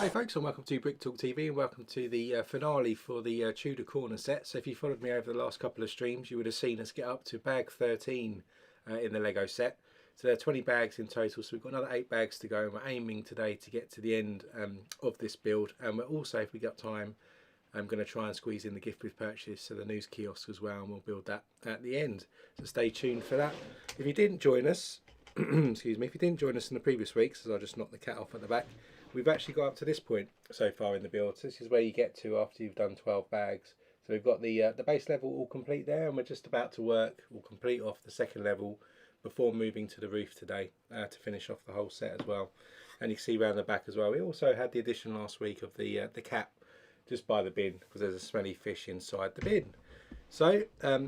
Hi folks, and welcome to Brick Talk TV, and welcome to the finale for the Tudor corner set. So if you followed me over the last couple of streams, you would have seen us get up to bag 13 in the Lego set. So there are 20 bags in total, so we've got another 8 bags to go, and we're aiming today to get to the end of this build. And we're also, if we got time, I'm going to try and squeeze in the gift with purchase, so the news kiosk as well, and we'll build that at the end. So stay tuned for that. If you didn't join us, excuse me, if you didn't join us in the previous weeks, as I just knocked the cat off at the back, we've actually got up to this point so far in the build. So this is where you get to after you've done 12 bags. So we've got the base level all complete there, and we're just about to work, we'll complete off the second level before moving to the roof today to finish off the whole set as well. And you can see around the back as well, we also had the addition last week of the cat just by the bin, because there's a smelly fish inside the bin. So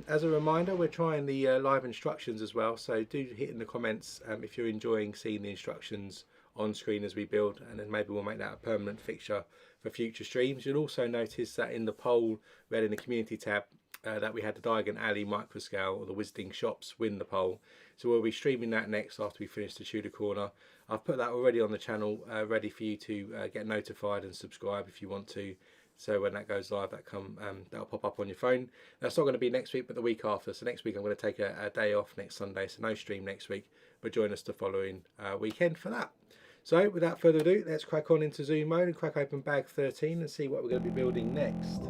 as a reminder, we're trying the live instructions as well, so do hit in the comments if you're enjoying seeing the instructions on screen as we build, and then maybe we'll make that a permanent fixture for future streams. You'll also notice that in the poll we had in the community tab that we had the Diagon Alley microscale, or the Wizarding Shops, win the poll. So we'll be streaming that next after we finish the Tudor corner. I've put that already on the channel, ready for you to get notified and subscribe if you want to. So when that goes live, that'll pop up on your phone. That's not going to be next week, but the week after. So next week I'm going to take a day off next Sunday, so no stream next week, but join us the following weekend for that. So without further ado, let's crack on into zoom mode and crack open bag 13 and see what we're going to be building next.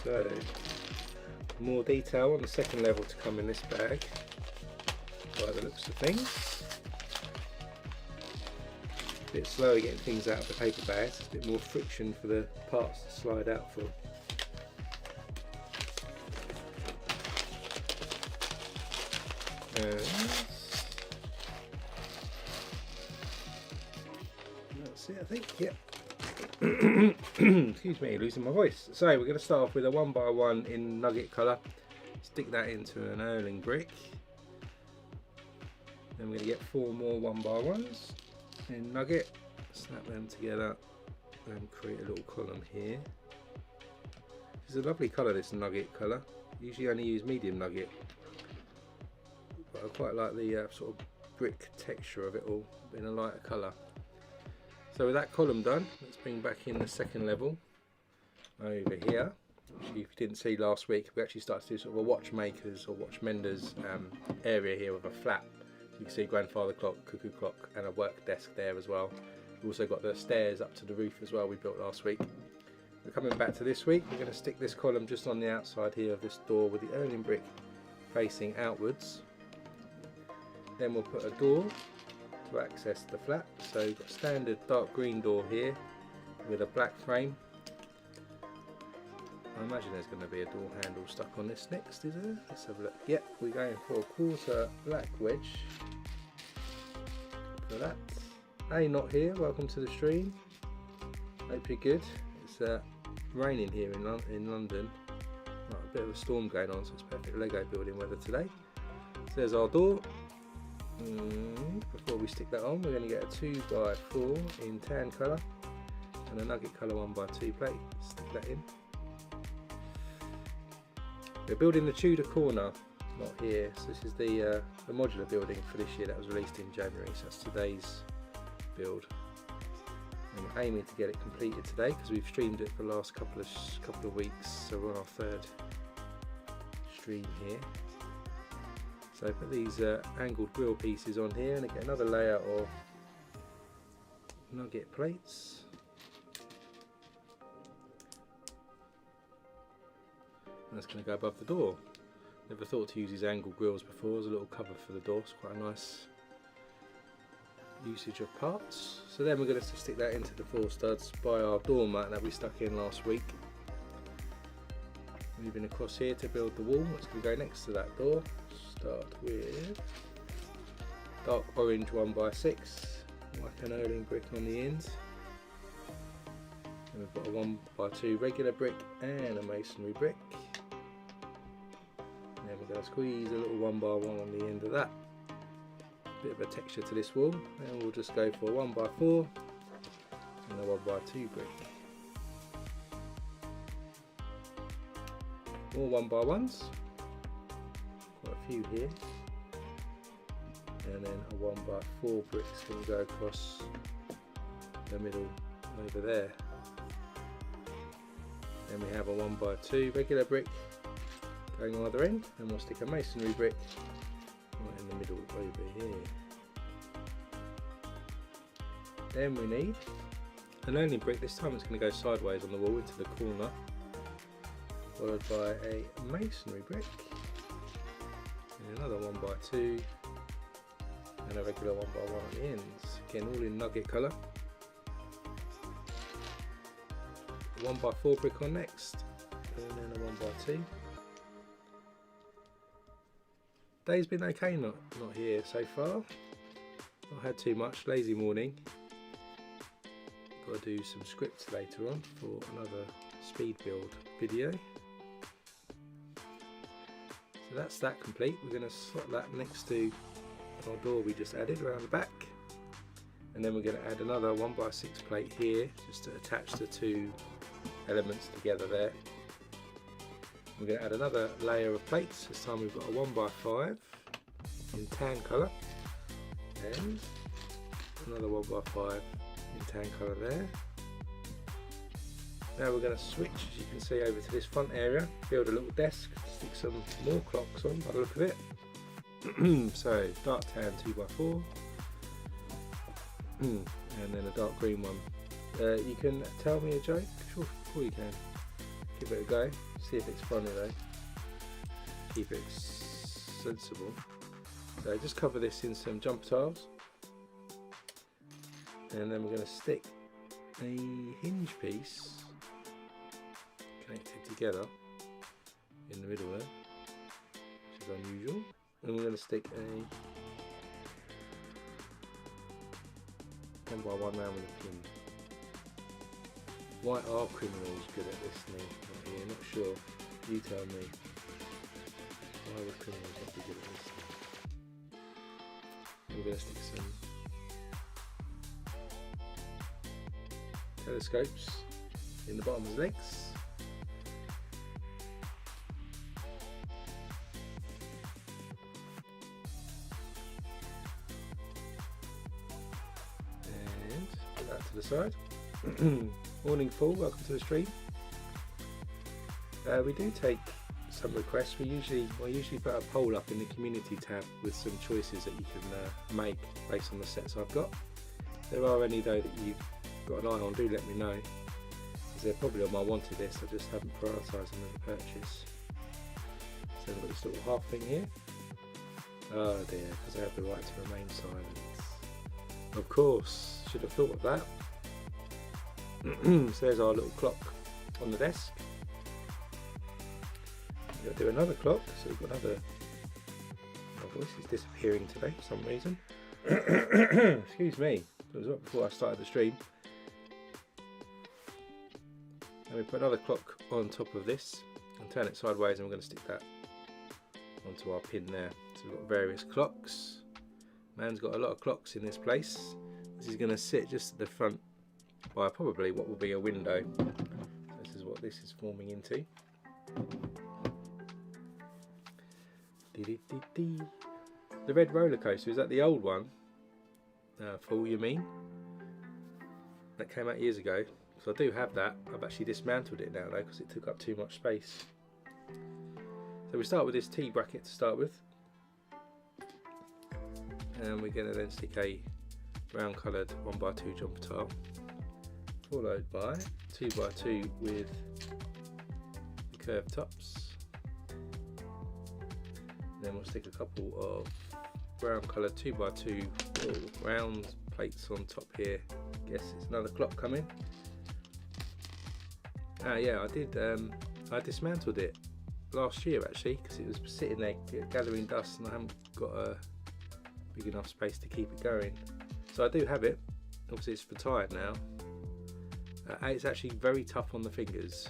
So more detail on the second level to come in this bag by the looks of things. A bit slower getting things out of the paper bags, a bit more friction for the parts to slide out for. That's it, I think. Yep. Excuse me, losing my voice. So we're going to start off with a 1x1 in nugget colour. Stick that into an Erling brick. Then we're going to get 4 more 1x1s in nugget. Snap them together and create a little column here. This is a lovely colour, this nugget colour. Usually only use medium nugget, but I quite like the sort of brick texture of it all in a lighter colour. So with that column done, let's bring back in the second level over here. If you didn't see last week, we actually started to do sort of a watchmakers or watchmenders area here with a flap. So you can see grandfather clock, cuckoo clock, and a work desk there as well. We've also got the stairs up to the roof as well we built last week. We're coming back to this week, we're going to stick this column just on the outside here of this door with the Erling brick facing outwards. Then we'll put a door to access the flap. So we've got a standard dark green door here with a black frame. I imagine there's going to be a door handle stuck on this next, is there? Let's have a look. Yep, we're going for a quarter black wedge for that. Hey, not here, welcome to the stream. Hope you're good. It's raining here in London. A bit of a storm going on, so it's perfect Lego building weather today. So there's our door. Before we stick that on, we're going to get a 2x4 in tan colour and a nugget colour 1x2 plate. Stick that in. We're building the Tudor corner, not here. So this is the modular building for this year that was released in January. So that's today's build. And we're aiming to get it completed today because we've streamed it for the last couple of weeks. So we're on our third stream here. So put these angled grill pieces on here, and I get another layer of nugget plates. And that's going to go above the door. Never thought to use these angled grills before as a little cover for the door. It's quite a nice usage of parts. So then we're going to stick that into the 4 studs by our door mat that we stuck in last week. Moving across here to build the wall. It's going to go next to that door. Start with dark orange 1x6, like an Erling brick on the end. And we've got a 1x2 regular brick and a masonry brick. And then we're going to squeeze a little 1x1 on the end of that. Bit of a texture to this wall, and we'll just go for a 1x4 and a 1x2 brick. More 1x1s. few here, and then a 1x4 brick is going to go across the middle over there. Then we have a 1x2 regular brick going on either end, and we'll stick a masonry brick right in the middle over here. Then we need an landing brick. This time it's going to go sideways on the wall into the corner, followed by a masonry brick, and another 1x2, and a regular 1x1 at the ends. Again, all in nugget colour. 1x4 brick on next, and then a 1x2. Day's been okay, not here so far. Not had too much, lazy morning. Got to do some scripts later on for another speed build video. So that's that complete. We're going to slot that next to our door we just added around the back, and then we're going to add another 1x6 plate here just to attach the two elements together there. We're going to add another layer of plates. This time we've got a 1x5 in tan colour, and another 1x5 in tan colour there. Now we're going to switch, as you can see, over to this front area, build a little desk, stick some more clocks on by the look of it. So dark tan 2x4, and then a dark green one. You can tell me a joke? Sure you can. Give it a go, see if it's funny though. Keep it sensible. So just cover this in some jumper tiles, and then we're going to stick a hinge piece connected together in the middle there, which is unusual. And we're going to stick a 1x1 round with a pin. Why are criminals good at this thing? Right here, not sure. You tell me. Why would criminals not be good at this thing? We're going to stick some telescopes in the bottom of his legs. And put that to the side. Morning full, welcome to the stream. We do take some requests. I usually put a poll up in the community tab with some choices that you can make based on the sets I've got. If there are any though that you've got an eye on, do let me know, because they're probably on my wanted list. I just haven't prioritised them as a purchase. So we've got this little half thing here. Oh dear, because I have the right to remain silent. Of course, should have thought of that. So there's our little clock on the desk. We've got to do another clock, so we've got another. My voice is disappearing today for some reason. Excuse me, it was right before I started the stream. And we put another clock on top of this and turn it sideways, and we're going to stick that onto our pin there. So we've got various clocks. Man's got a lot of clocks in this place. This is going to sit just at the front by probably what will be a window. So this is what this is forming into. The red roller coaster, is that the old one? Fool, you mean? That came out years ago. So I do have that. I've actually dismantled it now though, because it took up too much space. So we start with this T bracket to start with, and we're going to then stick a brown coloured 1x2 jumper tile, followed by 2x2 with curved tops. Then we'll stick a couple of brown coloured 2x2 round plates on top here. Guess it's another clock coming. Yeah, I dismantled it last year actually, because it was sitting there gathering dust and I haven't got a big enough space to keep it going. So I do have it. Obviously it's retired now. It's actually very tough on the fingers,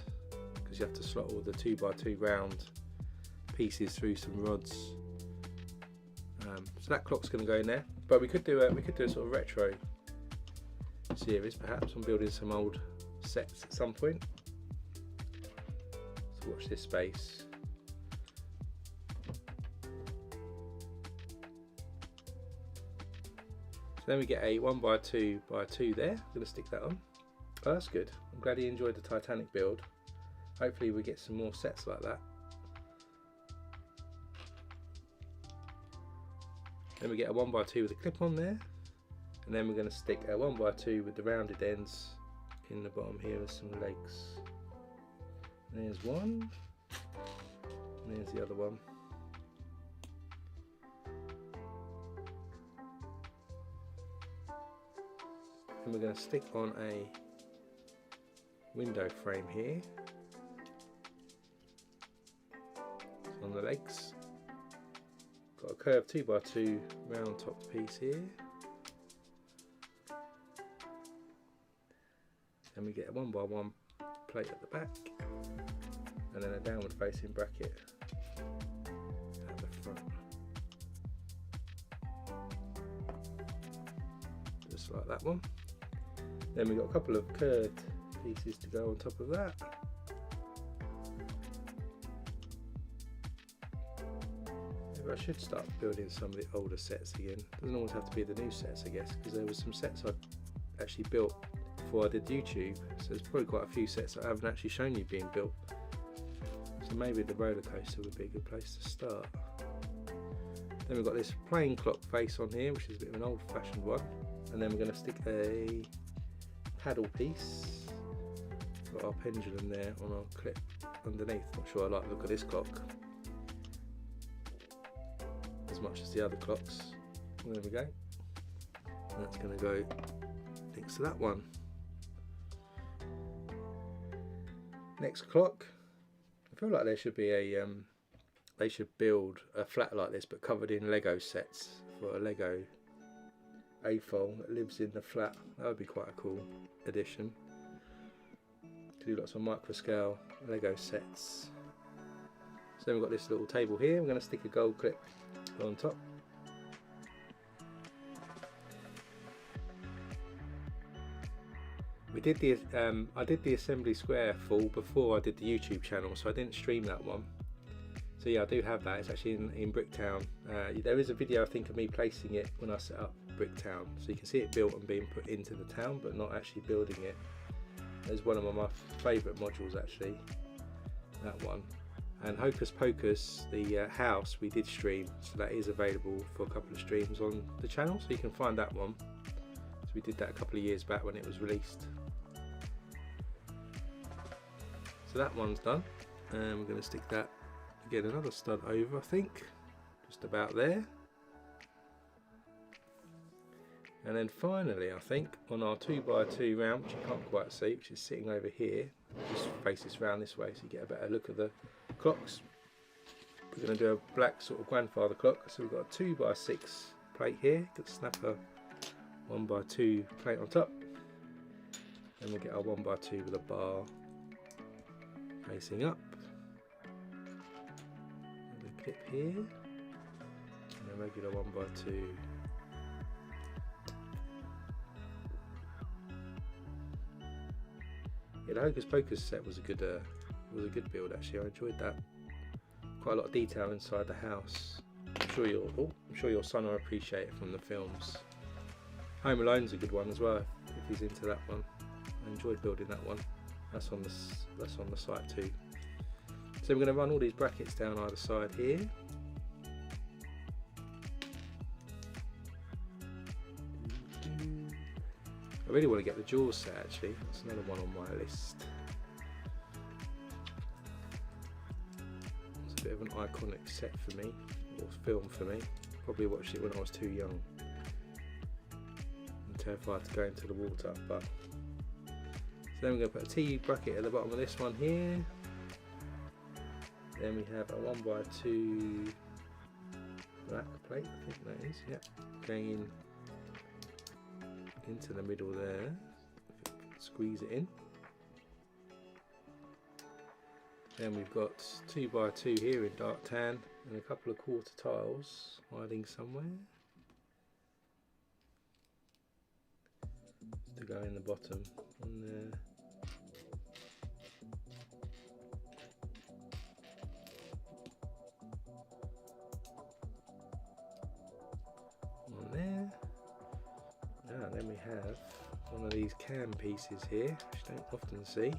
because you have to slot all the 2x2 round pieces through some rods. So that clock's going to go in there. But we could do a sort of retro series perhaps on building some old sets at some point. So watch this space. then we get a 1x2x2 there. I'm going to stick that on. Oh, that's good. I'm glad you enjoyed the Titanic build. Hopefully we get some more sets like that. Then we get a 1x2 with a clip on there. And then we're going to stick a 1x2 with the rounded ends in the bottom here with some legs. There's one. And there's the other one. And we're going to stick on a window frame here on the legs. Got a curved 2x2 round top piece here. And we get a 1x1 plate at the back, and then a downward facing bracket at the front. Just like that one. Then we've got a couple of curved pieces to go on top of that. Maybe I should start building some of the older sets again. Doesn't always have to be the new sets, I guess, because there was some sets I actually built before I did YouTube, so there's probably quite a few sets that I haven't actually shown you being built. So maybe the roller coaster would be a good place to start. Then we've got this plain clock face on here, which is a bit of an old-fashioned one, and then we're going to stick a paddle piece. Got our pendulum there on our clip underneath. Not sure I like the look of this clock as much as the other clocks. There we go. And that's going to go next to that one. Next clock. I feel like there should be a they should build a flat like this but covered in Lego sets for a Lego AFOL that lives in the flat. That would be quite a cool addition. Do lots of micro scale Lego sets. So then we've got this little table here. We're going to stick a gold clip on top. We did the I did the assembly square full before I did the YouTube channel, so I didn't stream that one. So yeah, I do have that. It's actually in Bricktown. There is a video I think of me placing it when I set up Bricktown, so you can see it built and being put into the town, but not actually building it. There's one of my favourite modules actually, that one. And Hocus Pocus, the house, we did stream, so that is available for a couple of streams on the channel, so you can find that one. So we did that a couple of years back when it was released. So that one's done, and we're going to stick that, again, another stud over, I think, just about there. And then finally, I think, on our 2x2 round, which you can't quite see, which is sitting over here, just face this round this way so you get a better look at the clocks. We're going to do a black sort of grandfather clock, so we've got a 2x6 plate here, got to snap a 1x2 plate on top, then we'll get our 1x2 with a bar facing up, and a clip here, and a regular 1x2. Yeah, the Hocus Pocus set was a good build actually. I enjoyed that. Quite a lot of detail inside the house. I'm sure your son will appreciate it from the films. Home Alone's a good one as well if he's into that one. I enjoyed building that one. That's on the site too. So we're going to run all these brackets down either side here. I really want to get the Jaws set actually. That's another one on my list. It's a bit of an iconic set for me, or film for me. Probably watched it when I was too young. Terrified to go into the water, but so then we're going to put a T bracket at the bottom of this one here. Then we have a 1x2 black plate, I think that is, yeah, going in into the middle there. Squeeze it in. Then we've got 2x2 here in dark tan and a couple of quarter tiles hiding somewhere to go in the bottom on there. On there. have one of these cam pieces here, which you don't often see,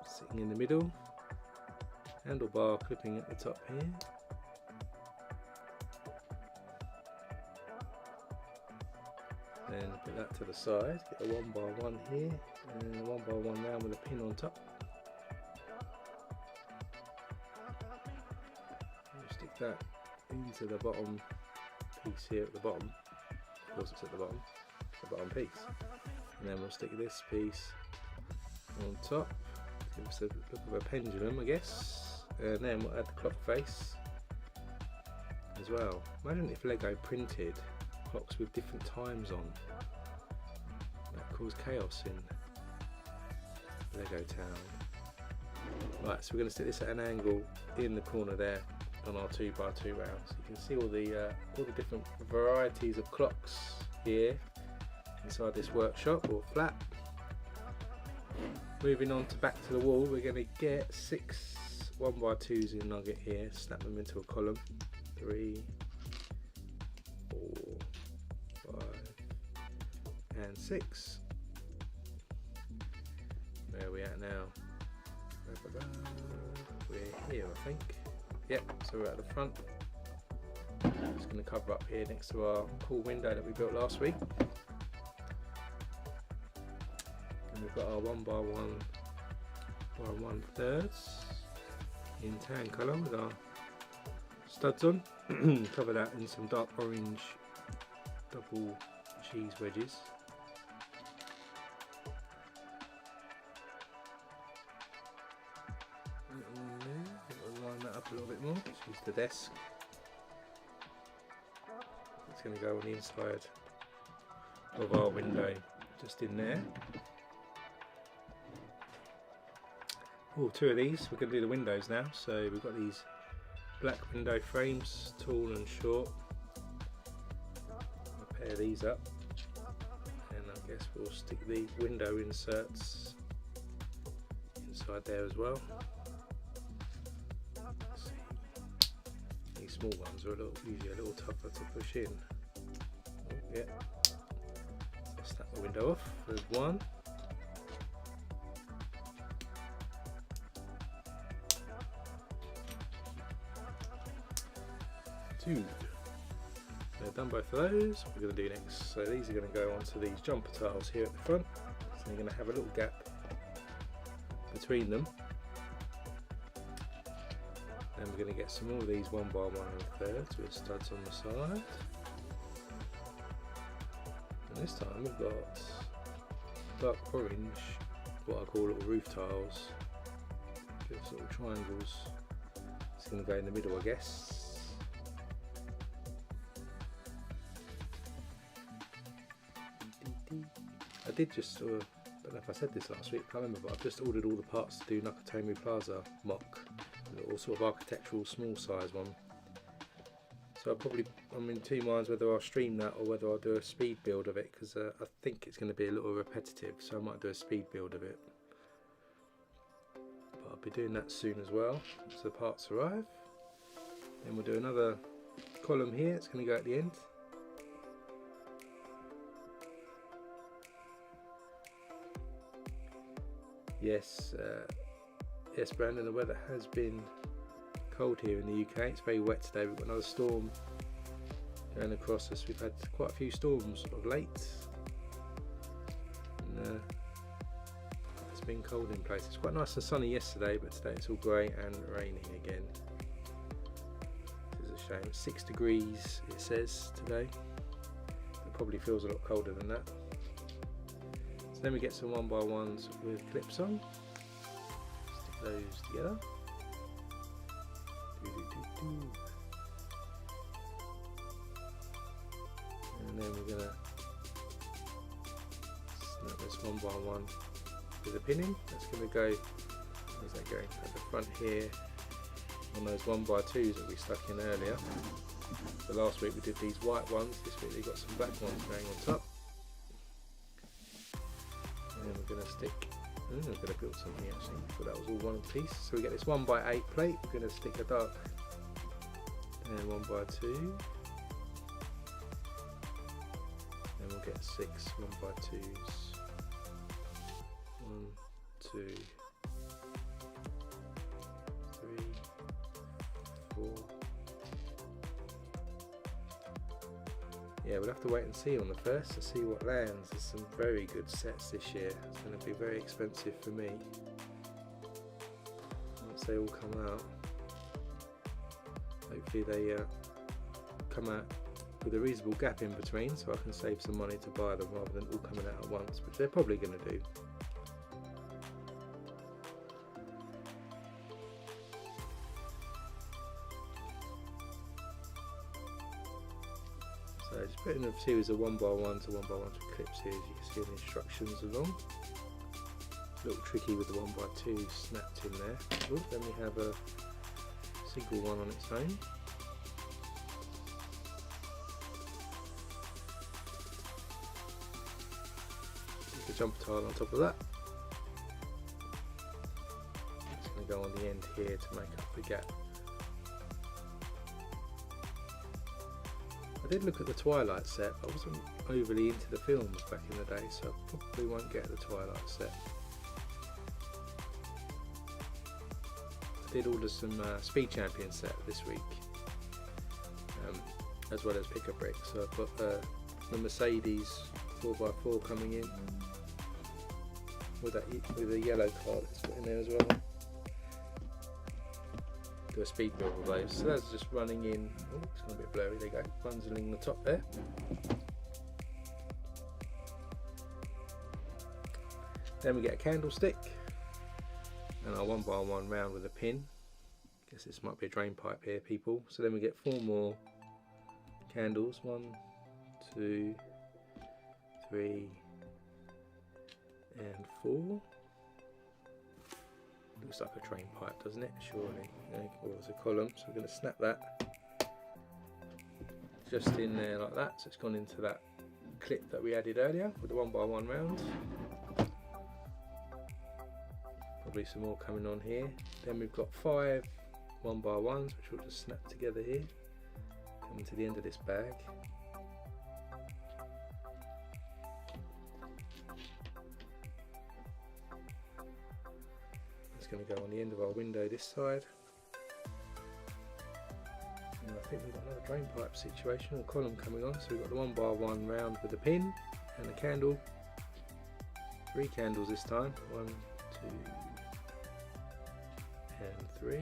sitting in the middle, handlebar clipping at the top here. Then put that to the side, get a 1x1 here, and a 1x1 round with a pin on top. We'll stick that into the bottom piece here at the bottom. Of course it's at the bottom piece. And then we'll stick this piece on top, give us a look of a pendulum, I guess. And then we'll add the clock face as well. Imagine if Lego printed clocks with different times on. That cause chaos in Lego Town. Right, so we're going to stick this at an angle in the corner there on our 2x2 round. So you can see all the different varieties of clocks here inside this workshop or flat. Moving on to back to the wall, we're going to get 6 1x2s in nugget here, snap them into a column. 3, 4, 5 and 6. Where are we at now? We're here, I think. Yep, so we're at the front. Just going to cover up here next to our cool window that we built last week. And we've got our 1x1 by 1/3 in tan colour with our studs on. Cover that in some dark orange double cheese wedges. We'll line that up a little bit more. Let's use the desk. It's going to go on the inside of our window, just in there. Oh, 2 of these. We're going to do the windows now. So we've got these black window frames, tall and short. I'll pair these up, and I guess we'll stick the window inserts inside there as well. Let's see. These small ones are usually a little tougher to push in. Oh, yeah. I'll snap the window off with 1. 2. I've done both of those. What we're going to do next, so these are going to go onto these jumper tiles here at the front. So you're going to have a little gap between them. And we're going to get some more of these 1x1 1/3 with studs on the side. And this time we've got dark orange, what I call little roof tiles, with sort of triangles. It's going to go in the middle, I guess. I did just sort of, I don't know if I said this last week, I can't remember, but I've just ordered all the parts to do Nakatomi Plaza mock, a little sort of architectural small size one. So I'm in 2 minds whether I'll stream that or whether I'll do a speed build of it, because I think it's going to be a little repetitive, so I might do a speed build of it. But I'll be doing that soon as well, so the parts arrive. Then we'll do another column here, it's going to go at the end. Yes, yes, Brandon, the weather has been cold here in the UK. It's very wet today. We've got another storm going across us. We've had quite a few storms of late. And, it's been cold in places. It's quite nice and sunny yesterday, but today it's all grey and raining again. This is a shame. 6 degrees it says today. It probably feels a lot colder than that. So then we get some 1x1s with clips on. Stick those together. And then we're gonna snap this 1x1 with a pin in. That's gonna go, where's that going? At the front here on those 1x2s that we stuck in earlier. So last week we did these white ones, this week we've got some black ones going on top. And we're going to stick, I'm going to build something actually, but that was all one piece. So we get this 1x8 plate, we're going to stick a dark and 1x2. Then we'll get 6 1x2s. 1, 2, 3, 4. Yeah, we'll have to wait and see on the first to see what lands. There's some very good sets this year. It's going to be very expensive for me once they all come out. Hopefully they come out with a reasonable gap in between, so I can save some money to buy them rather than all coming out at once, which they're probably going to do. So just putting a series of 1x1s to 1x1s with clips here, as you can see in the instructions along. A little tricky with the 1x2 snapped in there. Ooh, then we have a single one on its own. The jumper tile on top of that. It's going to go on the end here to make up the gap. I did look at the Twilight set, but I wasn't overly into the films back in the day, so I probably won't get the Twilight set. I did order some Speed Champion set this week, as well as Pick a Brick. So I've got the Mercedes 4x4 coming in with a yellow card that's put in there as well. Do a speed build of those. So that's just running in. Oh, it's gone a bit blurry. There you go. Bundling the top there. Then we get a candlestick and our 1x1 round with a pin. Guess this might be a drain pipe here, people. So then we get 4 more candles. 1, 2, 3, and 4. Looks like a drain pipe, doesn't it? Surely. Or there's a column, so we're going to snap that just in there like that. So it's gone into that clip that we added earlier with the 1x1 round. Probably some more coming on here. Then we've got 5 1x1s, which we'll just snap together here. Coming to the end of this bag. Going to go on the end of our window this side, and I think we've got another drain pipe situation or column coming on. So we've got the 1x1 round with a pin and a candle, 3 candles this time, 1, 2, and 3,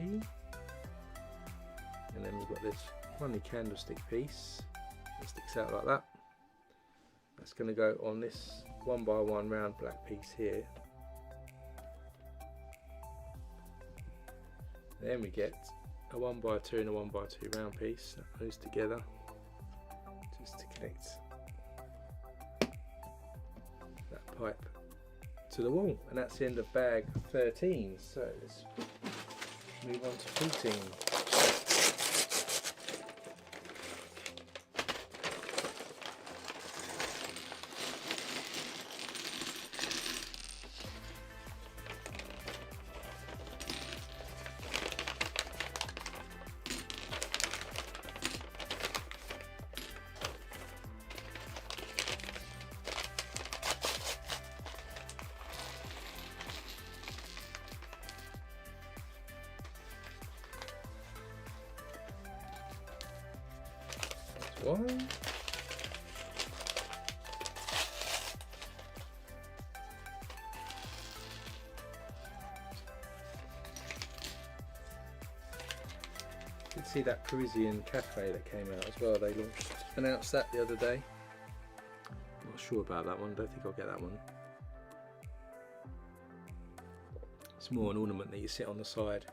and then we've got this funny candlestick piece that sticks out like that. That's going to go on this 1x1 round black piece here. Then we get a 1x2 and a 1x2 round piece. Snap those together just to connect that pipe to the wall. And that's the end of bag 13. So let's move on to 14. One. Did see that Parisian cafe that came out as well. They announced that the other day. Not sure about that one. Don't think I'll get that one. It's more an ornament that you sit on the side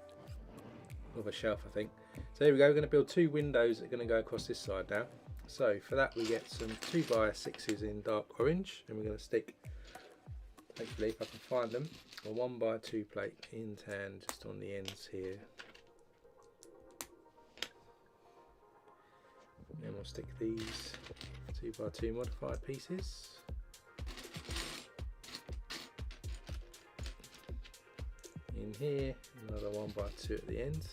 of a shelf, I think. So here we go. We're going to build 2 windows that are going to go across this side now. So for that we get some 2x6s in dark orange, and we're going to stick, hopefully if I can find them, a 1x2 plate in tan just on the ends here. And we'll stick these 2x2 modified pieces. In here, another 1x2 at the ends.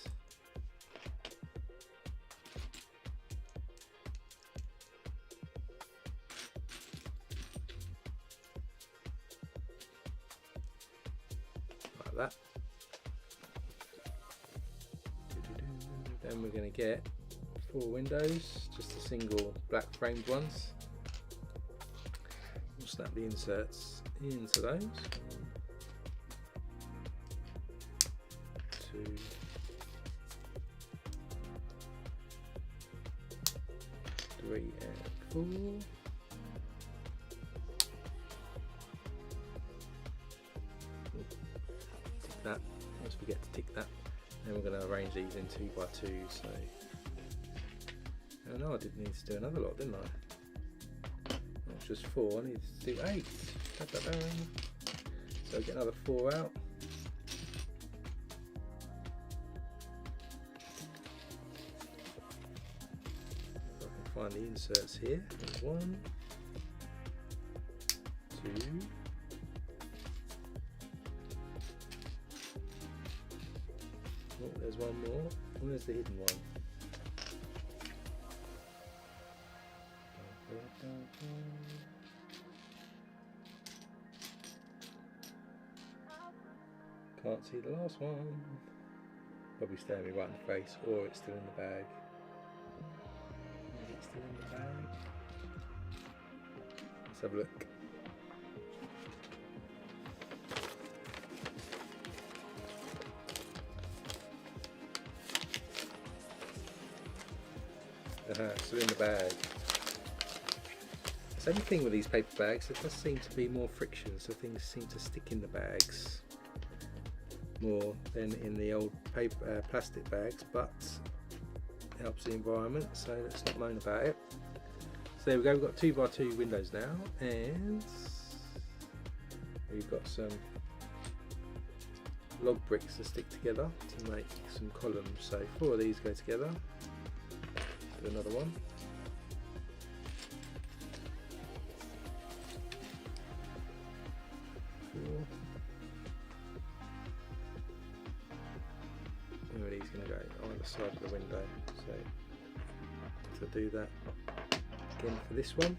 that. Then we're going to get 4 windows, just the single black framed ones. We'll snap the inserts into those. 2, 3 and 4. Tick that. Let's forget to tick that. Then we're going to arrange these in 2 by 2. So, oh no, I didn't need to do another lot, didn't I? That's just 4. I need to do 8. Da-da-da. So get another 4 out. If I can find the inserts here. 1, 2. Oh, there's one more. Where's the hidden one? Can't see the last one. Probably staring me right in the face, or it's still in the bag. Is it still in the bag? Let's have a look. Still in the bag. Same thing with these paper bags, there does seem to be more friction, so things seem to stick in the bags more than in the old paper, plastic bags, but it helps the environment, so let's not moan about it. So there we go, we've got 2 by 2 windows now, and we've got some log bricks to stick together to make some columns. So 4 of these go together. Do another one. Where are these going to go? On the side of the window. So to do that again for this one.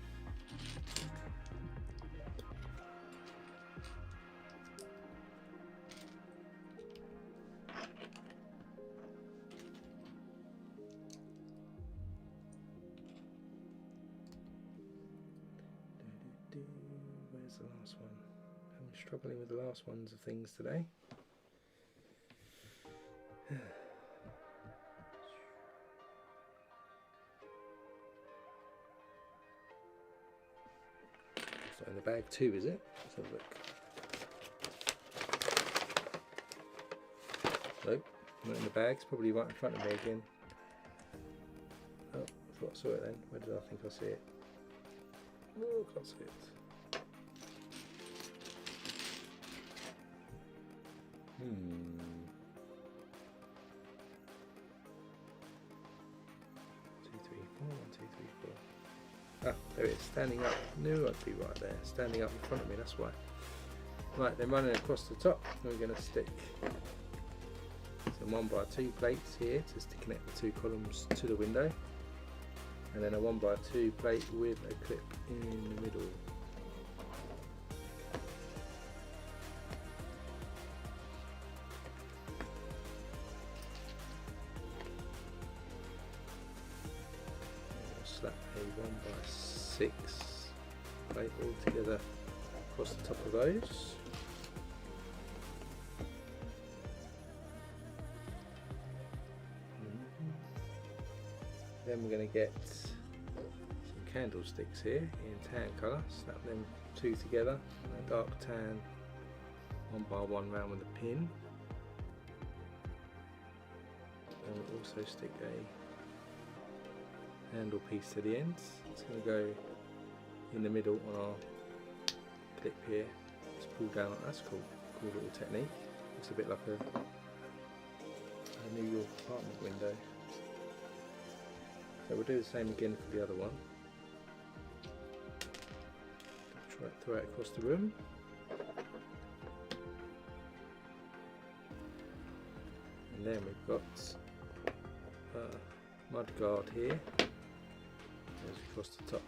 Where's the last one? I'm struggling with the last ones of things today. So in the bag 2, is it? Let's have a look. Nope, not in the bag. It's probably right in front of me again. Oh, I thought I saw it then. Where did I think I see it? Oh, I can't see it. 2, 3, 4. 1, 2, 3, 4. Ah, there it is, standing up. Knew I'd be right there, standing up in front of me, that's why. Right, then running across the top, we're going to stick some 1 by 2 plates here to connect the 2 columns to the window, and then a 1 by 2 plate with a clip in the middle. Slap a 1 by 6 plate all together across the top of those. Then we're going to get some candlesticks here in tan colour, snap them 2 together, and a dark tan 1 by 1 round with a pin. And we'll also stick a handle piece to the end. It's going to go in the middle on our clip here. Just pull down. That's cool. Cool little technique. Looks a bit like a New York apartment window. So we'll do the same again for the other one. Try to throw it across the room. And then we've got mud guard here. Goes across the top.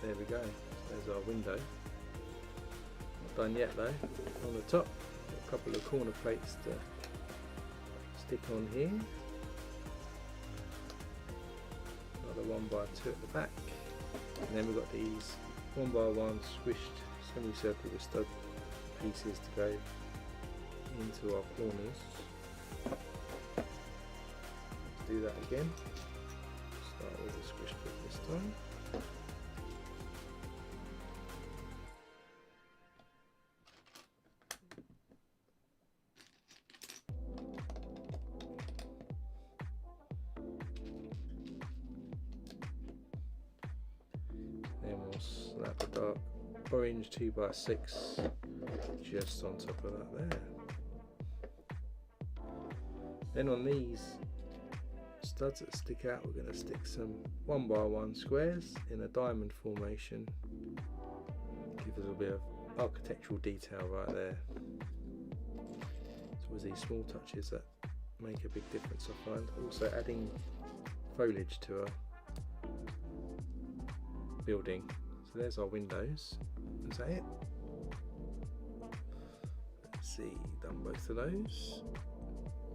There we go. There's our window. Not done yet though. On the top, got a couple of corner plates to stick on here. Another 1x2 at the back. And then we've got these 1x1 squished semicircle with stud pieces to go into our corners. Let's do that again. Start with the squish bit this time. Then we'll slap a dark orange 2x6 just on top of that there. Then on these studs that stick out, we're going to stick some 1x1 squares in a diamond formation. Give us a little bit of architectural detail right there. So with these small touches that make a big difference, I find. Also adding foliage to our building. So there's our windows. Is that it? Let's see, done both of those.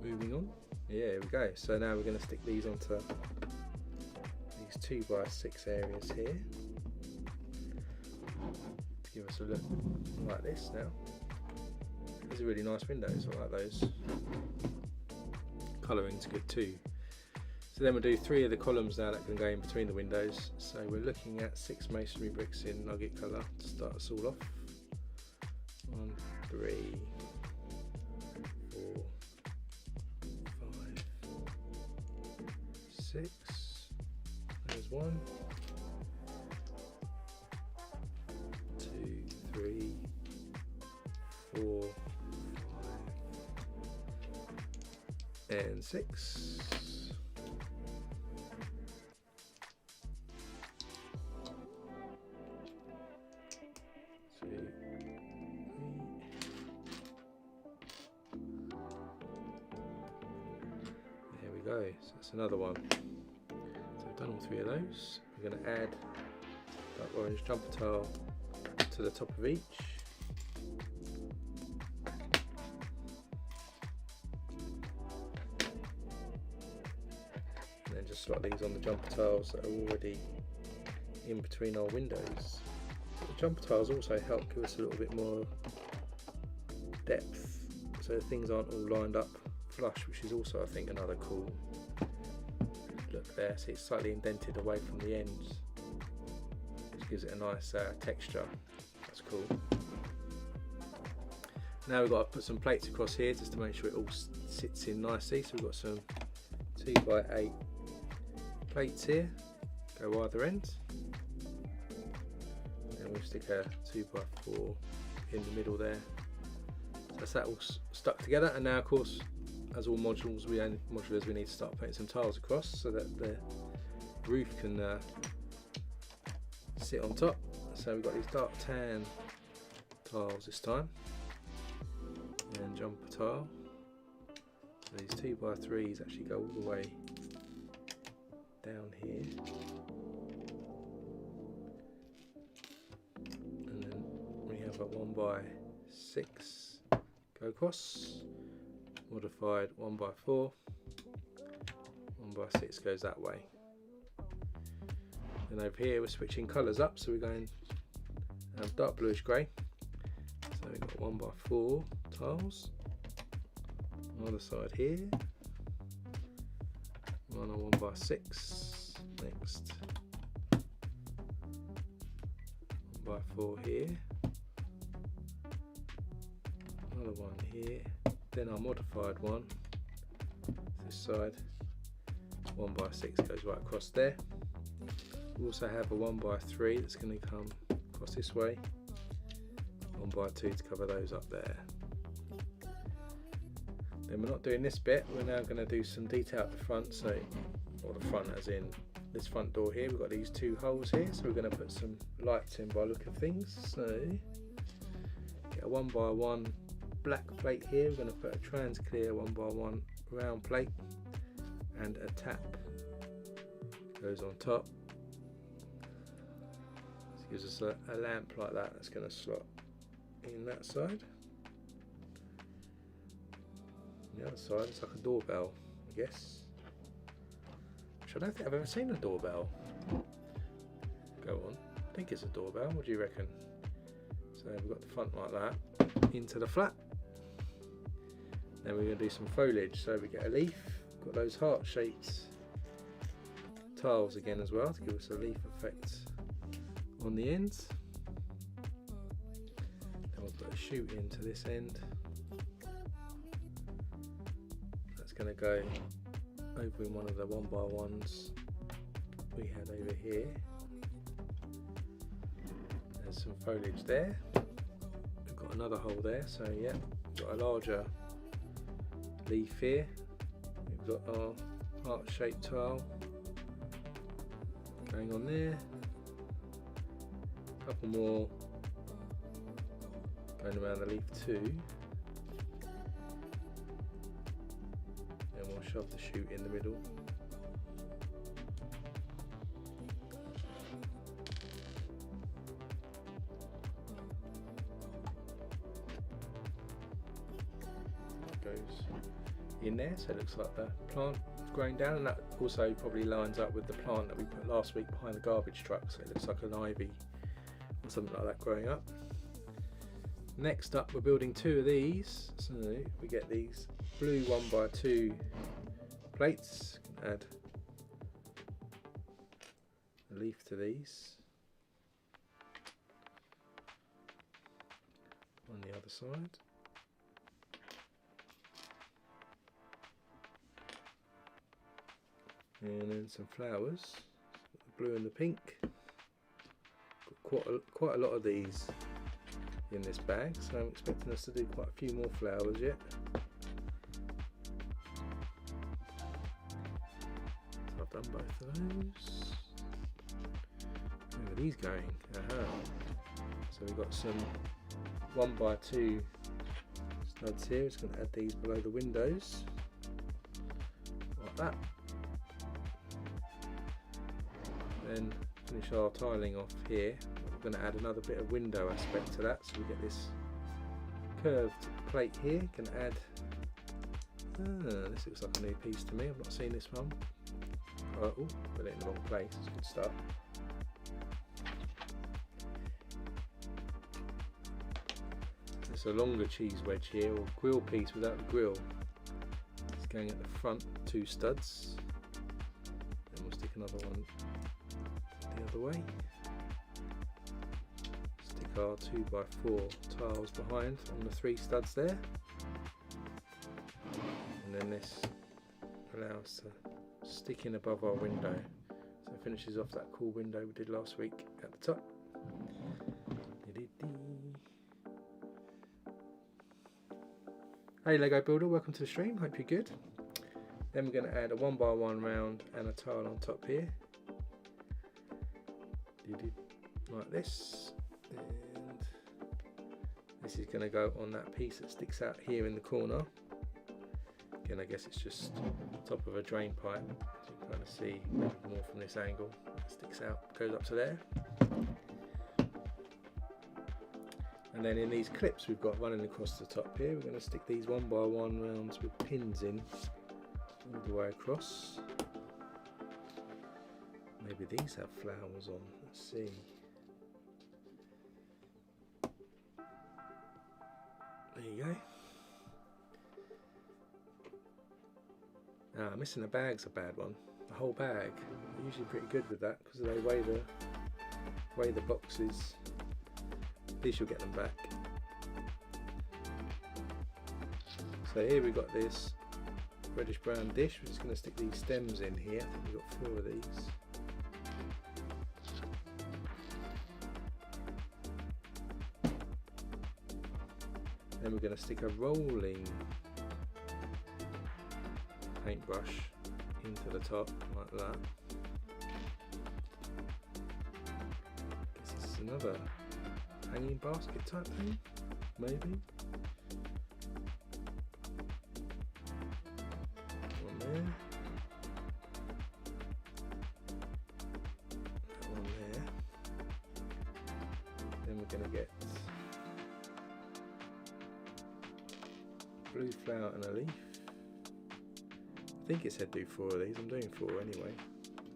Moving on. Yeah, here we go. So now we're going to stick these onto these 2x6 areas here. Give us a look like this now. These are really nice windows, I like those. Colouring's good too. So then we'll do 3 of the columns now that can go in between the windows. So we're looking at 6 masonry bricks in nugget colour to start us all off. 1, 3, 4, 5, 6. There's 1, 2, 3, 4, 5, and 6. 2, 3. There we go. So that's another one. So we've done all 3 of those. We're going to add that orange jumper tile to the top of each. And then just slot these on the jumper tiles that are already in between our windows. The jumper tiles also help give us a little bit more depth, so things aren't all lined up flush, which is also, I think, another cool look there. See, it's slightly indented away from the ends, which gives it a nice texture. That's cool. Now we've got to put some plates across here just to make sure it all sits in nicely. So we've got some 2x8 plates here, go either end. And we'll stick a 2x4 in the middle there. So that's that all stuck together. And now, of course, as all modulars, we need to start putting some tiles across so that the roof can sit on top. So we've got these dark tan tiles this time, and jumper tile. So these 2x3s actually go all the way down here, and then we have a 1x6 go across, modified 1x4, 1x6 goes that way. And over here we're switching colours up, so we're going dark bluish grey. So we've got 1x4 tiles on the other side here, one on 1x6 next, 1x4 here, another one here, then our modified one this side, 1x6 goes right across there. We also have a 1x3 that's going to come across this way, 1x2 to cover those up there. Then we're not doing this bit, we're now going to do some detail at the front, so, or the front as in this front door here. We've got these 2 holes here, so we're going to put some lights in by look of things. So get a 1x1 black plate here, we're going to put a trans clear 1x1 round plate, and a tap goes on top. Gives us a lamp like that that's going to slot in that side. The other side is like a doorbell, I guess. Which I don't think I've ever seen a doorbell. Go on. I think it's a doorbell. What do you reckon? So we've got the front like that into the flat. Then we're going to do some foliage. So we get a leaf. Got those heart-shaped tiles again as well to give us a leaf effect on the ends. Then we'll put a shoot into this end. That's going to go over in one of the 1x1s we had over here. There's some foliage there. We've got another hole there, so yeah, we've got a larger leaf here. We've got our heart-shaped tile going on there. A couple more going around the leaf too. And we'll shove the shoot in the middle. Goes in there, so it looks like the plant growing down, and that also probably lines up with the plant that we put last week behind the garbage truck, so it looks like an ivy or something like that growing up. Next up, we're building two of these, so we get these blue 1x2 plates. Add a leaf to these on the other side. And then some flowers, the blue and the pink. Got quite a lot of these in this bag, so I'm expecting us to do quite a few more flowers yet. So I've done both of those. Where are these going? Aha. So we've got some 1x2 studs here. It's going to add these below the windows, like that. Then finish our tiling off here. We're going to add another bit of window aspect to that, so we get this curved plate here. Can add. This looks like a new piece to me. I've not seen this one. Oh, put it in the wrong place. It's a good start. It's a longer cheese wedge here, or grill piece without the grill. It's going at the front, 2 studs. Then we'll stick another one the other way. Stick our 2x4 tiles behind on the 3 studs there, and then this allows us to stick in above our window, so it finishes off that cool window we did last week at the top. Hey Lego builder, welcome to the stream, hope you're good. Then we're going to add a 1x1 round and a tile on top here. Like this, and this is going to go on that piece that sticks out here in the corner. Again, I guess it's just top of a drain pipe, so you can kind of see more from this angle. It sticks out, goes up to there. And then in these clips we've got running across the top here, we're going to stick these 1x1 rounds with pins in all the way across. Maybe these have flowers on, let's see. There you go. Missing a bag's a bad one. The whole bag. They're usually pretty good with that because they weigh the boxes. At least you'll get them back. So here we've got this reddish brown dish. We're just going to stick these stems in here. I think we've got 4 of these. Then we're going to stick a rolling paintbrush into the top like that. Guess this is another hanging basket type thing, maybe. One there. That one there. we're going to get blue flower and a leaf. I think it said do 4 of these. I'm doing 4 anyway.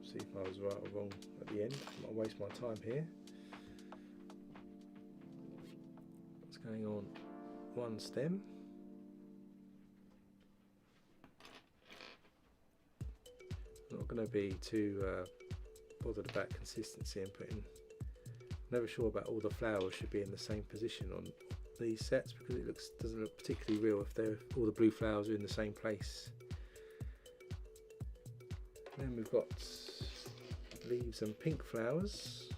See if I was right or wrong at the end. I might waste my time here. What's going on? 1 stem. I'm not going to be too bothered about consistency and putting. Never sure about all the flowers should be in the same position on these sets because it doesn't look particularly real if all the blue flowers are in the same place. Then we've got leaves and pink flowers.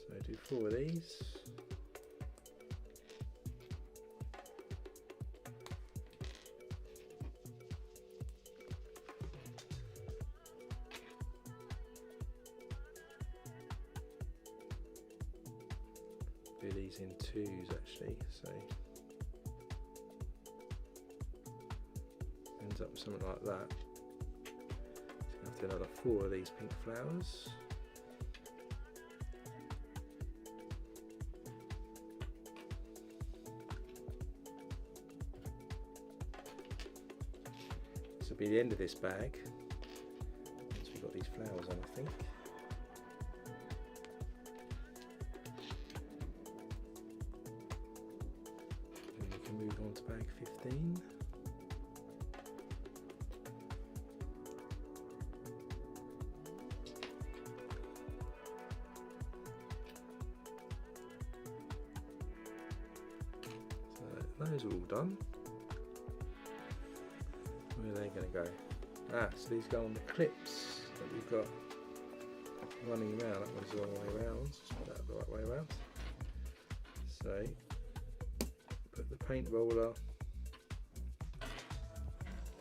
So do 4 of these. Do these in 2s actually, so ends up with something like that. So I'll do another 4 of these pink flowers. This will be the end of this bag once we've got these flowers on, I think. Move on to bag 15. So those are all done. Where are they going to go? So these go on the clips that we've got running around. That one's the wrong way around. Just put that the right way around. So put the paint roller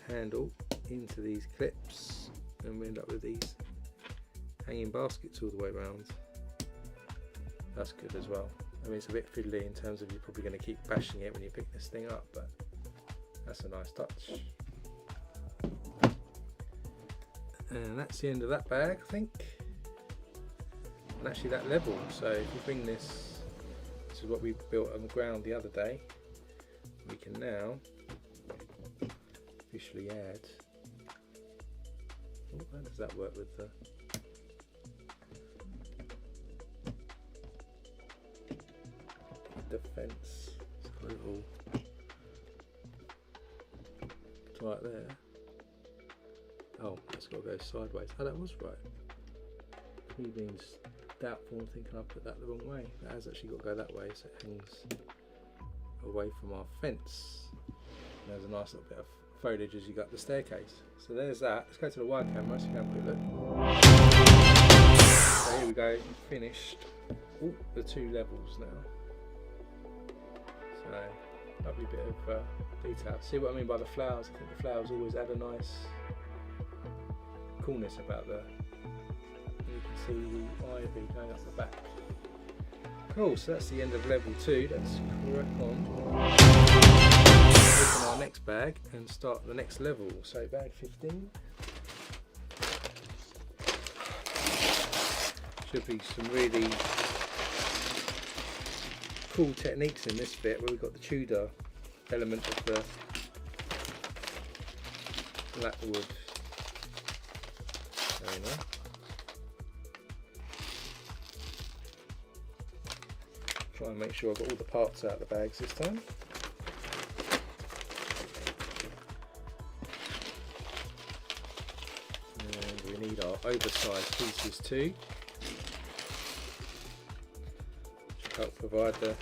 handle into these clips and we end up with these hanging baskets all the way around. That's good as well. I mean, it's a bit fiddly in terms of you're probably going to keep bashing it when you pick this thing up, but that's a nice touch. And that's the end of that bag, I think. And actually that level, so if you bring this is what we built on the ground the other day. We can now officially add. Oh, how does that work with the? Fence? It's got a little right there. Oh, that's got to go sideways. Oh, that was right. Me being doubtful and thinking I put that the wrong way. That has actually got to go that way, so it hangs away from our fence. And there's a nice little bit of foliage as you got the staircase. So there's that. Let's go to the wide camera so you can have a quick look. So here we go, finished. Ooh, the 2 levels now. So lovely bit of detail. See what I mean by the flowers? I think the flowers always add a nice coolness about the. You can see the ivy going up the back. Cool, so that's the end of level 2. Let's crack on. Open our next bag and start the next level. So bag 15. Should be some really cool techniques in this bit where we've got the Tudor element of the black wood. Very nice. Try and make sure I've got all the parts out of the bags this time. And we need our oversized pieces too, which help provide the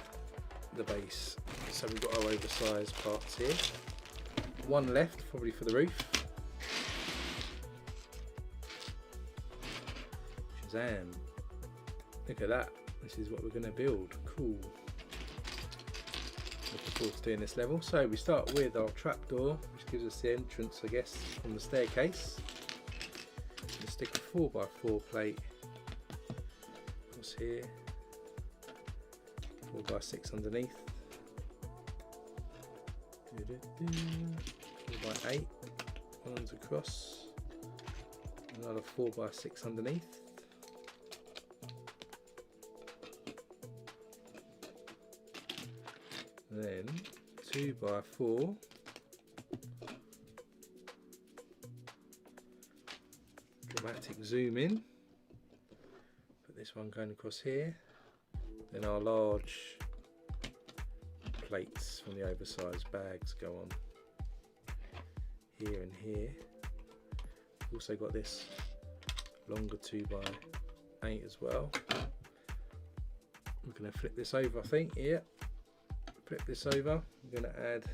base. So we've got our oversized parts here. One left, probably for the roof. Shazam! Look at that. This is what we're going to build. Cool. Looking forward to doing this level. So we start with our trapdoor, which gives us the entrance, I guess, from the staircase. And stick a 4x4 plate across here. 4x6 underneath. 4x8 ones across. Another 4x6 underneath. then 2x4 dramatic zoom in, put this one going across here, then our large plates from the oversized bags go on here and here. Also got this longer 2x8 as well. We're going to flip this over, I think. Yeah, flip this over. We're going to add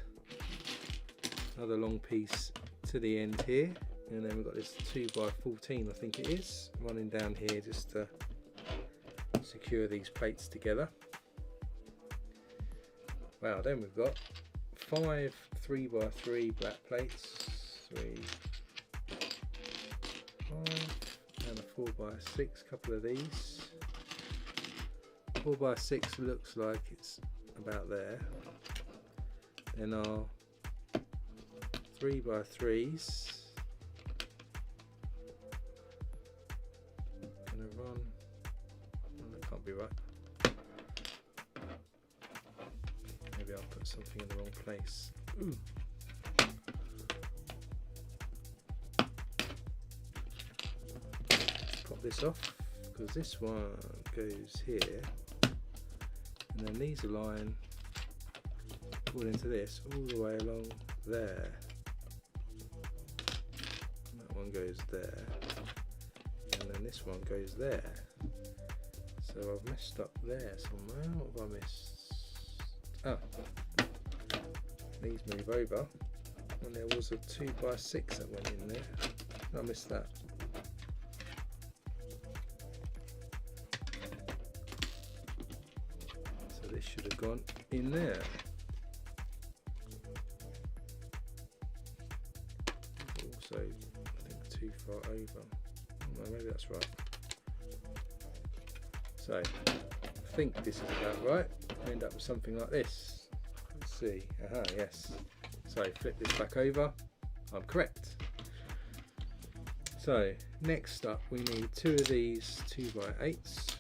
another long piece to the end here, and then we've got this 2x14, I think it is, running down here just to secure these plates together. Wow, then we've got 5 3x3 black plates, 3, 5, and a 4x6, couple of these. 4x6 looks like it's about there. Then our 3x3s gonna run. Oh, that can't be right. Maybe I'll put something in the wrong place. Ooh. Pop this off because this one goes here, and then these align all into this all the way along there. And that one goes there, and then this one goes there. So I've messed up there somewhere. What have I missed? Ah, these move over, and there was a 2x6 that went in there. I missed that. So this should have gone in there. Also, I think too far over. Oh, no, maybe that's right. So I think this is about right. I end up with something like this. Let's see. Aha, yes. So flip this back over. I'm correct. So next up, we need 2 of these 2x8s.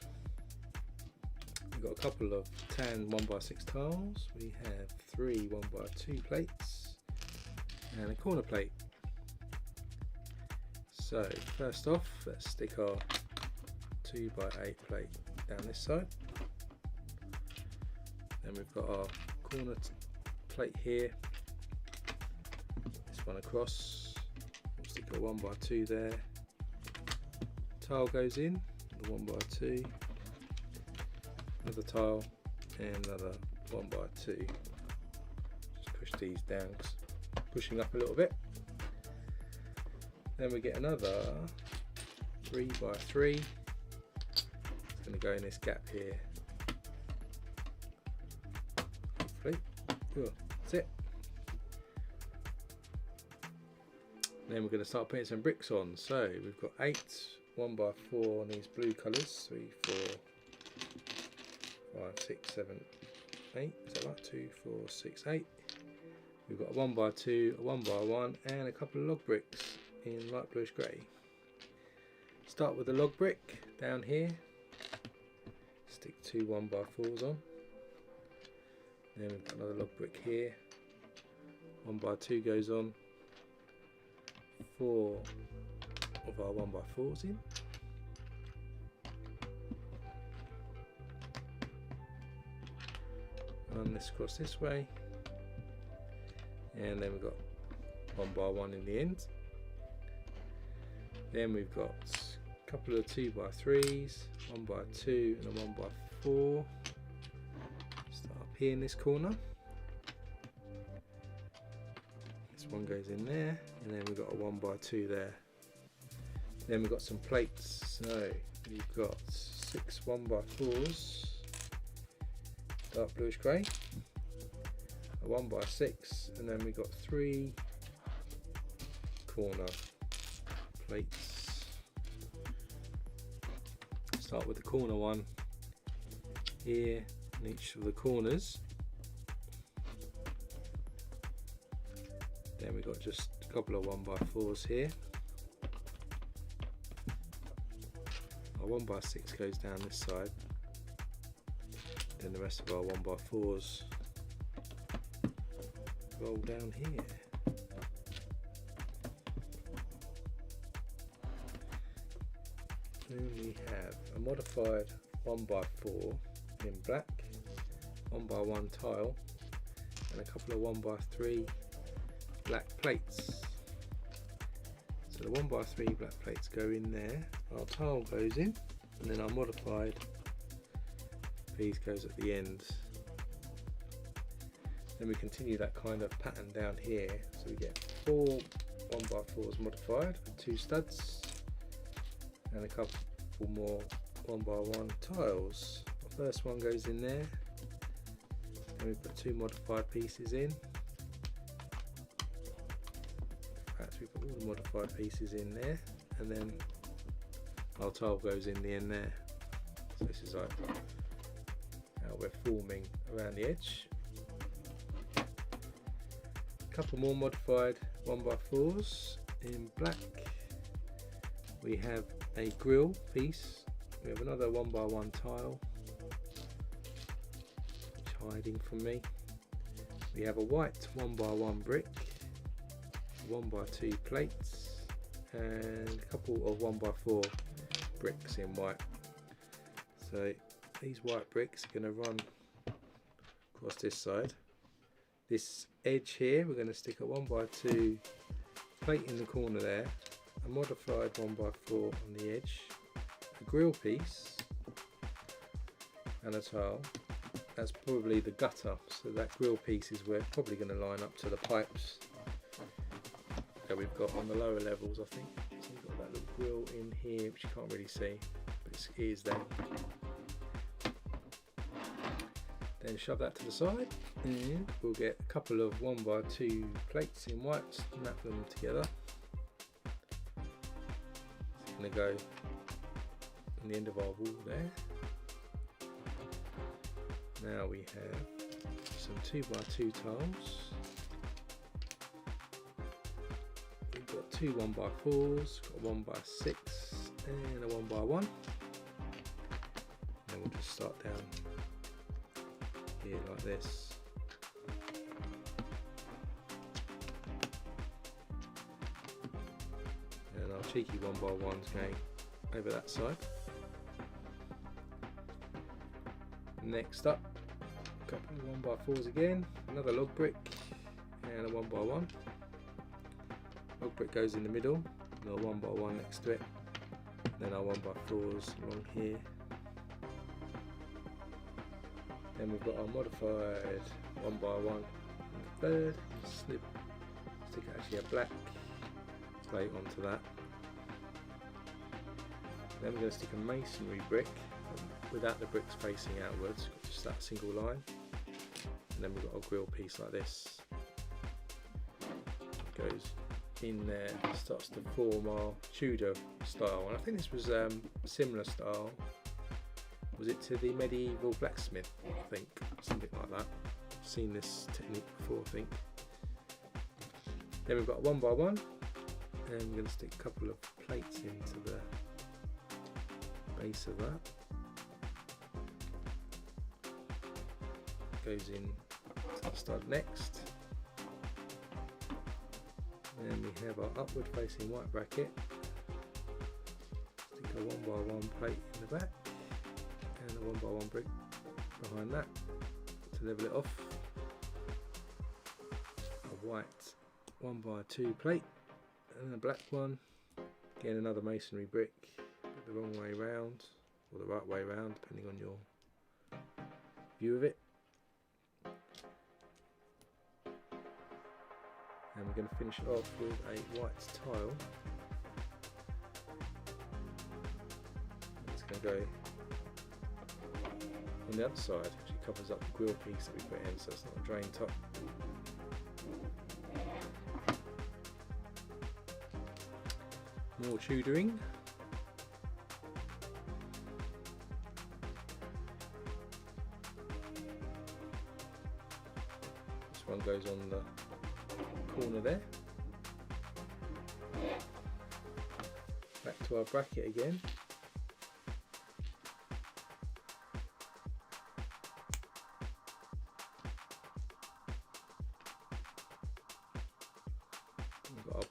We've got a couple of tan 1x6 tiles. We have 3 1x2 plates and a corner plate. So first off, let's stick our 2x8 plate down this side. Then we've got our corner plate here. This one across. We'll stick a 1x2 there. Tile goes in, the 1x2. Another tile and another 1x2. Just push these down, pushing up a little bit. Then we get another 3x3. It's going to go in this gap here. Hopefully. Cool. That's it. Then we're going to start putting some bricks on. So we've got 8 1x4 on these blue colours. 3, 4, 5, 6, 7, 8. Is that right? 2, 4, 6, 8. We've got a 1x2, a 1x1, and a couple of log bricks in light bluish grey. Start with the log brick down here. Stick 2 1x4s on. Then we've got another log brick here. 1x2 goes on. 4 of our 1x4s in. Run this across this way. And then we've got 1x1 in the end. Then we've got a couple of 2x3s, 1x2 and a 1x4. Start up here in this corner. This one goes in there, and then we've got a 1x2 there. Then we've got some plates. So we've got 6 1x4s, dark bluish grey, a 1x6, and then we've got 3 corner plates. Start with the corner one here in each of the corners. Then we've got just a couple of 1x4s here. Our 1x6 goes down this side. Then the rest of our 1x4s roll down here. Then we have a modified 1x4 in black, 1x1 tile, and a couple of 1x3 black plates. So the 1x3 black plates go in there, our tile goes in, and then our modified piece goes at the end. Then we continue that kind of pattern down here, so we get 4 1x4s modified with 2 studs and a couple more 1x1 tiles. The first one goes in there, then we put 2 modified pieces in. In fact, we put all the modified pieces in there, and then our tile goes in the end there. So this is like how we're forming around the edge. A couple more modified 1x4s in black. We have a grill piece. We have another 1x1 tile, which is hiding from me. We have a white 1x1 brick, 1x2 plates, and a couple of 1x4 bricks in white. So these white bricks are going to run across this side. This edge here, we're going to stick a 1x2 plate in the corner there, a modified 1x4 on the edge, a grill piece, and a tile. That's probably the gutter, so that grill piece is where it's probably going to line up to the pipes that we've got on the lower levels, I think. So we've got that little grill in here, which you can't really see, but it is there. Then shove that to the side, and we'll get a couple of 1x2 plates in white, snap them together. It's going to go on the end of our wall there. Now we have some 2x2 tiles. We've got 2 1x4s, got a 1x6 and a 1x1. And we'll just start down here like this. And our cheeky 1x1's going over that side. Next up, a couple of 1x4s again, another log brick and a 1x1. Log brick goes in the middle, and a 1x1 next to it, and then our 1x4s along here. Then we've got our modified 1x1 in the third, stick actually a black plate onto that. Then we're going to stick a masonry brick without the bricks facing outwards, just that single line. And then we've got a grill piece like this. It goes in there, starts to form our Tudor style. And I think this was a similar style. Was it to the medieval blacksmith, I think, something like that. I've seen this technique before, I think. Then we've got a 1x1, and we're going to stick a couple of plates into the base of that. Goes in to the stud next. Then we have our upward facing white bracket. Stick a 1x1 plate in the back, and a 1x1 brick behind that to level it off. A white 1x2 plate and a black one. Again, another masonry brick, but the wrong way round, or the right way round, depending on your view of it. And we're going to finish it off with a white tile. It's going to go on the other side, which covers up the grill piece that we put in, so it's not a drain top. More Tudoring. This one goes on the corner there. Back to our bracket again.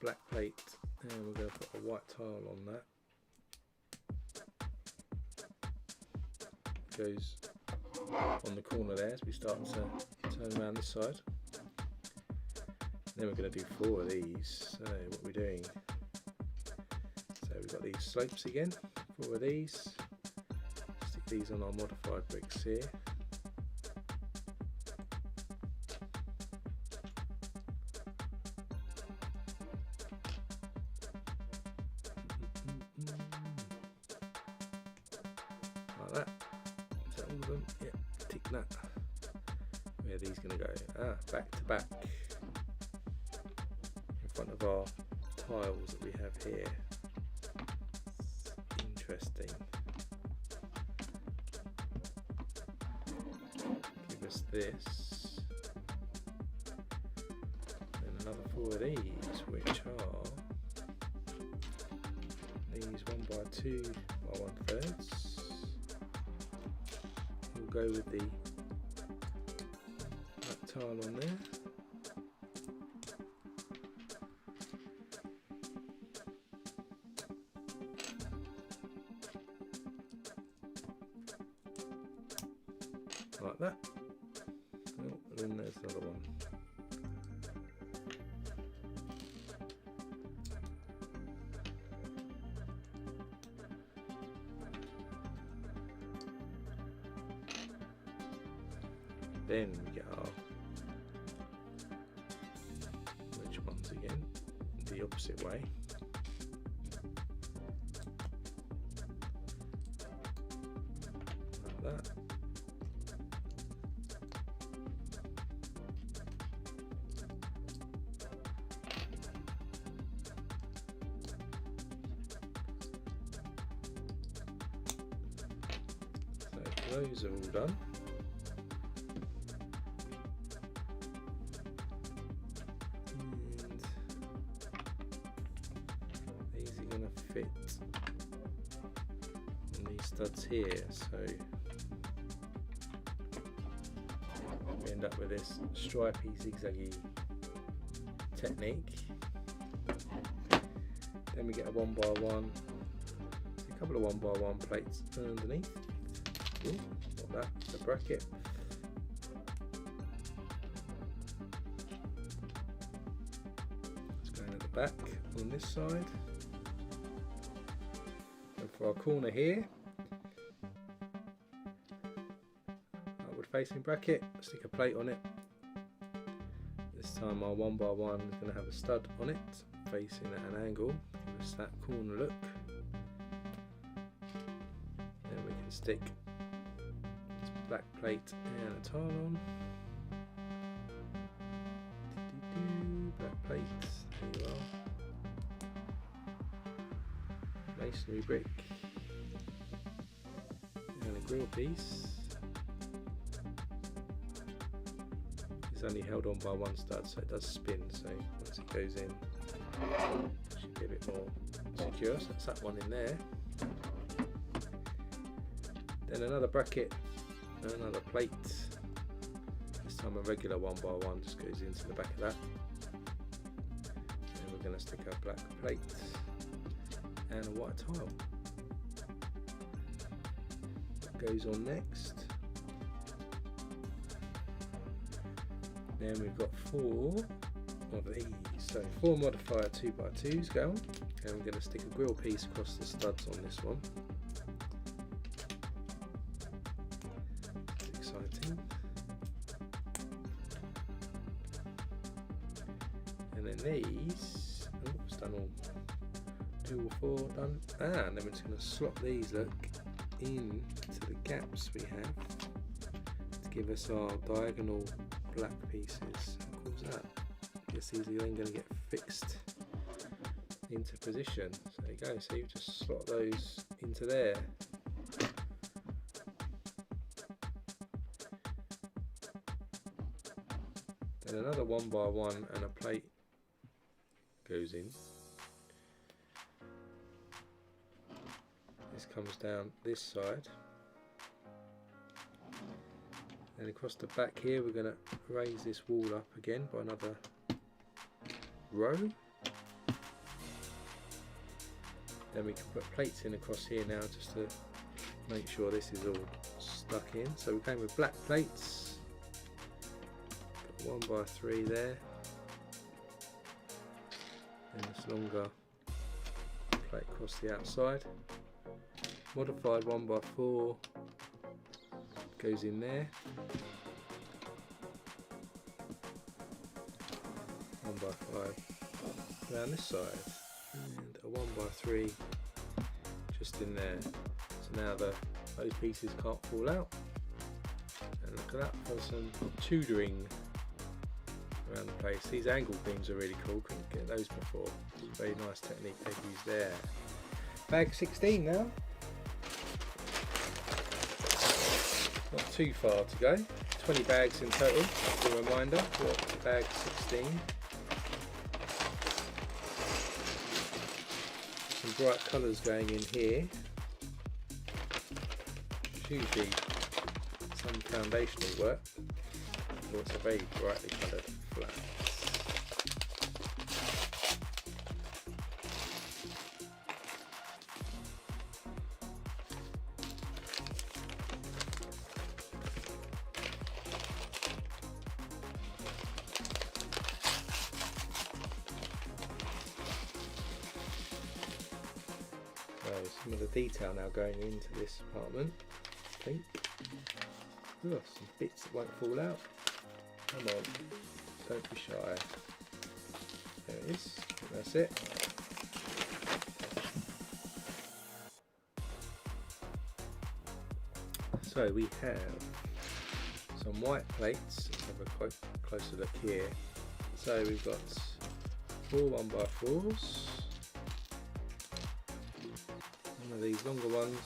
black plate, and we're going to put a white tile on that. Goes on the corner there as we start to turn around this side. Then we're going to do 4 of these. So what we're doing, so we've got these slopes again, 4 of these. Stick these on our modified bricks here. Like that. Is that all of them? Yeah, tick that. Where are these going to go? Back to back. In front of our tiles that we have here. Interesting. Give us this. And another 4 of these, which are these 1 by 2 by 1/3. We'll go with the black tile on there. Like that. Oh, and then there's another one. Then we get our wedge ones again, the opposite way. Like that. So those are all done. Fit on these studs here, so we end up with this stripy zigzaggy technique. Then we get a 1 by 1, a couple of 1 by 1 plates underneath. Ooh, not that, the bracket. Let's go in at the back on this side. For our corner here, upward facing bracket, stick a plate on it. This time our 1 by 1 is going to have a stud on it, facing at an angle, give us that corner look. Then we can stick this black plate and a tile on. Black plate, there you are. Masonry brick and a grill piece. It's only held on by 1 stud, so it does spin, so once it goes in it should be a bit more secure. So that's that one in there. Then another bracket and another plate. This time a regular 1 by 1 just goes into the back of that. And we're going to stick our black plate and a white tile. That goes on next. Then we've got 4 of these. So 4 modifier 2 by 2s go on, and we're going to stick a grill piece across the studs on this one. That's exciting. And then these, oh, it's done all. 2 or 4 done. And then we're just going to slot these, look, into the gaps we have to give us our diagonal black pieces. How cool is that? I guess these are then going to get fixed into position. So there you go. So you just slot those into there. Then another 1 by 1 and a plate goes in. This comes down this side, and across the back here we're going to raise this wall up again by another row. Then we can put plates in across here now just to make sure this is all stuck in. So we're going with black plates. Put 1x3 there. And this longer plate across the outside. Modified 1x4 goes in there. 1x5 around this side, and a 1x3 just in there. So now those pieces can't fall out. And look at that, for some Tudoring around the place. These angle beams are really cool, couldn't get those before. Very nice technique they've used there. Bag 16 now. Not too far to go. 20 bags in total, as a reminder, for bag 16. Some bright colours going in here. It's usually some foundational work, but it's a very brightly coloured flat. So some of the detail now going into this apartment, I think. Ooh, some bits that won't fall out. Come on, don't be shy. There it is, that's it. So we have some white plates. Let's have a quite closer look here. So we've got 4 1x4s. One of these longer ones,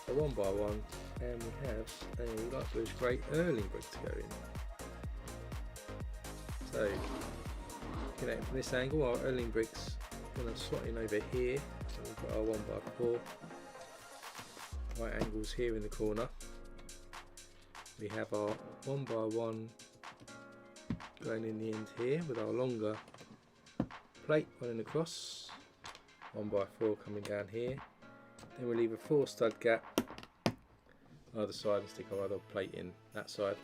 a 1x1, and we have a light bluish grey Erling brick to go in. So, looking at it from this angle, our Erling brick's going to slot in over here. So we've got our 1x4 right angles here in the corner. We have our 1x1 going in the end here with our longer plate running across. 1x4 coming down here. Then we'll leave a 4 stud gap either side and stick our other plate in that side.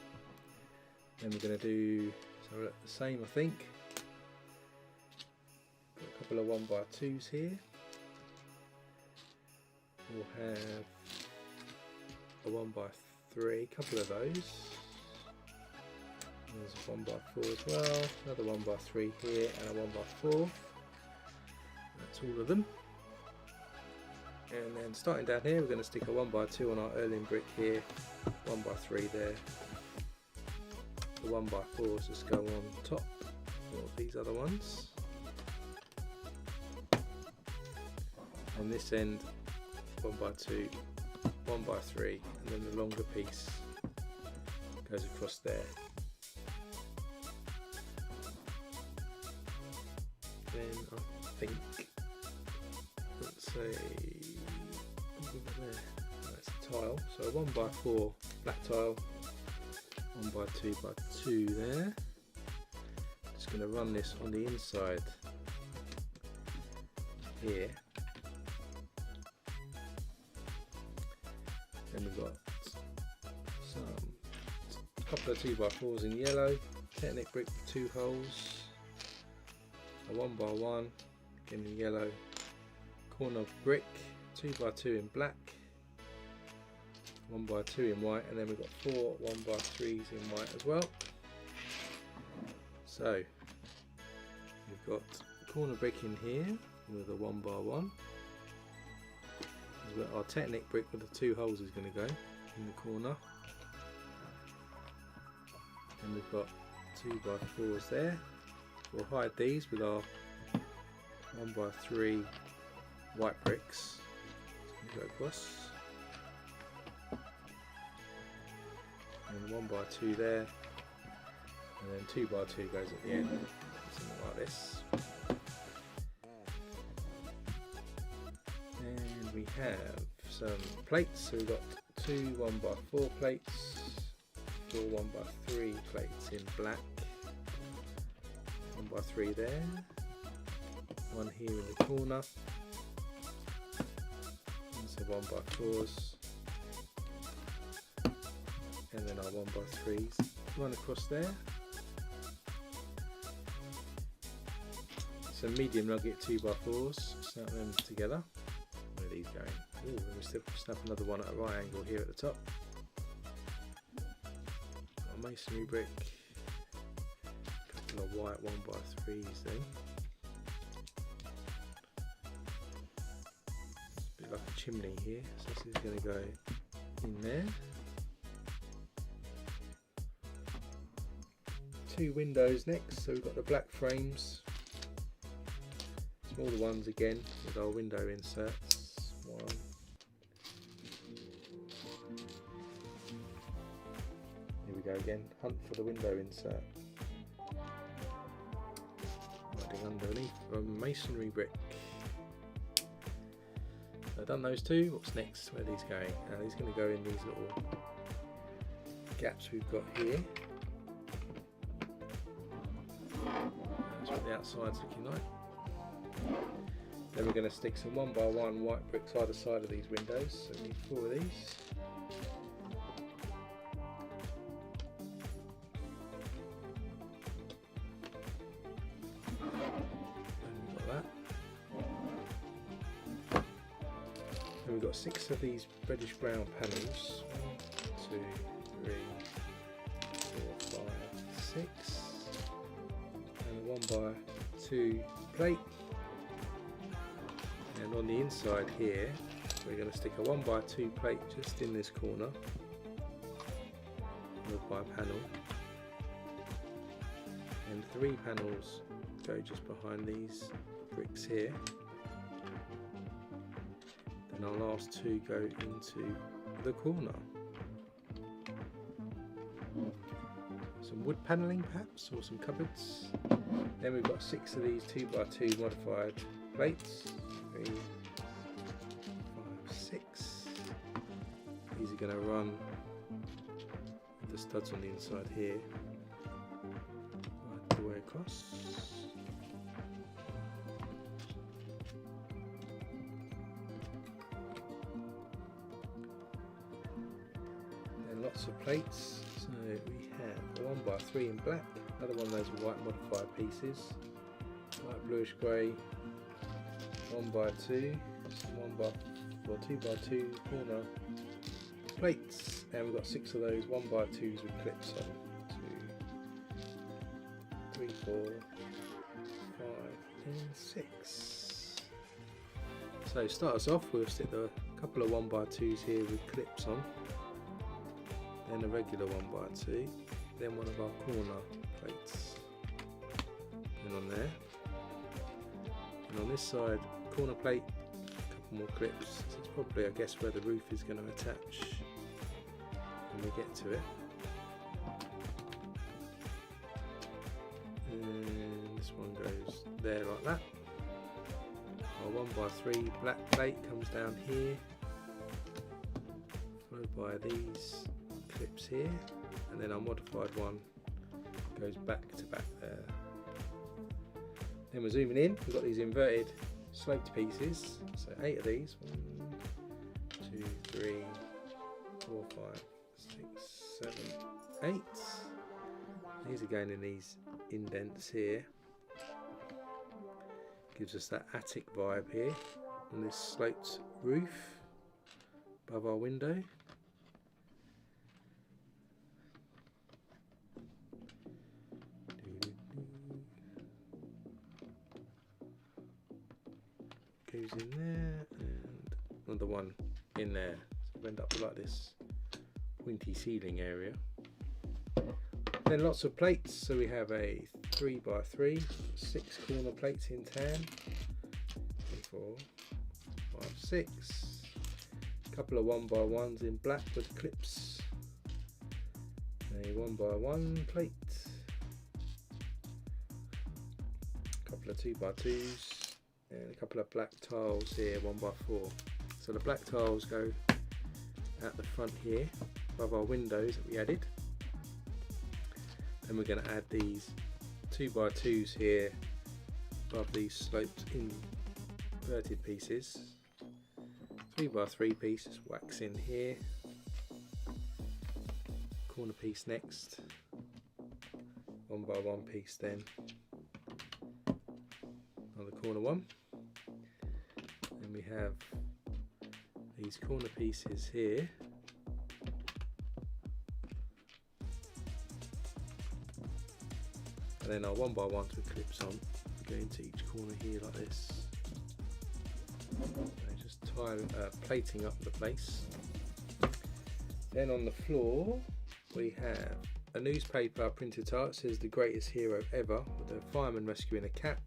Then we're going to do the same, I think. Got a couple of 1x2s here. We'll have a 1x3, a couple of those. There's a 1x4 as well, another 1x3 here and a 1x4. That's all of them. And then starting down here, we're going to stick a 1x2 on our Erling brick here, 1x3 there. The 1x4s just go on top of these other ones. On this end, 1x2, 1x3, and then the longer piece goes across there. Then I think, let's say, that's a tile, so a 1x4 black tile, 1x2x2 there. Just going to run this on the inside here. Then we've got a couple of 2x4s in yellow, Technic brick with 2 holes, a 1x1 again in yellow, corner brick, 2x2 in black, 1x2 in white, and then we've got 4 1x3s in white as well. So we've got corner brick in here with a 1x1. Our Technic brick with the 2 holes is going to go in the corner. And we've got 2x4s there. We'll hide these with our 1x3 white bricks. Go across. And 1x2 there. And then 2x2 goes at the end. Something like this. And we have some plates. So we've got 2 1x4 plates, 4 1x3 plates in black, 1x3 there, one here in the corner, the 1x4s, and then our 1x3s run across there. Some medium nugget 2x4s, snap them together. Where are these going? Ooh, let me snap another one at a right angle here at the top. Got a masonry brick, a couple of white 1x3s then. It's a bit like a chimney here, so this is going to go in there. 2 windows next, so we've got the black frames. Smaller ones again with our window inserts. 1. Here we go again. Hunt for the window insert. Running underneath a masonry brick. So I've done those 2. What's next? Where are these going? Now these are going to go in these little gaps we've got here. That's what the outside's looking like. Then we're going to stick some 1x1 white bricks either side of these windows, so we need 4 of these. And we've got that. And we've got 6 of these reddish brown panels. 1, 2, 3, 4, 5, 6. And a 1x2 plate. And on the inside here, we're going to stick a 1x2 plate just in this corner, followed by a panel, and 3 panels go just behind these bricks here. Then our last 2 go into the corner. Some wood panelling perhaps, or some cupboards. Then we've got 6 of these 2x2 modified plates. 3, 5, 6. These are going to run with the studs on the inside here, right the way across. Then lots of plates. So we have a 1x3 in black, another one of those white modified pieces, light bluish grey. 1x2, some 2x2 corner plates, and we've got 6 of those 1x2s with clips on. 2, 3, 4, 5, and 6. So start us off, we'll stick a couple of 1x2s here with clips on, then a regular 1x2, then one of our corner plates, and on there, and on this side corner plate, a couple more clips. So it's probably, I guess, where the roof is going to attach when we get to it. And this one goes there like that. Our 1x3 black plate comes down here, followed by these clips here, and then our modified one goes back to back there. Then we're zooming in, we've got these inverted sloped pieces, so 8 of these. 1, 2, 3, 4, 5, 6, 7, 8. These are going in these indents here. Gives us that attic vibe here on this sloped roof above our window. Goes in there, and another one in there. So we end up with like this pointy ceiling area. Then lots of plates, so we have a 3x3, 6 corner plates in tan, 4, 5, 6, a couple of 1x1s in black with clips, a 1x1 plate, a couple of 2x2s, and a couple of black tiles here, 1x4. So the black tiles go at the front here, above our windows that we added. Then we're going to add these 2x2s here, above these sloped inverted pieces. 3x3 piece, just wax in here. Corner piece next. 1x1 piece then. Another corner one. Then we have these corner pieces here. And then our 1x1s with clips on, go into each corner here like this. And just plating up the place. Then on the floor we have a newspaper printed out. It says "The Greatest Hero Ever" with a fireman rescuing a cat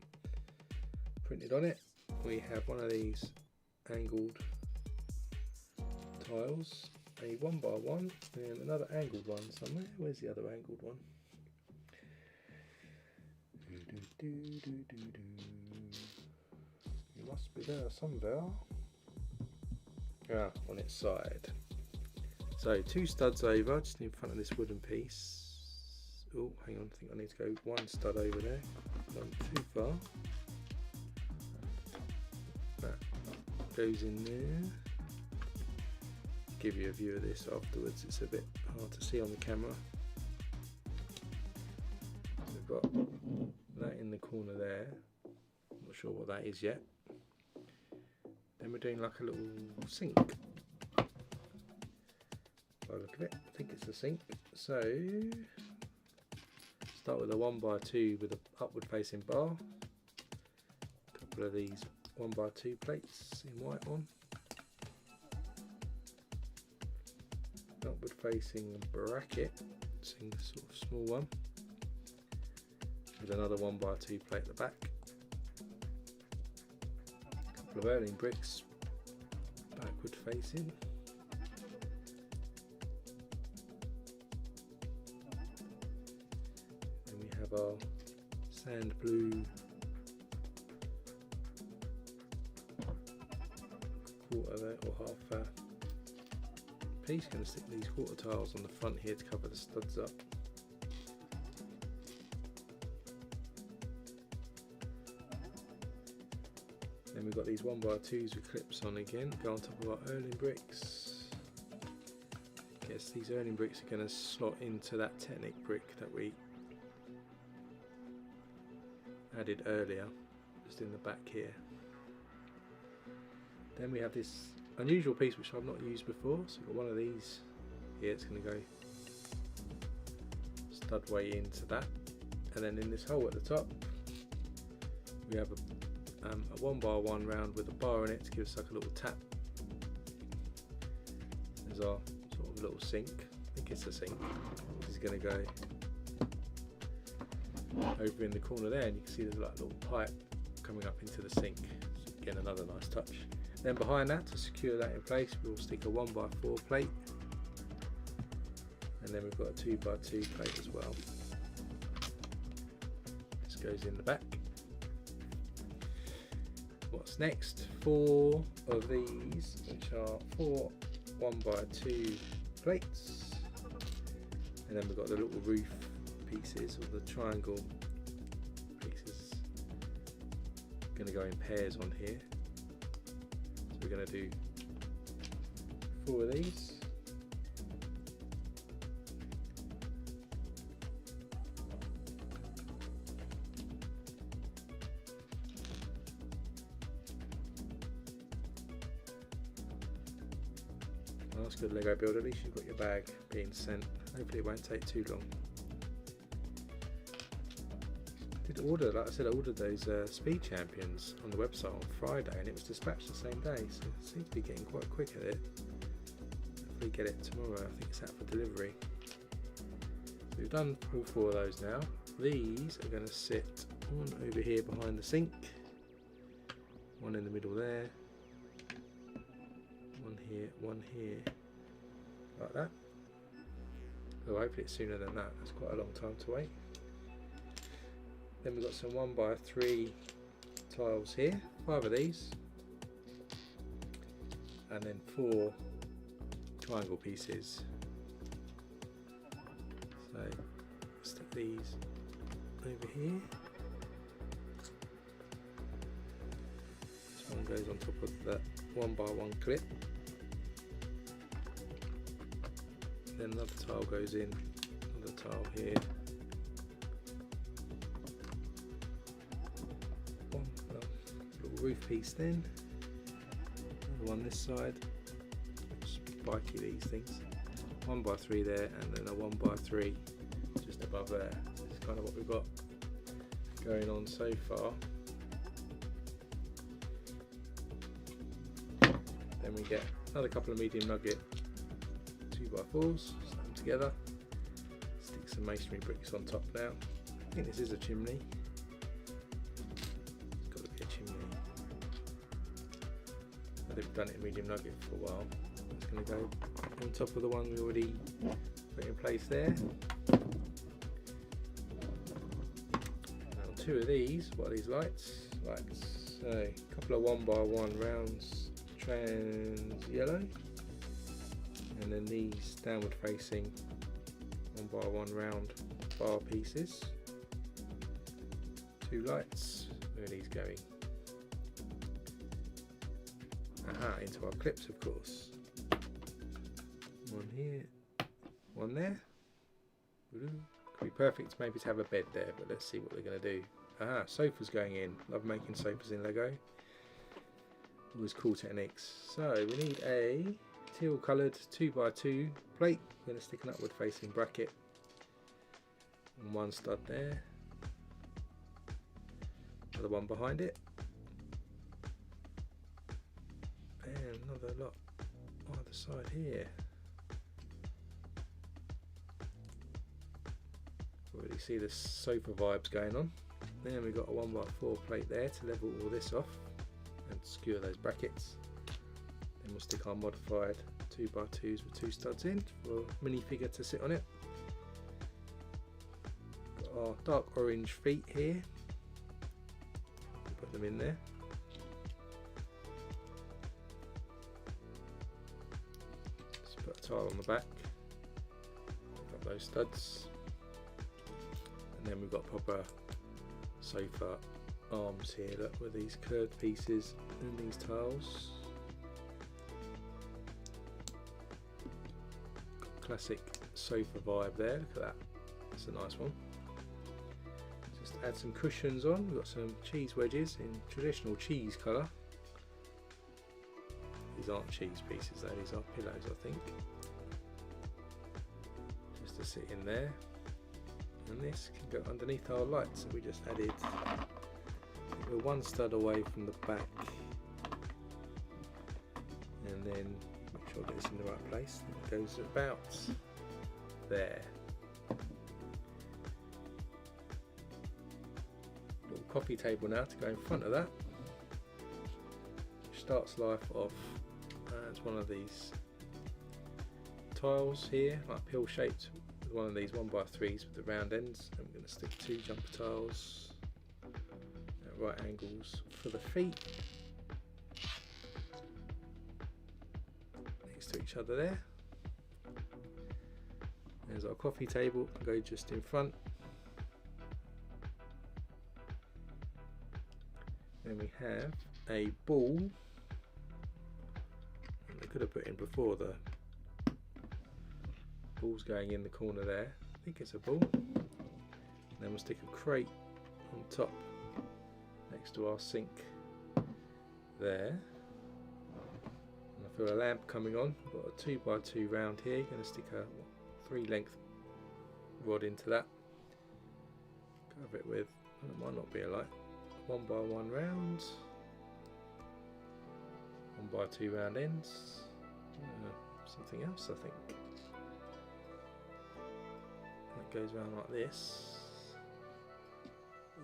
printed on it. We have one of these angled tiles, a 1x1 and another angled one somewhere. Where's the other angled one? It must be there somewhere. Ah, on its side. So 2 studs over, just in front of this wooden piece. Oh, hang on, I think I need to go 1 stud over there. Not too far. That goes in there. Give you a view of this afterwards. It's a bit hard to see on the camera. So we've got that in the corner there. Not sure what that is yet. Then we're doing like a little sink. By the look of it, I think it's a sink. So start with a 1x2 with an upward facing bar. A couple of these 1x2 plates in white on. Upward facing bracket, sort of small one. With another 1x2 plate at the back. A couple of Erling bricks, backward facing. Then we have our sand blue quarter there, or half piece. Going to stick these quarter tiles on the front here to cover the studs up. Then we've got these 1x2s with clips on again, go on top of our Erling bricks. Guess these Erling bricks are going to slot into that Technic brick that we added earlier, just in the back here. Then we have this unusual piece which I've not used before, so we've got one of these here. It's going to go stud way into that, and then in this hole at the top we have a 1x1 round with a bar in it to give us like a little tap. There's our sort of little sink. I think it's a sink. This is going to go over in the corner there, and you can see there's like a little pipe coming up into the sink. So again, another nice touch. Then behind that, to secure that in place, we'll stick a 1x4 plate, and then we've got a 2x2 plate as well. This goes in the back. What's next? 4 of these, which are 4 1x2 plates, and then we've got the little roof pieces, or the triangle pieces, going to go in pairs on here. We're going to do 4 of these. Well, that's good, Lego build. At least you've got your bag being sent. Hopefully it won't take too long. I ordered those Speed Champions on the website on Friday, and it was dispatched the same day, so it seems to be getting quite quick at it. Hopefully get it tomorrow. I think it's out for delivery. So we've done all 4 of those now. These are going to sit on over here behind the sink. One in the middle there. One here, like that. Oh, hopefully it's sooner than that. That's quite a long time to wait. Then we've got some 1x3 tiles here, 5 of these, and then 4 triangle pieces. So stick these over here. This one goes on top of that 1x1 clip. Then another tile goes in, another tile here. One little roof piece then. Another one this side. Spiky these things. 1x3 there, and then a 1x3 just above there. So this is kind of what we've got going on so far. Then we get another couple of medium nugget 2x4s, slap them together, stick some masonry bricks on top now. I think this is a chimney. It's got to be a chimney. I think we've done it in medium nugget for a while. It's going to go on top of the one we already put in place there. Now two of these, what are these lights? Lights, so a couple of 1x1 rounds trans yellow, and then these downward facing 1x1 round bar pieces. Two lights, where are these going? Aha, into our clips of course. One here, one there. Could be perfect maybe to have a bed there, but let's see what they're going to do. Aha, sofa's going in. Love making sofas in Lego. Always cool techniques. So we need a teal coloured 2x2 plate. We're going to stick an upward facing bracket and one stud there. Another one behind it. And another lot on the side here. Already see the sofa vibes going on. Then we've got a 1x4 plate there to level all this off and skewer those brackets. Then we'll stick our modified 2x2s with two studs in for a minifigure to sit on it. Got our dark orange feet here. We'll put them in there. Just put a tile on the back. Got those studs. And then we've got proper sofa arms here, look, with these curved pieces and these tiles. Classic sofa vibe there, look at that, that's a nice one. Just add some cushions on, we've got some cheese wedges in traditional cheese colour. These aren't cheese pieces though, these are pillows I think. Just to sit in there. And this can go underneath our lights that we just added. We're one stud away from the back, and then make sure I get this in the right place. It goes about there. Little coffee table now to go in front of that. Which starts life off as one of these tiles here, like pill shaped. One of these 1x3s with the round ends, and we're going to stick two jumper tiles at right angles for the feet next to each other there. There's our coffee table, go just in front. Then we have a ball, I could have put in before the ball's going in the corner there. I think it's a ball. And then we'll stick a crate on top next to our sink there. And I feel a lamp coming on. I've got a 2x2 round here. Going to stick a 3 length rod into that. Cover it with, well, it might not be a light, 1x1 rounds, 1x2 round ends, something else I think. Goes around like this.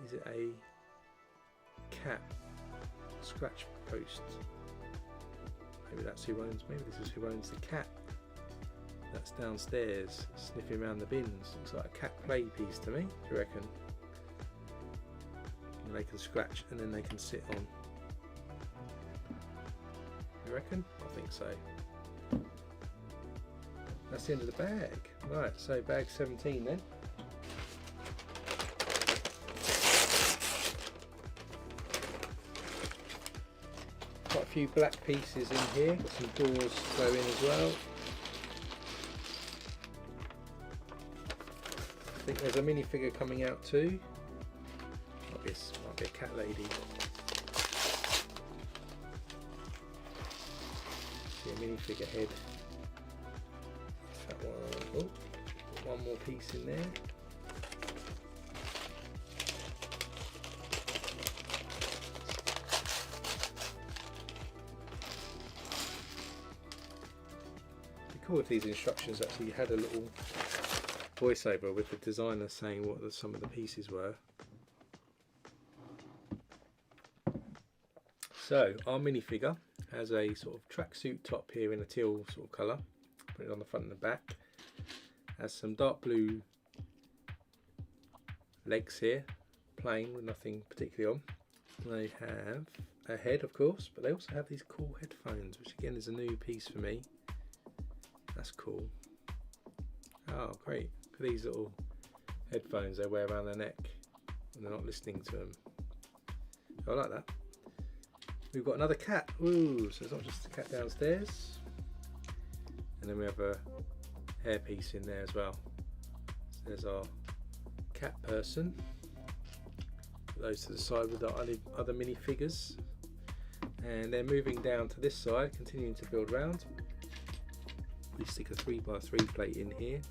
Is it a cat scratch post? Maybe that's who owns, maybe this is who owns the cat that's downstairs sniffing around the bins. Looks like a cat play piece to me. Do you reckon? And they can scratch and then they can sit on. You reckon? I think so. That's the end of the bag. Right, so bag 17 then. Quite a few black pieces in here, got some doors to go in as well. I think there's a minifigure coming out too. Might be a cat lady. See a minifigure head. That one. Oh, one more piece in there. With these instructions, actually you had a little voiceover with the designer saying what some of the pieces were. So our minifigure has a sort of tracksuit top here in a teal sort of colour. Put it on the front and the back. Has some dark blue legs here, plain with nothing particularly on. They have a head, of course, but they also have these cool headphones, which again is a new piece for me. That's cool. Oh, great. Look at these little headphones they wear around their neck when they're not listening to them. I like that. We've got another cat. Ooh, so it's not just the cat downstairs. And then we have a hairpiece in there as well. So there's our cat person. Put those to the side with the other minifigures. And then moving down to this side, continuing to build round. We stick a 3x3 plate in here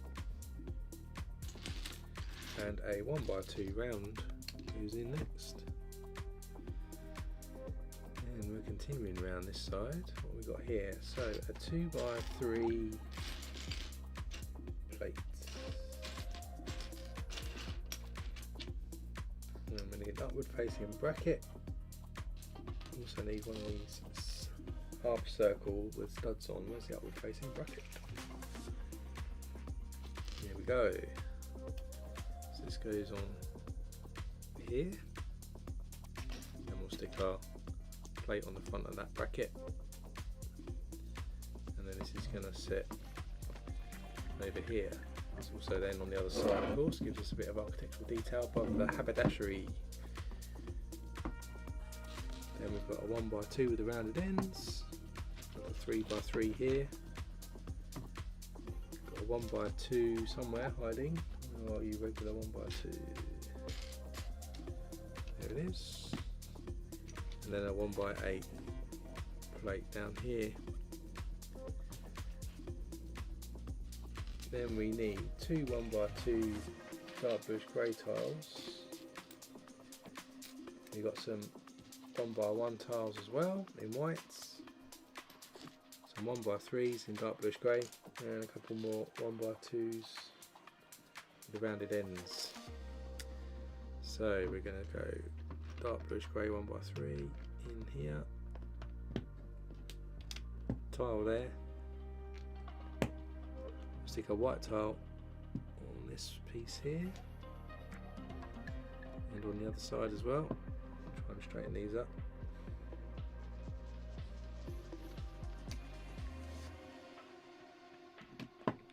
and a 1x2 round goes in next, and we're continuing around this side. What we got here, so a 2x3 plate, and I'm going to get an upward facing bracket. Also need one of these half circle with studs on. Where's the upward facing bracket? Here we go. So this goes on here, and we'll stick our plate on the front of that bracket, and then this is going to sit over here. It's also then on the other side, of course, gives us a bit of architectural detail above the haberdashery. Then we've got a 1x2 with the rounded ends. Got a 3x3 here. Got a 1x2 somewhere hiding. Or are you regular 1x2? There it is. And then a 1x8 plate down here. Then we need two 1x2 dark bluish grey tiles. We've got some 1x1 tiles as well in whites, some 1x3s in dark bluish grey, and a couple more 1x2s with the rounded ends. So we're going to go dark bluish grey 1x3 in here, tile there, stick a white tile on this piece here and on the other side as well. Try and straighten these up.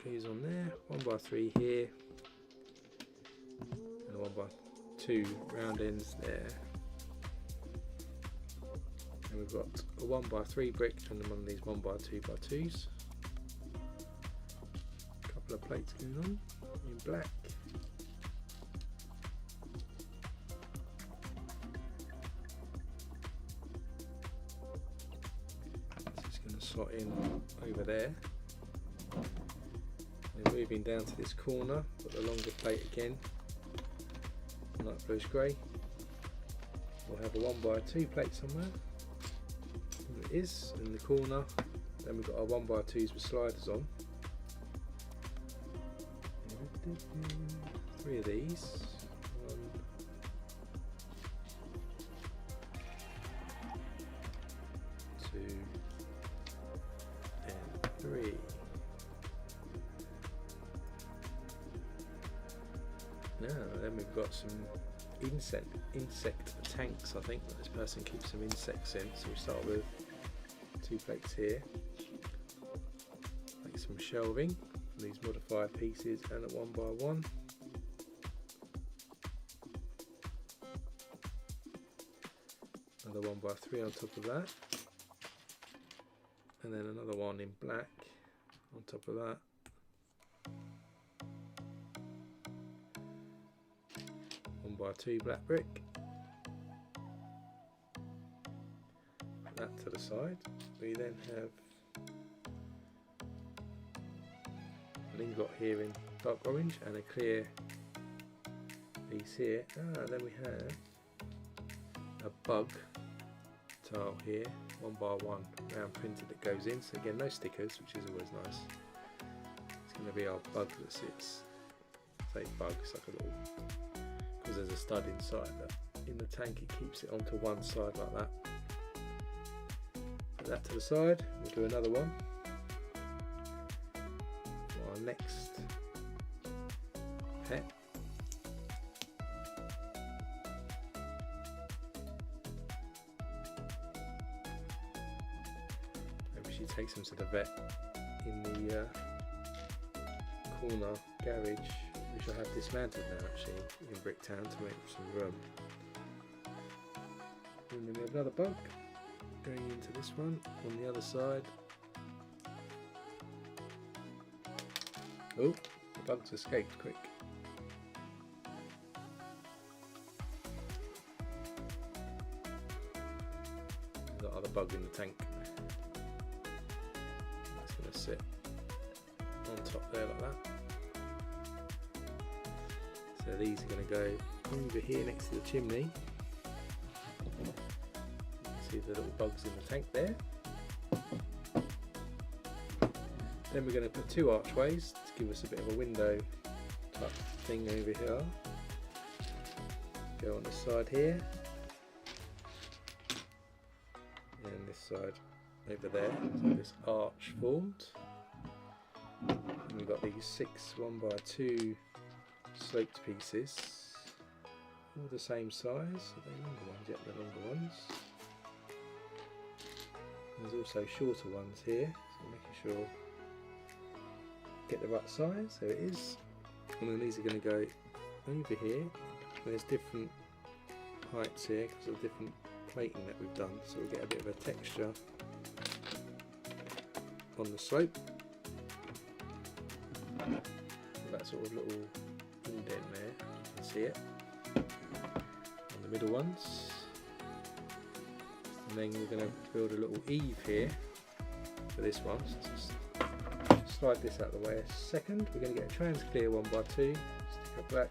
Goes on there, 1x3 here, and a 1x2 round ends there. And we've got a 1x3 brick and one of these 1x2x2s. A couple of plates going on in black. Slot in over there, and moving down to this corner, got the longer plate again, light bluish grey. We'll have a 1x2 plate somewhere. There it is in the corner. Then we've got our 1x2s with sliders on. 3 of these. 1, 2, 3. Now then we've got some insect tanks, I think, that this person keeps some insects in. So we start with 2 plates here, make some shelving for these modified pieces, and a 1x1. Another 1x3 on top of that. and then another one in black on top of that. 1x2 black brick. Put that to the side. We then have an ingot here in dark orange and a clear piece here. Then we have a bug tile here, 1x1 round printed that goes in. So again, no stickers, which is always nice. It's going to be our bug that sits. Say bug, it's like a little, because there's a stud inside that in the tank it keeps it onto one side like that. Put that to the side. We'll do another one. Our next pet. Maybe she takes him to the vet in the corner garage, which I have dismantled now actually in Bricktown to make some room. And then we have another bug going into this one on the other side. Oh, the bug's escaped quick. We've got other bug in the tank. That's going to sit on top there like that. So these are going to go over here next to the chimney. You can see the little bugs in the tank there. Then we're going to put two archways to give us a bit of a window type thing over here. Go on this side here, and this side over there. So this arch formed. And we've got these 6 1x2 sloped pieces, all the same size. Are they longer ones? Yep, they're longer ones. There's also shorter ones here, so making sure get the right size. There it is. And then these are going to go over here. There's different heights here because of the different plating that we've done, so we'll get a bit of a texture on the slope. That sort of little indent there, you can see it on the middle ones. And then we're going to build a little eave here for this one. So just slide this out of the way a second. We're going to get a trans clear 1x2, stick a black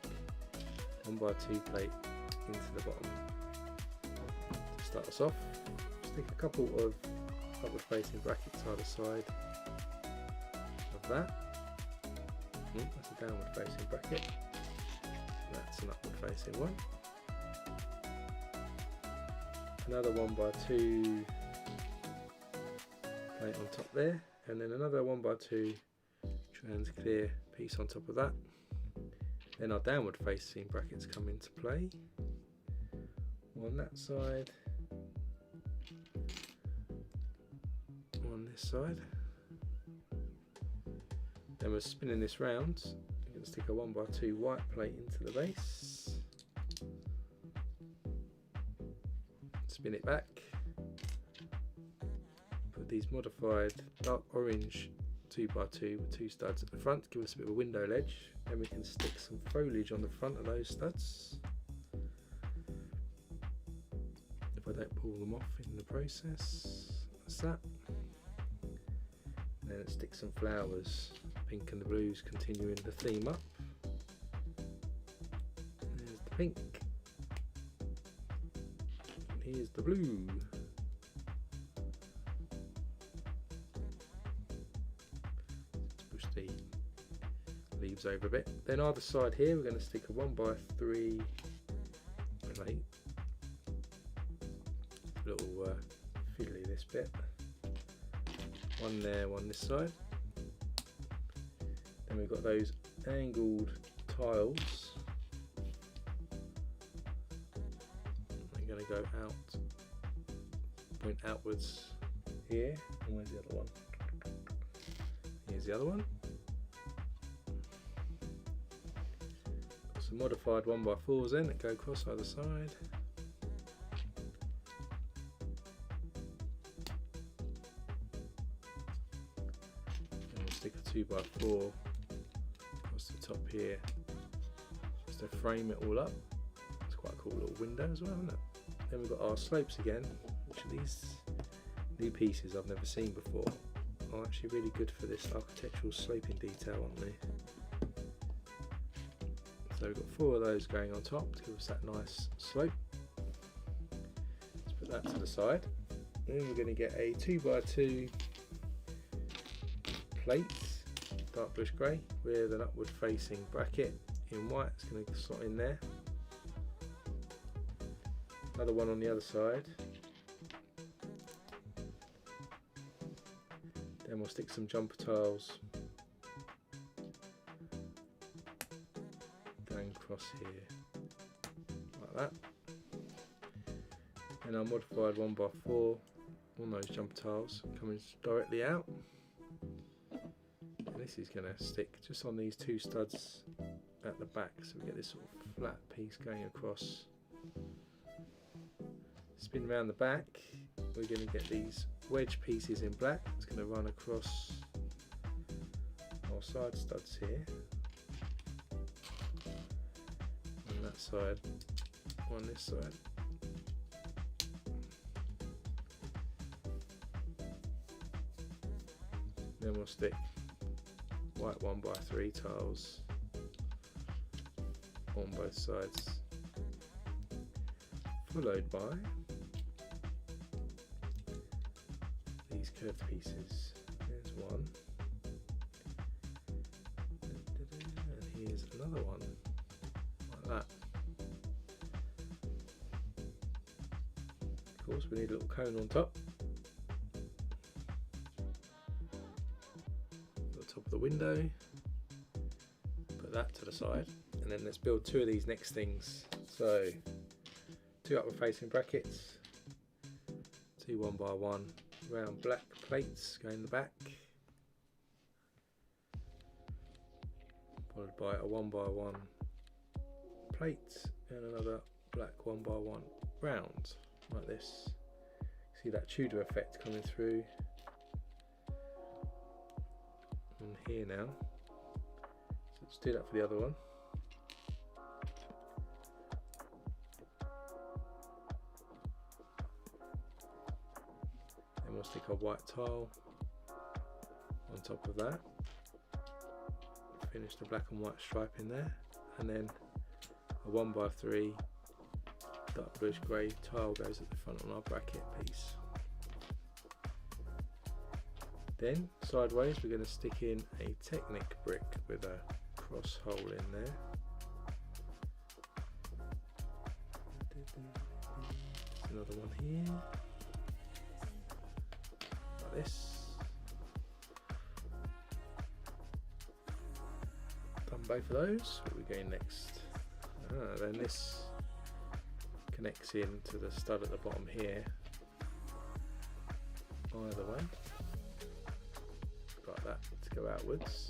1x2 plate into the bottom to start us off. Stick a couple of upward facing brackets either side of that. That's a downward facing bracket. That's an upward facing one. Another 1x2 plate on top there, and then another 1x2 trans clear piece on top of that. Then our downward facing brackets come into play on that side, on this side. Then we're spinning this round. We're going to stick a 1x2 white plate into the base. Spin it back. Put these modified dark orange 2x2 with 2 studs at the front, give us a bit of a window ledge. Then we can stick some foliage on the front of those studs, if I don't pull them off in the process. That's that. And then let's stick some flowers, pink and the blues continuing the theme up. There's the pink. And here's the blue. Let's push the leaves over a bit. Then either side here we're going to stick a 1x3 plate. A little fiddly this bit. One there, one this side. Then we've got those angled tiles. They're going to go out, point outwards here. And where's the other one? Here's the other one. Got some modified 1x4s then that go across either side. 2x4 across the top here, just to frame it all up. It's quite a cool little window as well, isn't it? Then we've got our slopes again, which are these new pieces I've never seen before. Are actually really good for this architectural sloping detail on there. So we've got 4 of those going on top to give us that nice slope. Let's put that to the side. Then we're going to get a 2x2 plate, dark bluish grey, with an upward facing bracket in white. It's going to slot in there. Another one on the other side. Then we'll stick some jumper tiles going across here, like that. And our modified 1x4 on those jumper tiles coming directly out. And this is going to stick just on these 2 studs at the back, so we get this sort of flat piece going across. Spin around the back, we're going to get these wedge pieces in black. It's going to run across our side studs here, on that side, on this side. Then we'll stick white 1x3 tiles on both sides, followed by these curved pieces. There's one, and here's another one, like that. Of course, we need a little cone on top. Top of the window, put that to the side, and then let's build 2 of these next things. So 2 upward facing brackets, 2 1x1 round black plates going in the back, followed by a 1x1 plate and another black 1x1 round, like this. See that Tudor effect coming through on here now. So let's do that for the other one. Then we'll stick a white tile on top of that. Finish the black and white stripe in there, and then a 1x3 dark bluish grey tile goes at the front on our bracket piece. Then sideways we're going to stick in a Technic brick with a cross hole in there. There's another one here, like this. Done both of those. What are we going next? Then this connects in to the stud at the bottom here, either way, like that, to go outwards.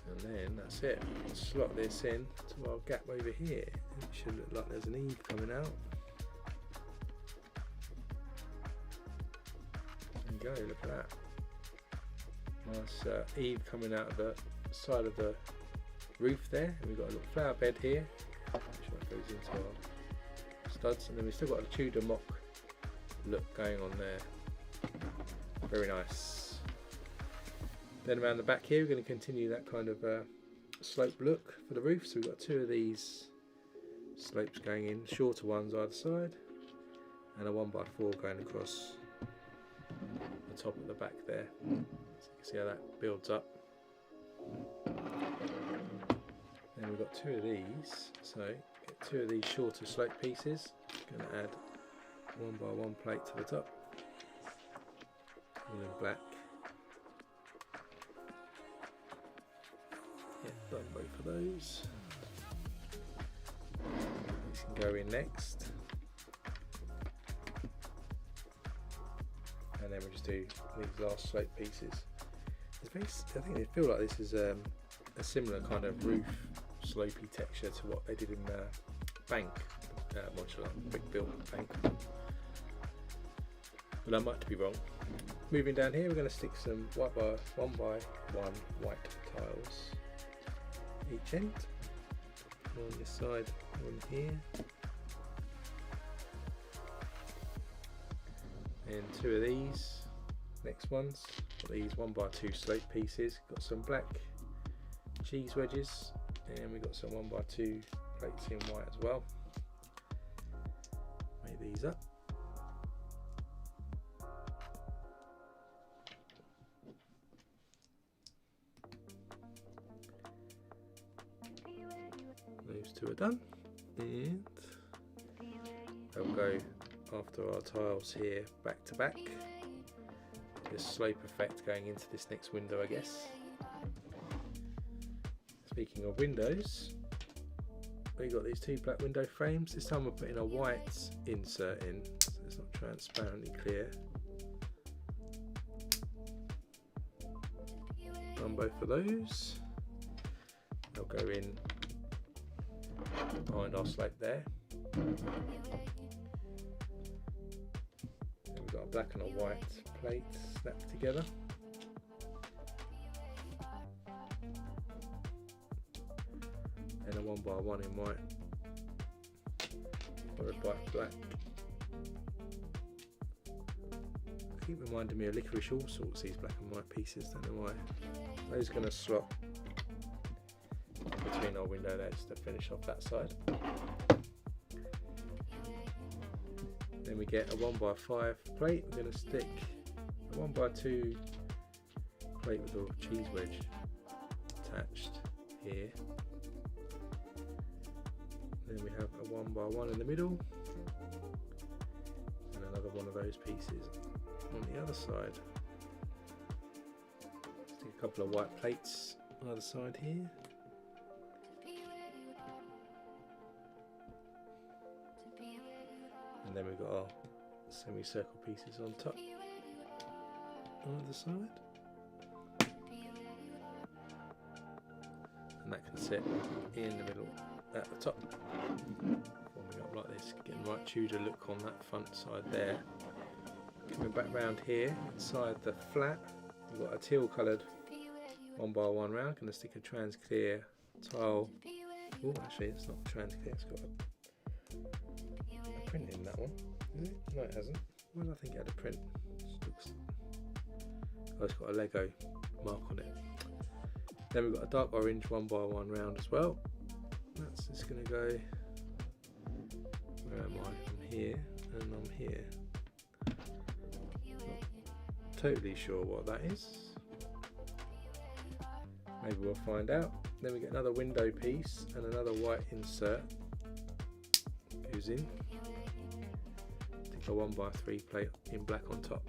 And then that's it. Slot this in to our gap over here. It should look like there's an eave coming out. There you go, look at that. Nice eave coming out of the side of the roof there. And we've got a little flower bed here, which goes into our studs. And then we've still got a Tudor mock look going on there. Very nice. Then around the back here we're going to continue that kind of slope look for the roof. So we've got 2 of these slopes going in, shorter ones either side, and a 1x4 going across the top of the back there. So you can see how that builds up. Then we've got 2 of these, so get 2 of these shorter slope pieces. Going to add 1x1 plate to the top, all in black. Done both of those. These can go in next, and then we'll just do these last slope pieces. I think they feel like this is a similar kind of roof slopey texture to what they did in Bank, Modular, brick built Bank, but I might be wrong. Moving down here, we're going to stick some one by one white tiles each end, on this side, on here, and two of these next ones. Got these 1x2 slope pieces, got some black cheese wedges, and we've got some 1x2 plates in white as well. Make these up. Those two are done, and they'll go after our tiles here back to back. This slope effect going into this next window, I guess. Speaking of windows, we've got these two black window frames. This time we're putting a white insert in, so it's not transparently clear. On both of those, they'll go in behind our slope there. And we've got a black and a white plate snapped together. And a 1x1 in white, followed by black. They keep reminding me of Licorice All Sorts, these black and white pieces, don't know why. Those are going to slot between our window there just to finish off that side. Then we get a 1x5 plate. We're going to stick a 1x2 plate with a cheese wedge attached here. Then we have a 1x1 in the middle, and another one of those pieces on the other side. Stick a couple of white plates on the other side here. And then we've got our semicircle pieces on top on the other side. And that can sit in the middle at the top, forming up like this, getting the right Tudor look on that front side there. Coming back round here, inside the flat, we've got a teal coloured 1x1 round. Going to stick a trans clear tile. Oh, actually it's not trans clear, it's got a print in that one, is it? No, it hasn't. Why did I think it had a print? Oh, it's got a Lego mark on it. Then we've got a dark orange 1x1 round as well. That's just going to go, where am I? I'm here and I'm here. Not totally sure what that is. Maybe we'll find out. Then we get another window piece and another white insert goes in. Take a 1x3 plate in black on top.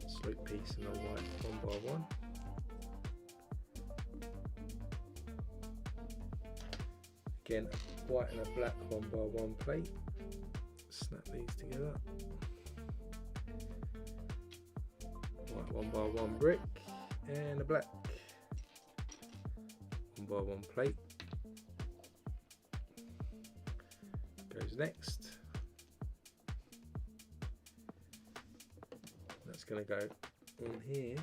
Slope piece and a white 1x1. Again, a white and a black 1x1 plate. Snap these together. White 1x1 brick and a black 1x1 plate. Goes next. That's going to go on here.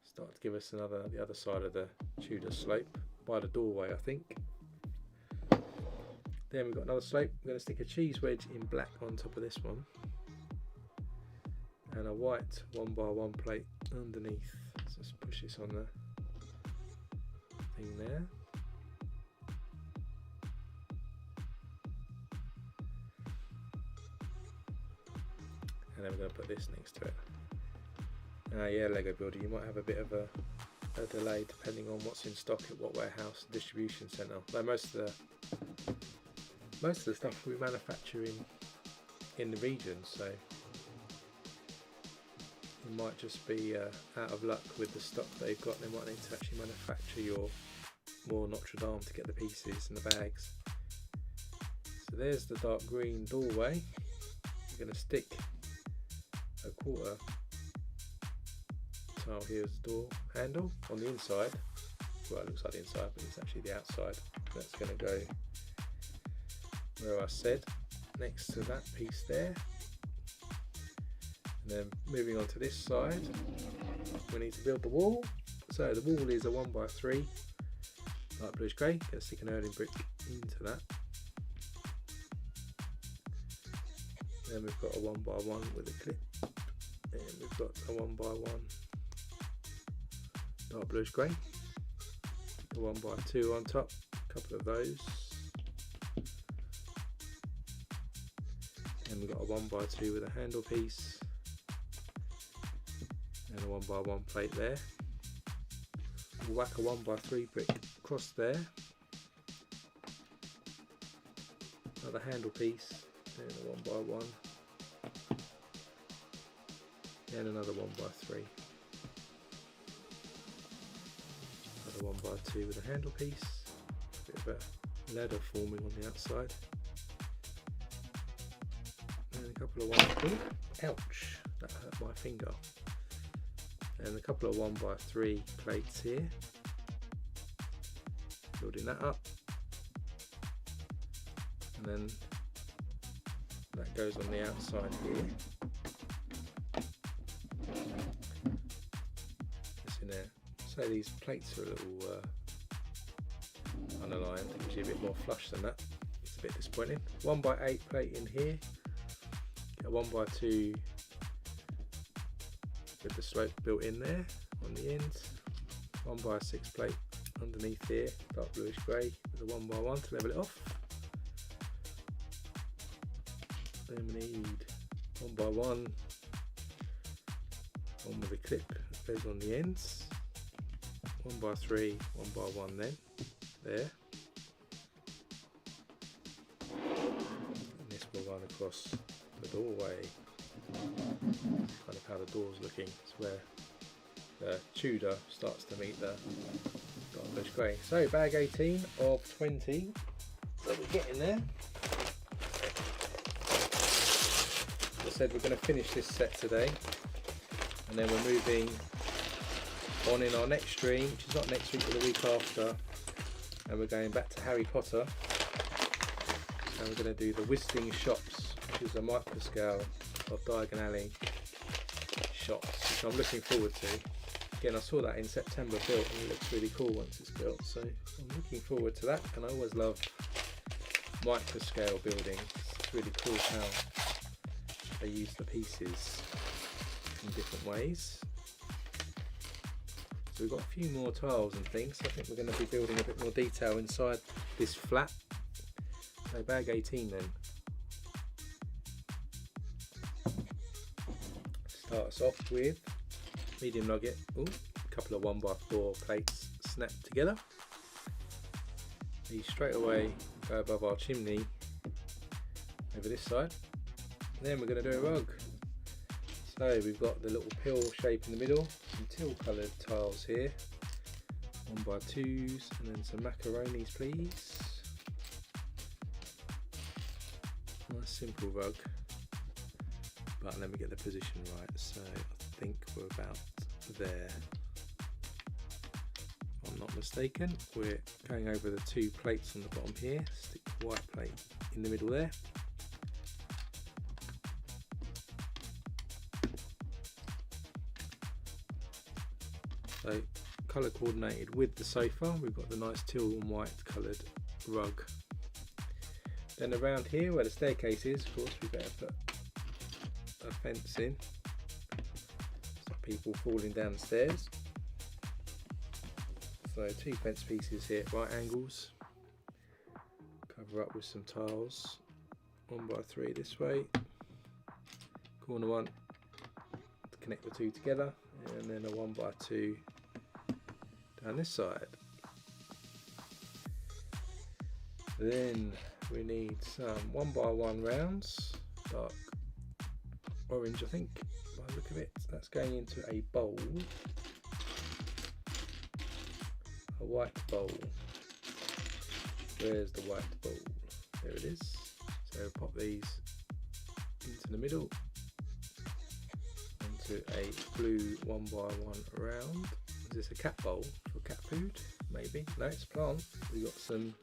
Start to give us the other side of the Tudor slope. By the doorway, I think. Then we've got another slope. We're going to stick a cheese wedge in black on top of this one, and a white 1x1 plate underneath. So let's push this on the thing there. And then we're going to put this next to it. Yeah, Lego builder, you might have a bit of a delay depending on what's in stock at what warehouse distribution centre. Though most of the stuff we manufacture in the region, so you might just be out of luck with the stock they've got. They might need to actually manufacture your more Notre Dame to get the pieces and the bags. So there's the dark green doorway. We're going to stick a quarter tile here as the door handle on the inside. Well, it looks like the inside, but it's actually the outside. That's going to go where I said, next to that piece there. then moving on to this side, we need to build the wall. So the wall is a 1x3 light bluish grey. Going to stick an Erling brick into that. Then we've got a 1x1 with a clip, and we've got a 1x1 dark bluish grey, a 1x2 on top, a couple of those, and we've got a 1x2 with a handle piece and a 1x1 plate there. We'll whack a 1x3 brick across there, another handle piece, and a 1x1, and another 1x3, another 1x2 with a handle piece, a bit of a ladder forming on the outside, and a couple of 1x3, ouch, that hurt my finger, and a couple of 1x3 plates here, building that up, and then that goes on the outside here. It's in there. So these plates are a little unaligned, usually a bit more flush than that. It's a bit disappointing. 1x8 plate in here, a 1x2 with the slope built in there on the end, 1x6 plate underneath here, dark bluish grey with a 1x1 to level it off. Then we need 1x1, one with a clip that goes on the ends, 1x3, 1x1 then, there. And this will run across the doorway. Kind of how the door's looking. It's where the Tudor starts to meet the dark bluish grey. So bag 18 of 20. So we're getting there. As I said, we're going to finish this set today, and then we're moving on in our next stream, which is not next week but the week after, and we're going back to Harry Potter, and we're going to do the Whistling Shops, which is a microscale of Diagon Alley shots, which I'm looking forward to. Again, I saw that in September built, and it looks really cool once it's built, so I'm looking forward to that. And I always love microscale building. It's really cool how they use the pieces in different ways. So we've got a few more tiles and things. I think we're going to be building a bit more detail inside this flat. So bag 18 then. Start us off with medium nugget. Ooh, a couple of 1x4 plates snapped together. These straight away go above our chimney over this side. Then we're going to do a rug. So we've got the little pill shape in the middle, some teal coloured tiles here, 1x2s, and then some macaronis please. Nice simple rug, but let me get the position right. So I think we're about there. If I'm not mistaken, we're going over the two plates on the bottom here, stick the white plate in the middle there. So colour coordinated with the sofa, we've got the nice teal and white coloured rug. Then around here where the staircase is, of course we better put a fence in, stop people falling down the stairs. So two fence pieces here at right angles, cover up with some tiles, 1x3 this way, corner one to connect the two together, and then a 1x2 down this side. Then we need some 1x1 rounds, dark orange I think by the look of it. That's going into a bowl, a white bowl. Where's the white bowl? There it is. So we'll pop these into the middle, onto a blue 1x1 round. Is this a cat bowl for cat food? Maybe. No, it's a plant. We've got some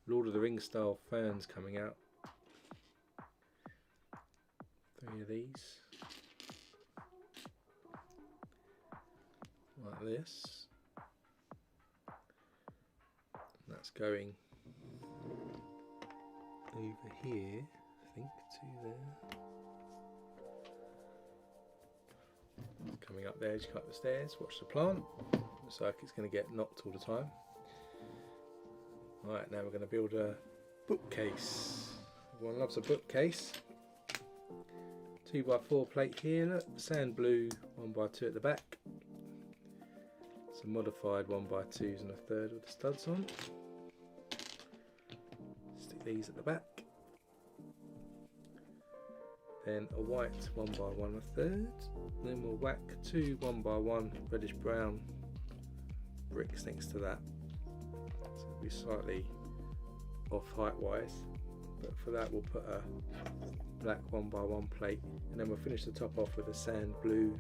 Lord of the Rings style ferns coming out. 3 of these. like this. And that's going over here, I think, to there. Coming up there as you come up the stairs, watch the plant. Looks like it's going to get knocked all the time. Right, now we're going to build a bookcase. Everyone loves a bookcase. 2x4 plate here, look, sand blue 1x2 at the back. Some modified 1x2s and a third with the studs on. Stick these at the back. Then a white 1x1 a third. Then we'll whack two 1x1 reddish brown bricks next to that. So it'll be slightly off height wise, but for that we'll put a black 1x1 plate, and then we'll finish the top off with a sand blue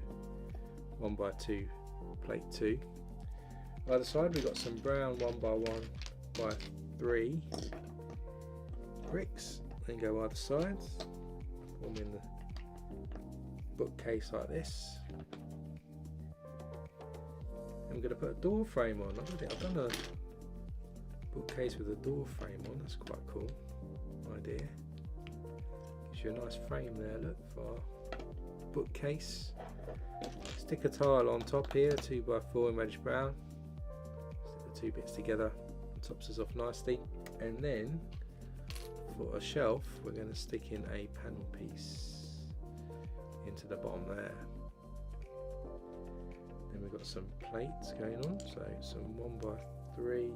1x2 plate 2. Either side we've got some brown 1x1 by 3 bricks, then go either side, forming the bookcase like this. And we're going to put a door frame on. I don't think I've done a bookcase with a door frame on. That's quite a cool idea. Gives you a nice frame there, look, for our bookcase. Stick a tile on top here, 2x4 in reddish brown. Stick the two bits together, tops us off nicely. And then for a shelf, we're going to stick in a panel piece into the bottom there. Then we've got some plates going on, so some 1x3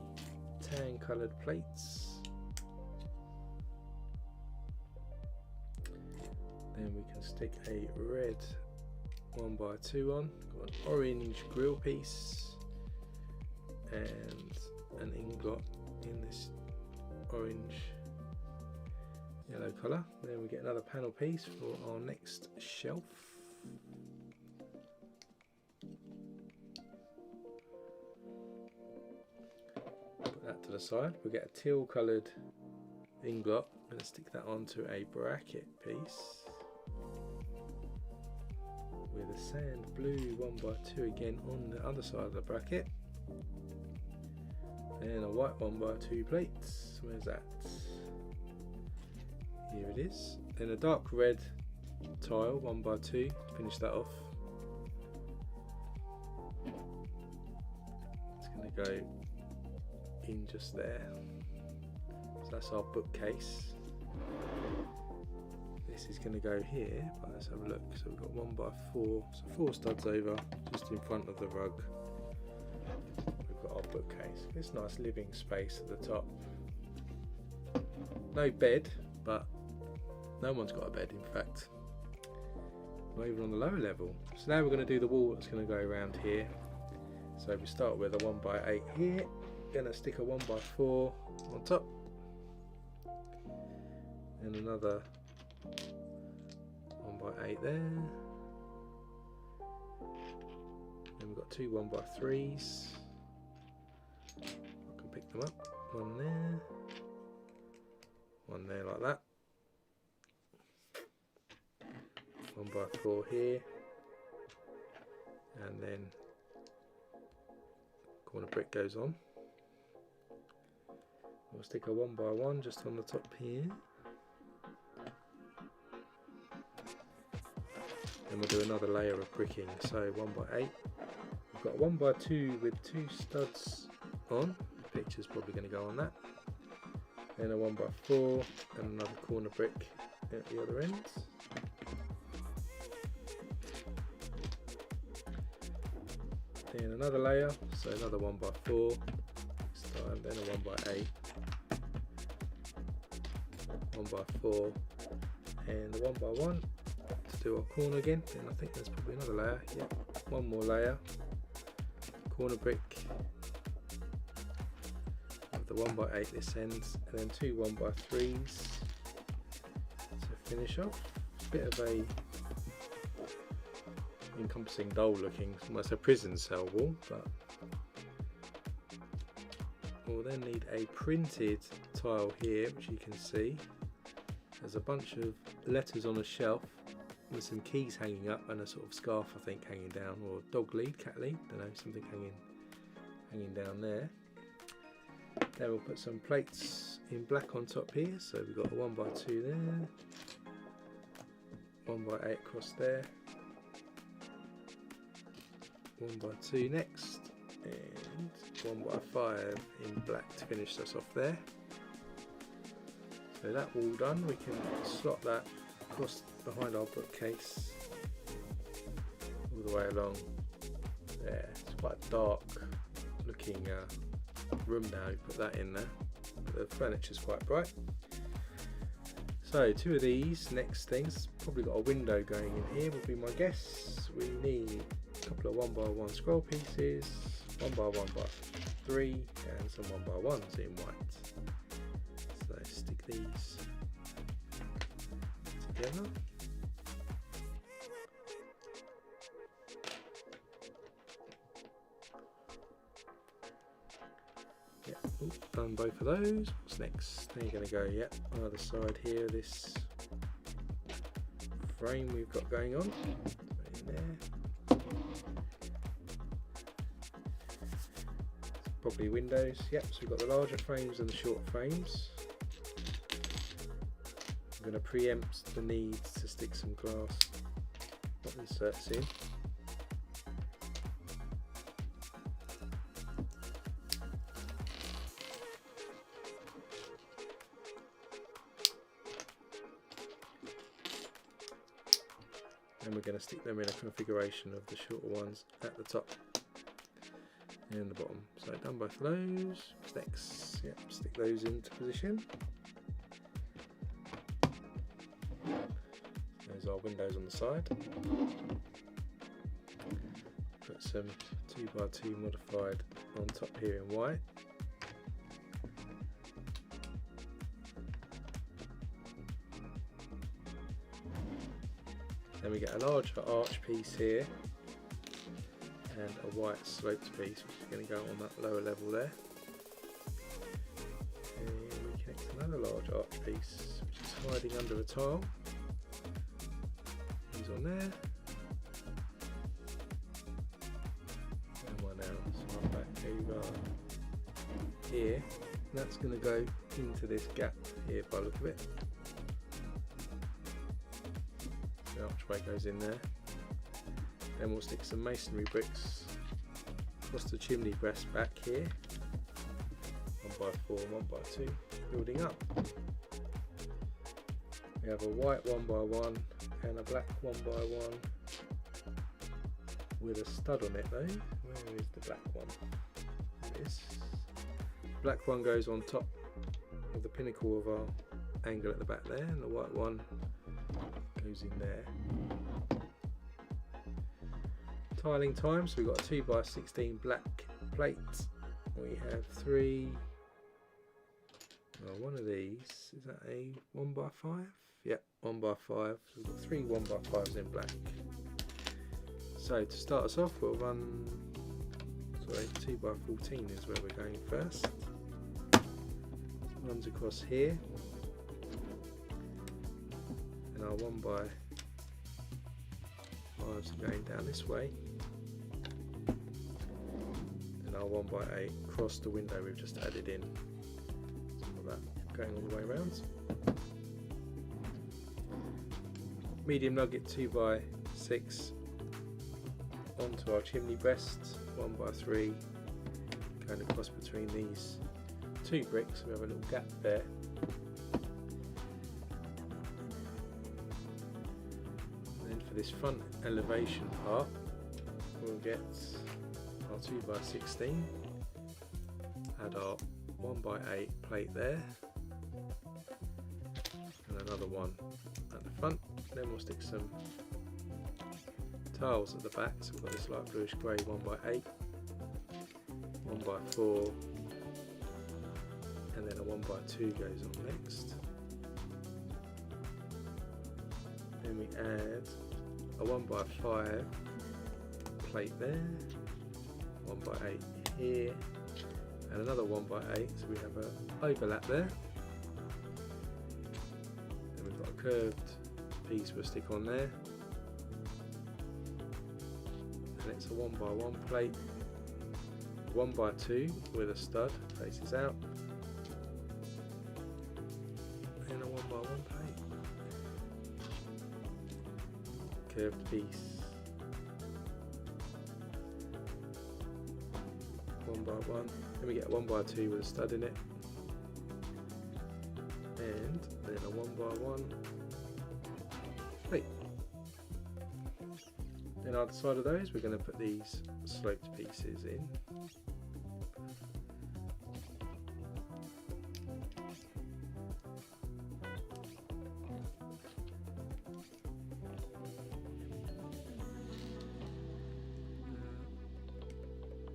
tan coloured plates. Then we can stick a red 1x2 on, got an orange grill piece and an ingot in this orange yellow colour. Then we get another panel piece for our next shelf. Put that to the side. We'll get a teal coloured ingot and stick that onto a bracket piece with a sand blue 1x2 again on the other side of the bracket. And a white 1x2 plate. Where's that? Here it is. Then a dark red tile 1x2 to finish that off. It's going to go in just there. So that's our bookcase. This is going to go here, but let's have a look. So we've got 1x4, so 4 studs over, just in front of the rug. We've got our bookcase. This nice living space at the top. No bed, but no one's got a bed, in fact. Not even on the lower level. So now we're going to do the wall that's going to go around here. So we start with a 1x8 here. Going to stick a 1x4 on top. And another 1x8 there. Then we've got two 1x3s. I can pick them up. One there. One there like that. 1x4 here, and then corner brick goes on. We'll stick a 1x1 just on the top here, and we'll do another layer of bricking. So 1x8. We've got 1x2 with 2 studs on. The picture's probably going to go on that. Then a 1x4 and another corner brick at the other end. Then another layer, so another 1x4 this time, then a 1x8, 1x4 and a 1x1 to do our corner again. Then I think there's probably another layer, yeah, one more layer, corner brick of the 1x8 this end, and then 2 1x3s to finish off. It's a bit of a encompassing dull looking, almost a prison cell wall, but we'll then need a printed tile here, which you can see there's a bunch of letters on a shelf with some keys hanging up and a sort of scarf, I think, hanging down, or dog lead, cat lead, don't know, something hanging down there. Then we'll put some plates in black on top here, so we've got a 1x2 there, 1x8 across there, 1x2 next, and 1x5 in black to finish us off there. So that all done, we can slot that across behind our bookcase all the way along there. It's quite a dark looking room now, put that in there, but the furniture's quite bright. So two of these next things, probably got a window going in here would be my guess. We need a couple of 1x1 scroll pieces, 1x1x3 and some 1x1s in white. So stick these together. Yeah, done both of those. What's next? They're going to go, yeah, on the other side here, this frame we've got going on. In there. Probably windows, yep, so we've got the larger frames and the short frames. I'm going to preempt the need to stick some glass inserts in. And we're going to stick them in a configuration of the shorter ones at the top and the bottom. So done both of those. What's next? Yep, stick those into position. There's our windows on the side. Put some 2x2 modified on top here in white. Then we get a larger arch piece here and a white sloped piece, which is going to go on that lower level there. And we connect another large arch piece, which is hiding under a tile. These on there. And one else, one back over here. And that's going to go into this gap here by the look of it. The archway goes in there. Then we'll stick some masonry bricks across the chimney breast back here. 1x4, 1x2, building up. We have a white 1x1 and a black 1x1 with a stud on it though. Where is the black one? There it is. The black one goes on top of the pinnacle of our angle at the back there, and the white one goes in there. Tiling time, so we've got a 2x16 black plate. We have one of these, is that a 1x5? Yep, 1x5. So we've got 3 1x5s in black. So to start us off, we'll run, 2x14 is where we're going first. Runs across here. And our 1x5s are going down this way. And our 1x8 across the window we've just added in. Some of that going all the way around. Medium nugget 2x6 onto our chimney breast, 1x3 going across between these 2 bricks. We have a little gap there. And then for this front elevation part, we'll get our 2x16, add our 1x8 plate there, and another one at the front. Then we'll stick some tiles at the back, so we've got this light bluish grey 1x8, 1x4, and then a 1x2 goes on next. Then we add a 1x5 plate there, 1x8 here, and another 1x8, so we have an overlap there. Then we've got a curved piece we'll stick on there, and it's a 1x1 plate, 1x2 with a stud faces out, and a 1x1 plate, curved piece, 1x1. Then we get a 1x2 with a stud in it, and then a 1x1 plate. Then either side of those we're going to put these sloped pieces in.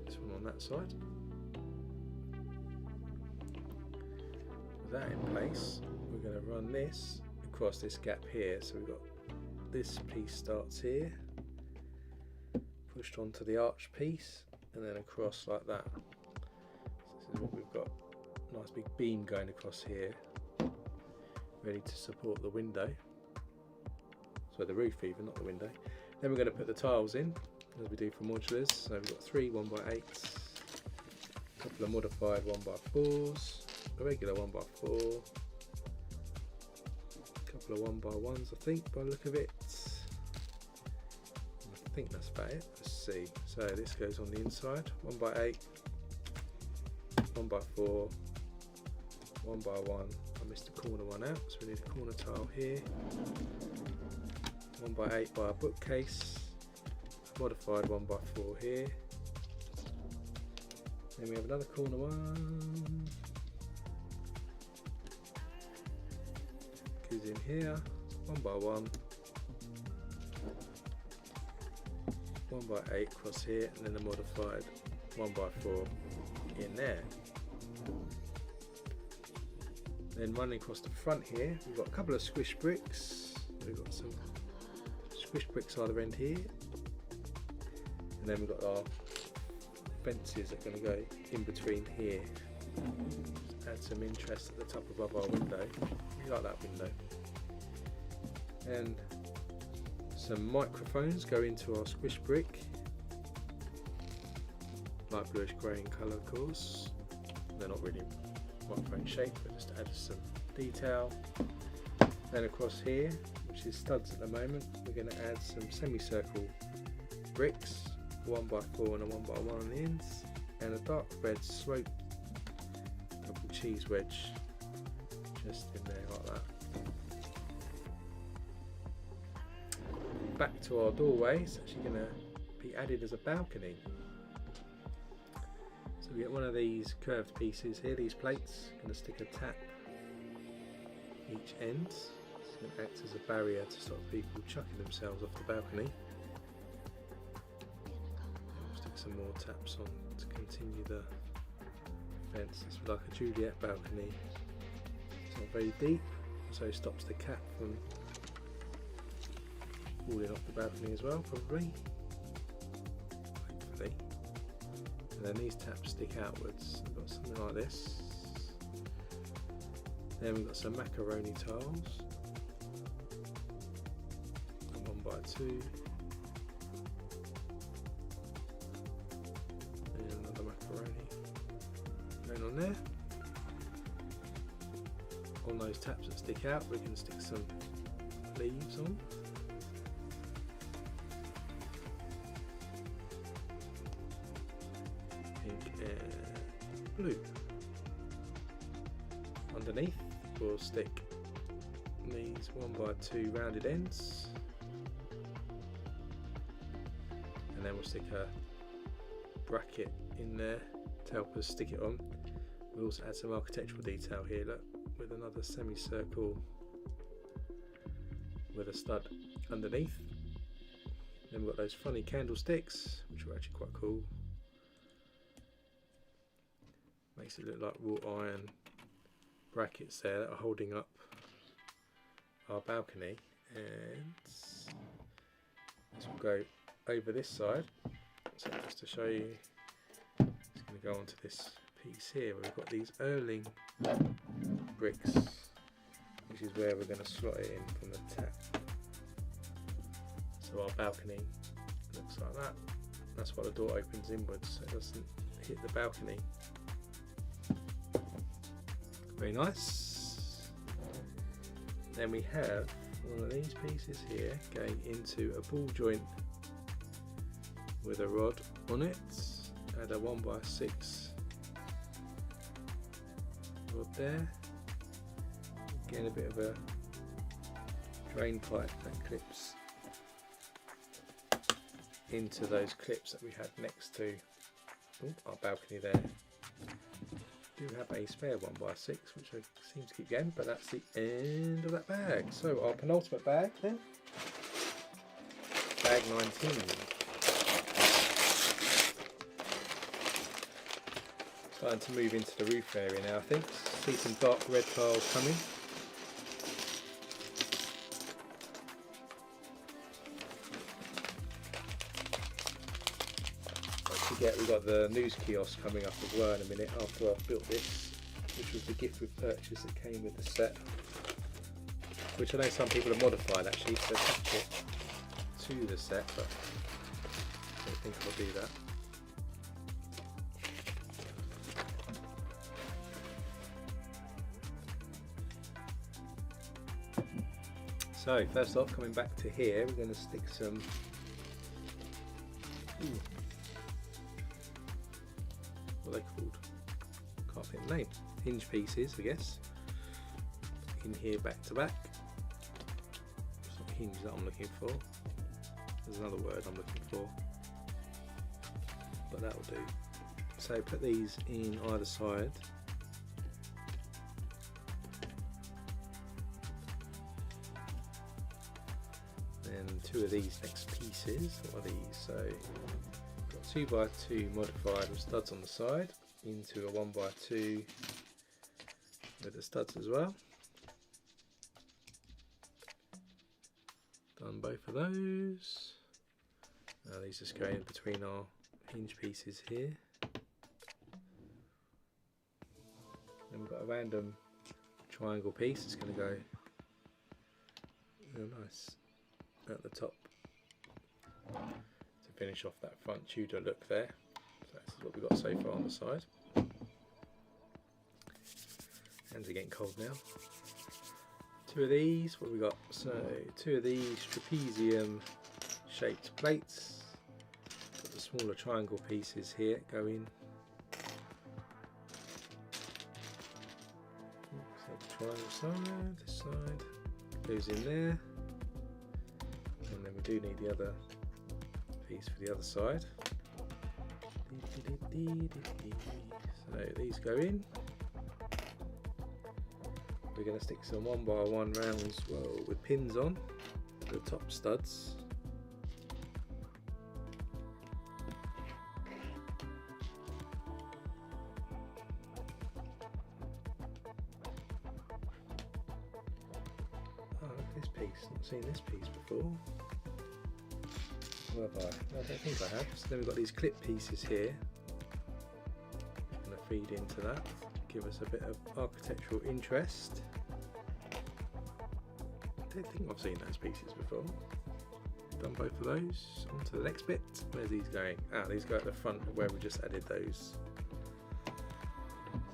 This one on that side. With that in place, we're going to run this across this gap here. So we've got this piece starts here, pushed onto the arch piece, and then across like that. So this is what we've got. Nice big beam going across here, ready to support the window. So the roof even, not the window. Then we're going to put the tiles in, as we do for modulars. So we've got 3 1x8s, a couple of modified 1x4s, a regular 1x4, a couple of 1x1s I think by the look of it. I think that's about it. Let's see. So this goes on the inside, 1x8, 1x4, 1x1. I missed the corner one out, so we need a corner tile here. 1x8 by a bookcase, modified 1x4 here. Then we have another corner one. Goes in here, 1x1. 1x8 across here, and then a modified 1x4 in there. Then running across the front here, we've got a couple of squish bricks. We've got some squish bricks either end here, and then we've got our fences that are going to go in between here. Just add some interest at the top above our window. We like that window. And some microphones go into our squish brick, light bluish grey in colour of course. They're not really microphone shaped, but just add some detail. Then across here, which is studs at the moment, we're going to add some semicircle bricks, 1x4 and a 1x1 on the ends, and a dark red sloped double cheese wedge just in there like that. Back to our doorway, it's actually going to be added as a balcony. So we get one of these curved pieces here, these plates, going to stick a tap each end. It's going to act as a barrier to stop people chucking themselves off the balcony. We'll stick some more taps on to continue the fence. It's like a Juliet balcony. It's not very deep, so it stops the cat from falling off the balcony as well, probably. Hopefully. And then these taps stick outwards. We've got something like this. Then we've got some macaroni tiles. 1x2. And another macaroni going on there. On those taps that stick out, we can stick some leaves on. Pink and blue. Underneath we'll stick these 1x2 rounded ends, and then we'll stick a bracket in there to help us stick it on. We'll also add some architectural detail here, look, with another semicircle with a stud underneath. Then we've got those funny candlesticks, which are actually quite cool. Makes it look like wrought iron brackets there that are holding up our balcony, and this will go over this side. So just to show you, it's going to go onto this piece here where we've got these Erling bricks, which is where we're going to slot it in from the tap. So our balcony looks like that. That's why the door opens inwards, so it doesn't hit the balcony. Very nice. Then we have one of these pieces here going into a ball joint with a rod on it. Add a 1x6 rod there. Again, a bit of a drain pipe that clips into those clips that we had next to our balcony there. We do have a spare 1x6 which I seem to keep going, but that's the end of that bag. So our penultimate bag then, bag 19. Starting to move into the roof area now, I think. See some dark red tiles coming. We've got the news kiosk coming up as well in a minute after I've built this, which was the gift with purchase that came with the set, which I know some people have modified actually to attach it to the set, but I don't think I'll do that. So first off, coming back to here, we're going to stick some what are they called? Can't think of the name. Hinge pieces, I guess. In here back to back. It's not hinge that I'm looking for. There's another word I'm looking for. But that'll do. So put these in either side. Then two of these next pieces. What are these? So 2x2 modified with studs on the side into a 1x2 with the studs as well. Done both of those. Now these just go in between our hinge pieces here. Then we've got a random triangle piece that's going to go real nice at the top. Finish off that front Tudor look there. So this is what we've got so far on the side. Hands are getting cold now. Two of these, what have we got? So two of these trapezium shaped plates. Got the smaller triangle pieces here go in. So the triangle side, this side goes in there. And then we do need the other piece for the other side. So these go in. We're going to stick some 1x1 rounds with pins on the top studs. Oh, look at this piece. Not seen this piece before. Have I? No, I don't think I have. So then we've got these clip pieces here. I'm going to feed into that to give us a bit of architectural interest. I don't think I've seen those pieces before. Done both of those. On to the next bit. Where's these going? Ah, these go at the front where we just added those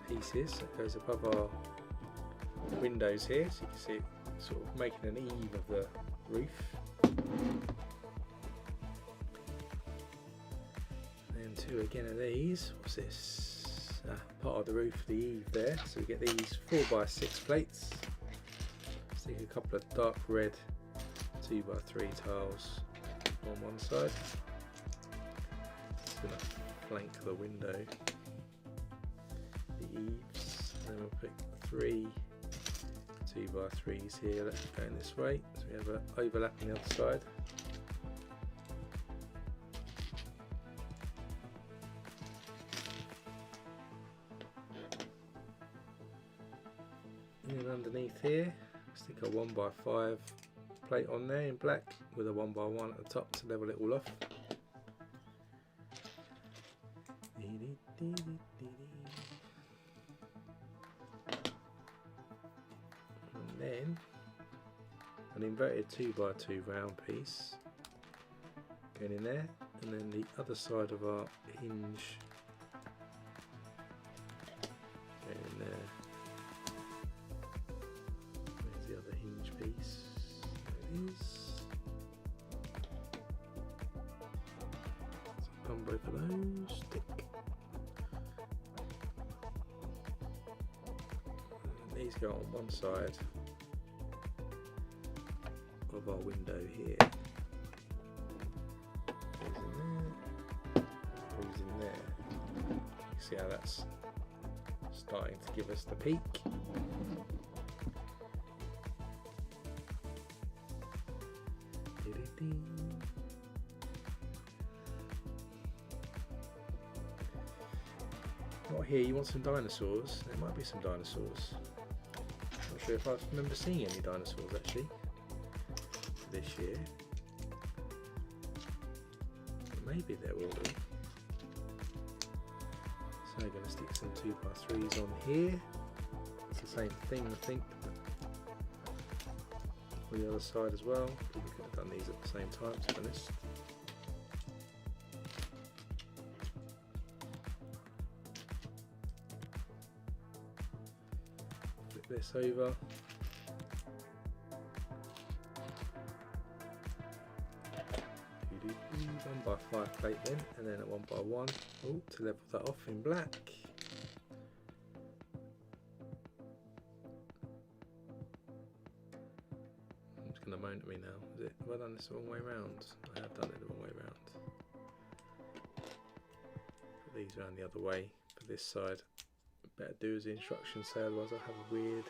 pieces. It goes above our windows here, so you can see it sort of making an eve of the roof. Two again of these. What's this? Part of the roof, the eave there. So we get these 4x6 plates. Stick a couple of dark red 2x3 tiles on one side. It's going to flank the window, the eaves. Then we'll pick 3 2x3s here. Let's go in this way. So we have an overlap on the other side. And underneath here, stick a 1x5 plate on there in black with a 1x1 at the top to level it all off. And then an inverted 2x2 round piece going in there, and then the other side of our hinge in there. Where's the other hinge piece? There it is. So on both of those, stick. And these go on one side of our window here. Goes in there. See how that's starting to give us the peak. Not here, you want some dinosaurs? There might be some dinosaurs. Not sure if I remember seeing any dinosaurs actually this year. Maybe there will be. So I'm going to stick some 2x3s on here. It's the same thing I think for the other side as well. We could have done these at the same time to be honest. Flip this over. One by 5 plate then, and then a 1 by 1 to level that off in black. It's going to moan at me now. Is it? Have I done this the wrong way round? I have done it the wrong way round. Put these around the other way for this side. Better do as the instructions say, otherwise I'll have a weird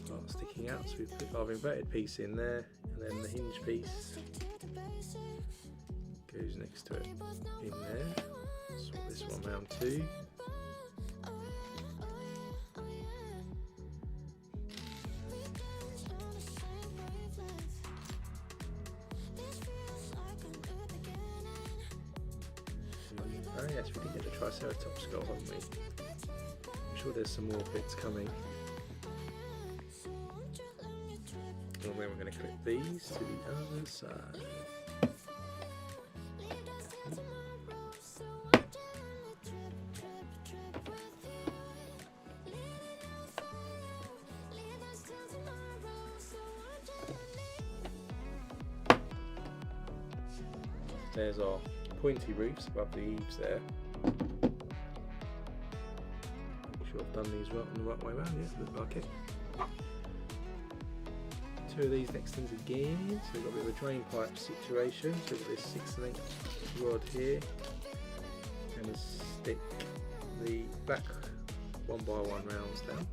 part sticking out. So we put our inverted piece in there, and then the hinge piece goes next to it in there. Swap this one round too. Oh yes, we did get the Triceratops skull, haven't we? I'm sure there's some more bits coming. And then we're going to clip these to the other side. There's our pointy roofs above the eaves there. Make sure I've done these right in the right way around, yeah, look like it. Two of these next things again, so we've got a bit of a drain pipe situation. So we've got this 6" rod here, and we'll stick the black 1 by 1 rounds down.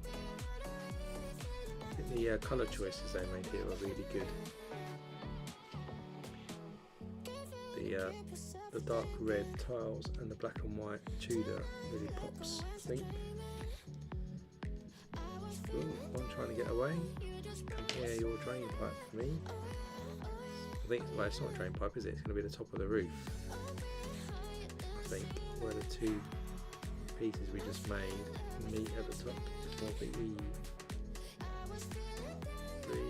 I think the colour choices they made here are really good. The dark red tiles and the black and white Tudor really pops, I think. Ooh, one trying to get away. Come here, your drain pipe for me. I think, well, it's not a drain pipe, is it? It's going to be the top of the roof. I think where the two pieces we just made meet at the top of the eave. 3,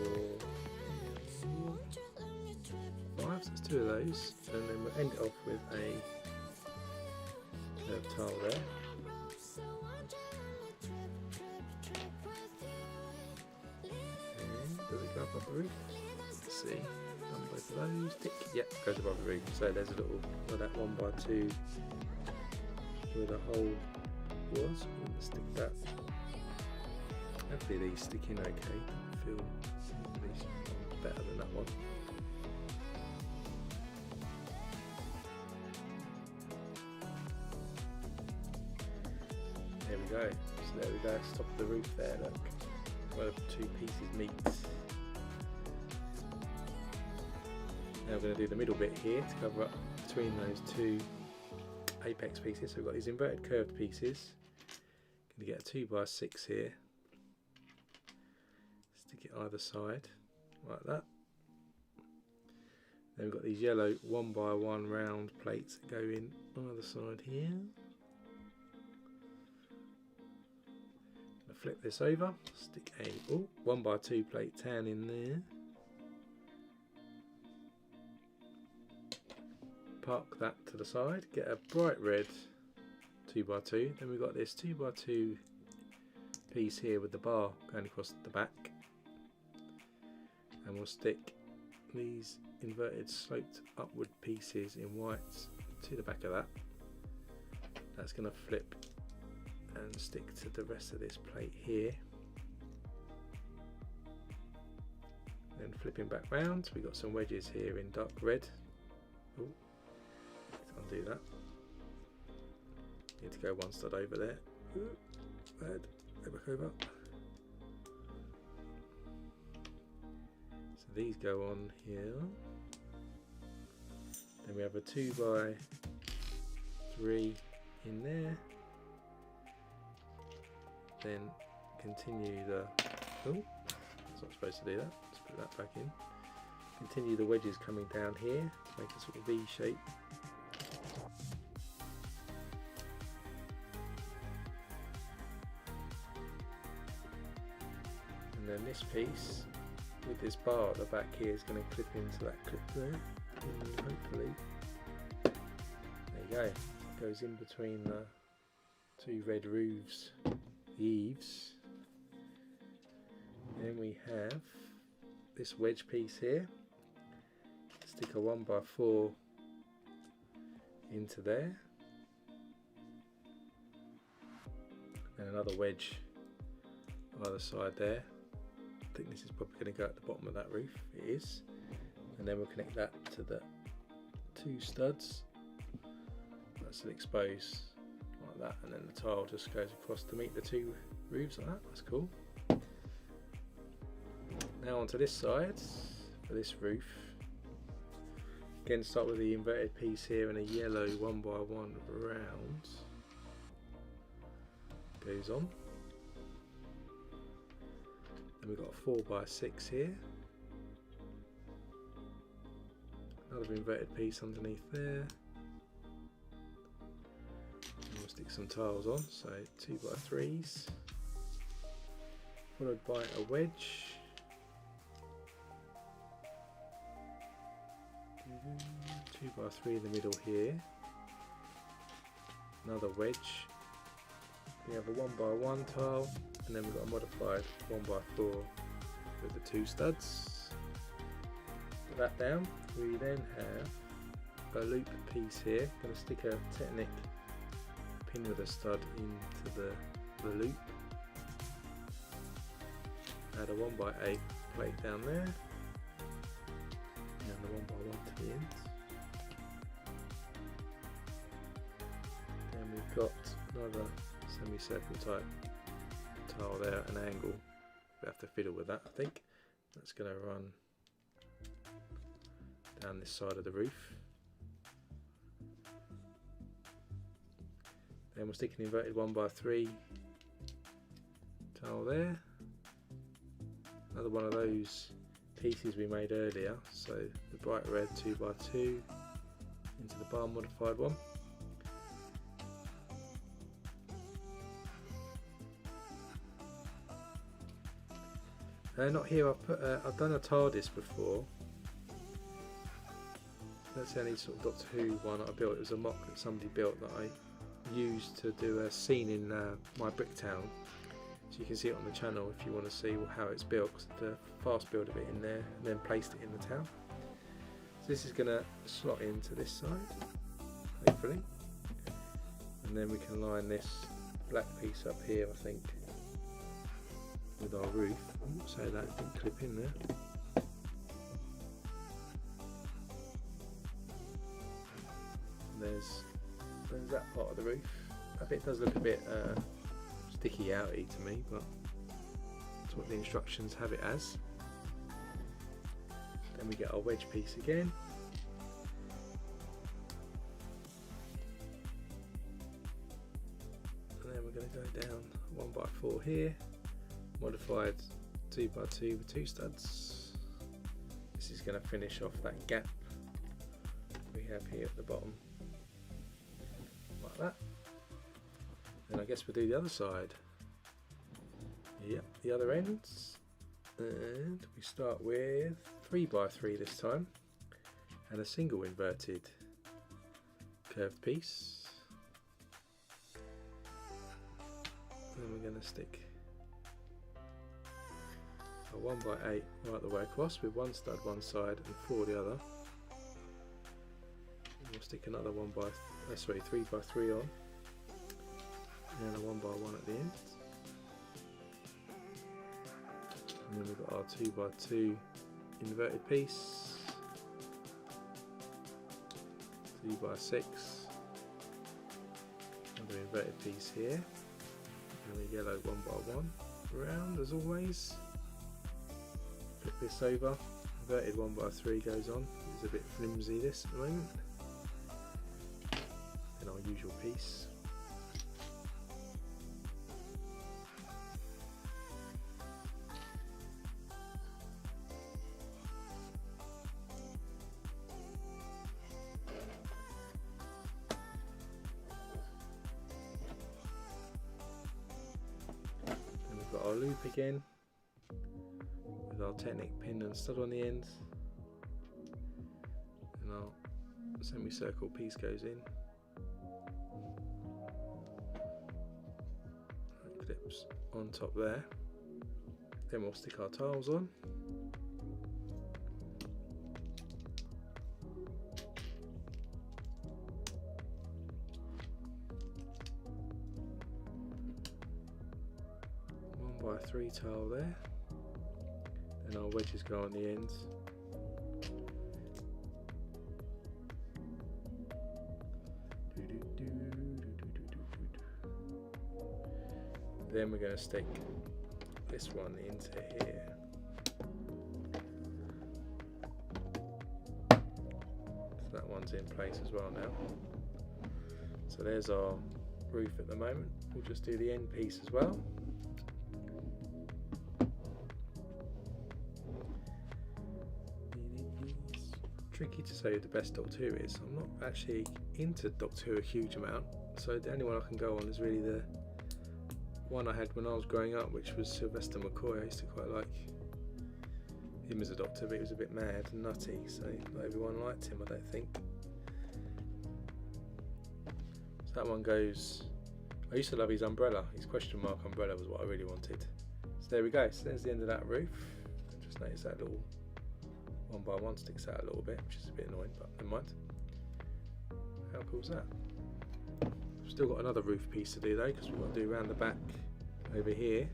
4, 5, so it's 2 of those, and then we'll end it off with a curved tile there. And does it go above the roof? Let's see. Done both of those. Tick. Yep, goes above the roof. So there's a little, where that 1 by 2 where the hole was. I'm going to stick that. Hopefully these stick in okay. I feel these ones better than that one. There we go. So there we go. It's top of the roof there. Look, where the 2 pieces meet. Now we're going to do the middle bit here to cover up between those 2 apex pieces. So we've got these inverted curved pieces. Going to get a 2 by 6 here. Stick it either side like that. Then we've got these yellow 1 by 1 round plates that go in either side here. Flip this over, stick a 1 by 2 plate tan in there. park that to the side, get a bright red 2x2, then we've got this 2x2 piece here with the bar going across the back, and we'll stick these inverted sloped upward pieces in white to the back of that. That's going to flip and stick to the rest of this plate here. Then flipping back round, we've got some wedges here in dark red. Oh, let's undo that. Need to go one stud over there. Ooh, bad. Go back over. So these go on here. Then we have a 2x3 in there. Then continue the. Oh, it's not supposed to do that. Let's put that back in. Continue the wedges coming down here to make a sort of V shape. And then this piece with this bar at the back here is going to clip into that clip there. And hopefully, there you go. It goes in between the two red roofs, the eaves. Then we have this wedge piece here. Stick a 1x4 into there, and another wedge either side there. I think this is probably going to go at the bottom of that roof. It is. And then we'll connect that to the two studs. That's an expose like that, and then the tile just goes across to meet the two roofs like that. That's cool. Now onto this side for this roof. Again, start with the inverted piece here and a yellow 1x1 round goes on. Then we've got a 4x6 here. Another inverted piece underneath there. And we'll stick some tiles on, so 2x3s, followed by a wedge. 2x3 in the middle here. Another wedge. We have a 1x1 tile, and then we've got a modified 1x4 with the two studs. Put that down. We then have a loop piece here. Going to stick a Technic pin with a stud into the loop. Add a 1x8 plate down there. And the 1x1 to the end. Then we've got another semicircle type tile there at an angle. We have to fiddle with that, I think. That's going to run down this side of the roof. Then we'll stick an inverted 1x3 tile there. Another one of those pieces we made earlier, so the bright red 2x2 into the bar modified one. Not here. I've done a TARDIS before. That's the only sort of Doctor Who one I built. It was a mock that somebody built that I used to do a scene in my brick town. So you can see it on the channel if you want to see how it's built. Cause the fast build of it in there and then placed it in the town. So this is going to slot into this side, hopefully, and then we can line this black piece up here, I think, with our roof. So that can clip in there. There's that part of the roof. That bit does look a bit sticky outy to me, but that's what the instructions have it as. Then we get our wedge piece again. And then we're going to go down 1x4 here, modified 2x2 with two studs. This is going to finish off that gap we have here at the bottom, like that. And I guess we'll do the other side. Yep, the other ends. And we start with 3x3 this time, and a single inverted curved piece. Then we're going to stick a 1x8 right the way across with one stud one side and 4 the other. And we'll stick another 3x3 on, and a 1x1 at the end. And then we've got our 2x2 inverted piece, 2x6, another inverted piece here, and a yellow 1x1 round as always. Flip this over, inverted 1x3 goes on. It's a bit flimsy this at the moment. And our usual piece. And we've got our loop again, with our Technic pin and stud on the end, and our semicircle piece goes in. It clips on top there. Then we'll stick our tiles on. One by 3 tile there. And our wedges go on the ends. Then we're going to stick this one into here. So that one's in place as well now. So there's our roof at the moment. We'll just do the end piece as well. Tricky to say who the best Doctor Who is. I'm not actually into Doctor Who a huge amount, so the only one I can go on is really the one I had when I was growing up, which was Sylvester McCoy. I used to quite like him as a Doctor, but he was a bit mad and nutty, so not everyone liked him, I don't think. So that one goes, I used to love his umbrella, his question mark umbrella was what I really wanted. So there we go, so there's the end of that roof. Just notice that little 1x1 sticks out a little bit, which is a bit annoying, but never mind. How cool is that? We've still got another roof piece to do though, because we've got to do around the back over here.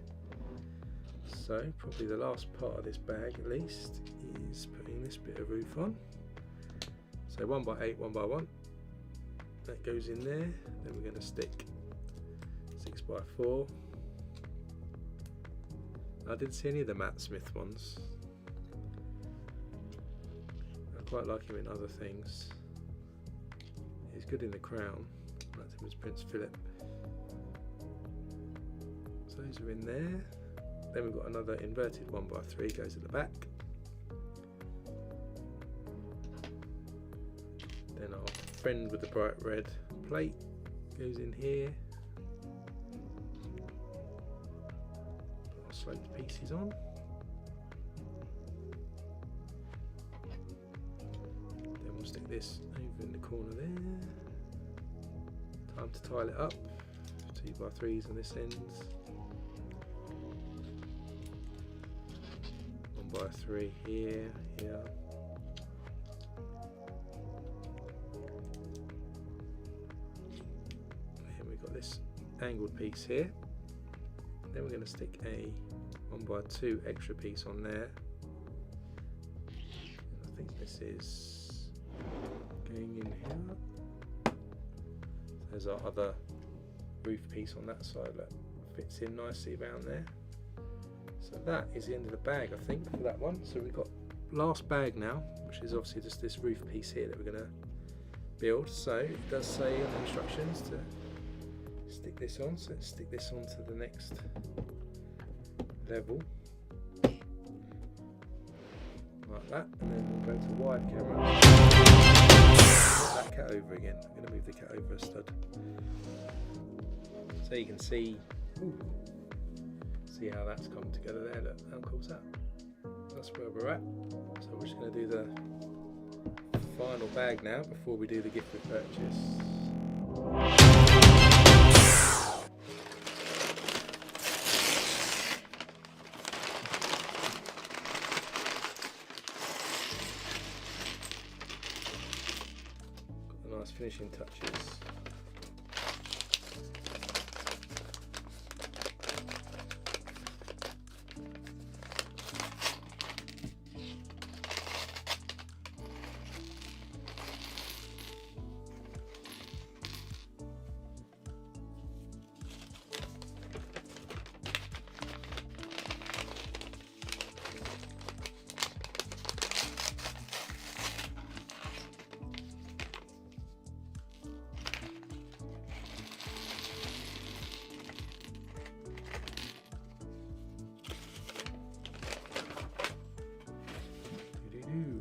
So probably the last part of this bag at least is putting this bit of roof on. So 1x8, 1x1, that goes in there. Then we're going to stick 6x4. I didn't see any of the Matt Smith ones. I quite like him in other things. He's good in The Crown. That's him as Prince Philip. So those are in there. Then we've got another inverted 1x3 goes at the back. Then our friend with the bright red plate goes in here. Put our sloped pieces on. Then we'll stick this over in the corner there. Time to tile it up. 2x3s on this end. 1x3 here, here. And we've got this angled piece here. Then we're going to stick a 1x2 extra piece on there. And I think this is going in here. There's our other roof piece on that side that fits in nicely around there. So that is the end of the bag, I think, for that one. So we've got last bag now, which is obviously just this roof piece here that we're going to build. So it does say on the instructions to stick this on. So let's stick this on to the next level, like that, and then we'll go to wide camera. Move that cat over again. I'm going to move the cat over a stud, so you can see. Ooh, see how that's come together there. Look, how cool is that? That's where we're at. So we're just going to do the final bag now before we do the gift with purchase. finishing touches.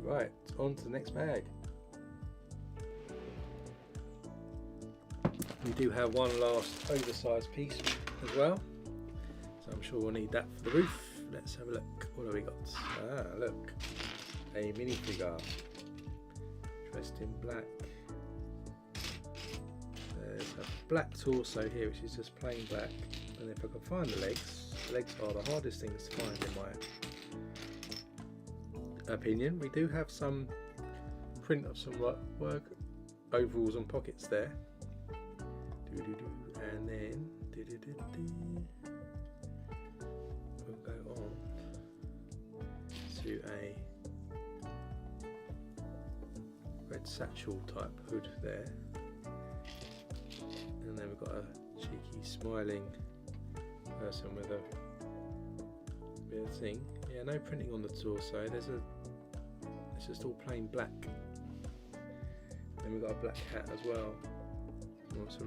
Right, on to the next bag. We do have one last oversized piece as well, so I'm sure we'll need that for the roof. Let's have a look. What have we got? Ah, look, a minifigure dressed in black. There's a black torso here, which is just plain black, and if I can find the legs are the hardest things to find in my opinion. We do have some print of some work overalls and pockets there, and then we'll go on to a red satchel type hood there, and then we've got a cheeky smiling person with a bit of thing. Yeah, no printing on the torso. It's just all plain black. Then we've got a black hat as well. Oh, it's a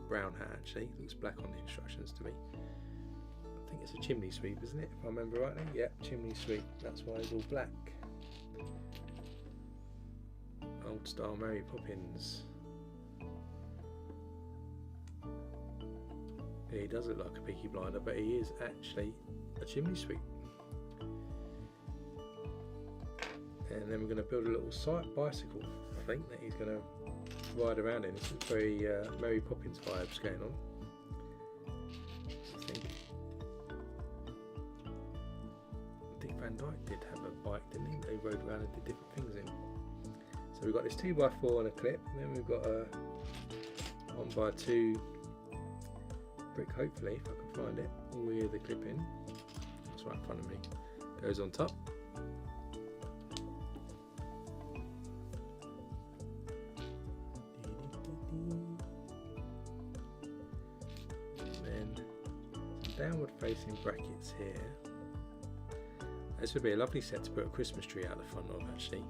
brown hat actually. It looks black on the instructions to me. I think it's a chimney sweep, isn't it? If I remember rightly. Yep, chimney sweep. That's why it's all black. Old style Mary Poppins. Yeah, he does look like a Peaky Blinder, but he is actually a chimney sweep. And then we're going to build a little bicycle, I think, that he's going to ride around in. It's very Mary Poppins vibes going on. I think Van Dyke did have a bike, didn't he? They rode around and did different things in. So we've got this 2x4 and a clip, and then we've got a 1x2 brick, hopefully, if I can find it, with the clip in. That's right in front of me. Goes on top. Downward facing brackets here. This would be a lovely set to put a Christmas tree out the front of, actually.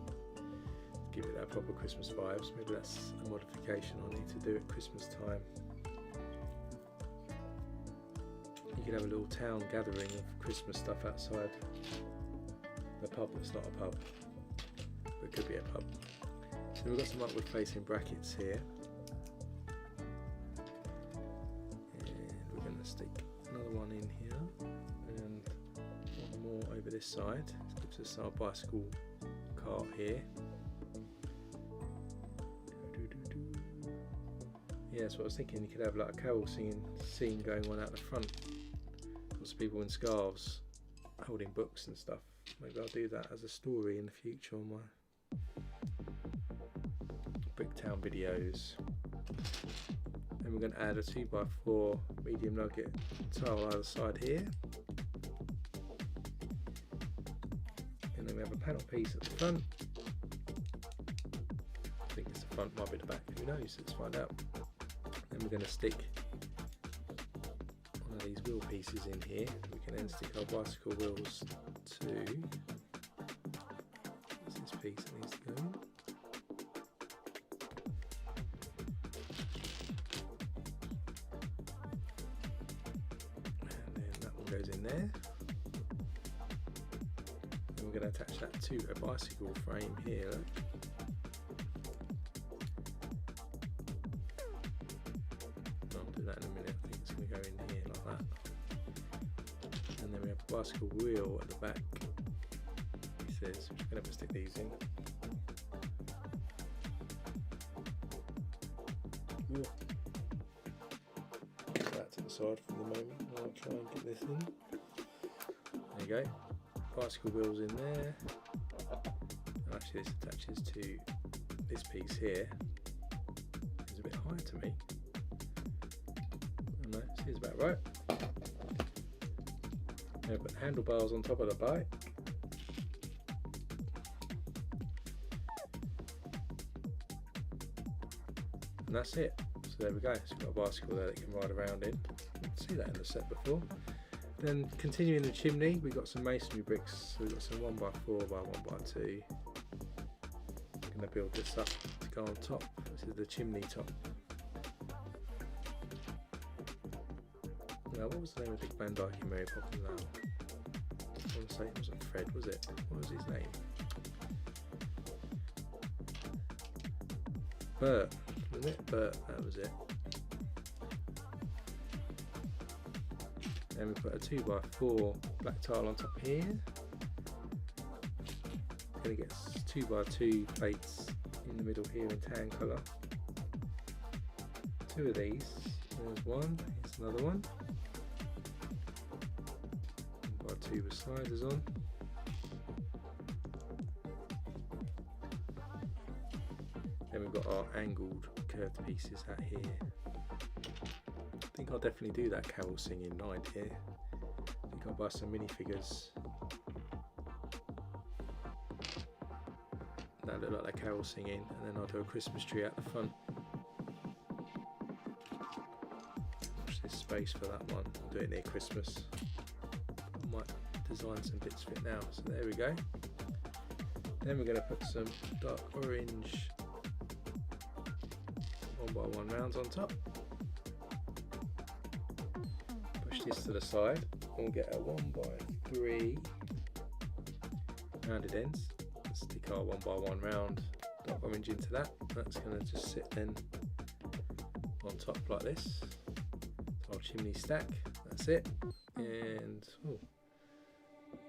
Give it that proper Christmas vibes. Maybe that's a modification I need to do at Christmas time. You could have a little town gathering of Christmas stuff outside the pub that's not a pub, but it could be a pub. So we've got some upward facing brackets here. And we're going to stick another one in here and one more over this side. This gives us our bicycle cart here. Yeah, that's what I was thinking. You could have like a carol singing scene going on out the front. Lots of people in scarves holding books and stuff. Maybe I'll do that as a story in the future on my Bricktown videos. Then we're going to add a 2x4 medium nugget tile either side here. And then we have a panel piece at the front. I think it's the front, might be the back, who knows, let's find out. Then we're going to stick one of these wheel pieces in here. We can then stick our bicycle wheels to, what's this piece that needs to go in? Goes in there. And we're going to attach that to a bicycle frame here. Look. I'll do that in a minute. I think it's going to go in here like that. And then we have a bicycle wheel at the back. It says we're just going to have to stick these in. Whoa. That to the side for the moment. I'll try and get this in. There you go. Bicycle wheels in there. And actually this attaches to this piece here. high to me. I don't know, seems about right. Now put handlebars on top of the bike. And that's it. So there we go. So we've got a bicycle there that you can ride around in. Didn't see that in the set before. Then continuing the chimney, we've got some masonry bricks. So we've got some 1x4 by 1x2. I'm going to build this up to go on top. This is the chimney top. Now, what was the name of Dick Van Dyke in Mary Poppins now? I want to say it wasn't Fred, was it? What was his name? Bert, wasn't it? Bert, that was it. Then we put a 2x4 black tile on top here. Going to get 2x2 plates in the middle here in tan colour. 2 of these. There's one. Here's another one. 1x2 with sliders on. Then we've got our angled curved pieces out here. I think I'll definitely do that carol singing night here. I think I'll buy some minifigures that look like they're carol singing, and then I'll do a Christmas tree out the front. Watch this space for that one. I'll do it near Christmas. I might design some bits for it now. So there we go. Then we're going to put some dark orange 1x1 rounds on top. Push this to the side. We'll get a 1x3 rounded ends. Stick our 1x1 round dark orange into that. That's going to just sit then on top like this. Our chimney stack. That's it. And oh,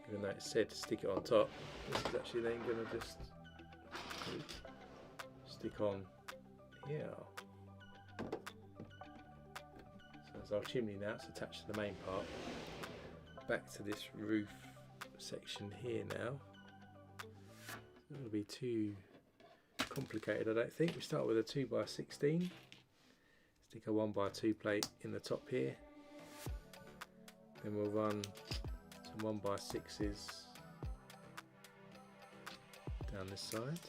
even though it said to stick it on top, this is actually then going to just stick on here. So there's our chimney now. It's attached to the main part. Back to this roof section here now. It won't be too complicated, I don't think. We start with a 2x16. Stick a 1x2 plate in the top here. Then we'll run some 1x6s down this side.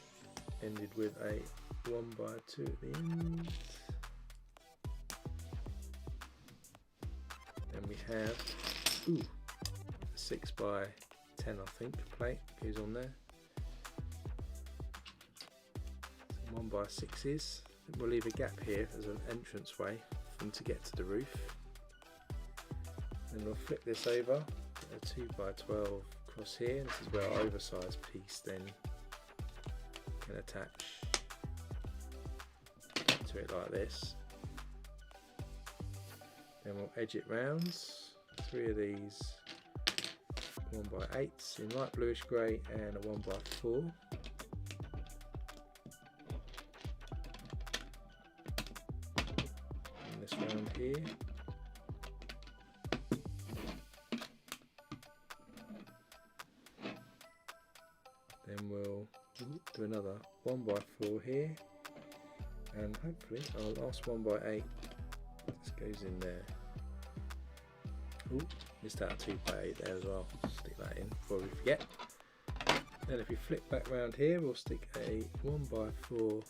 Ended with a 1x2 at the end. Then we have a 6x10 I think plate goes on there. 1x6s. We'll leave a gap here as an entrance way for them to get to the roof. Then we'll flip this over, get a 2x12 across here. This is where our oversized piece then can attach to it like this. Then we'll edge it rounds. 3 of these 1x8s in light bluish grey and a 1x4. This round here. Then we'll do another 1x4 here, and hopefully our last 1x8 just goes in there. Ooh, missed out a 2x8 there as well. Stick that in before we forget. Then if we flip back round here, we'll stick a 1x4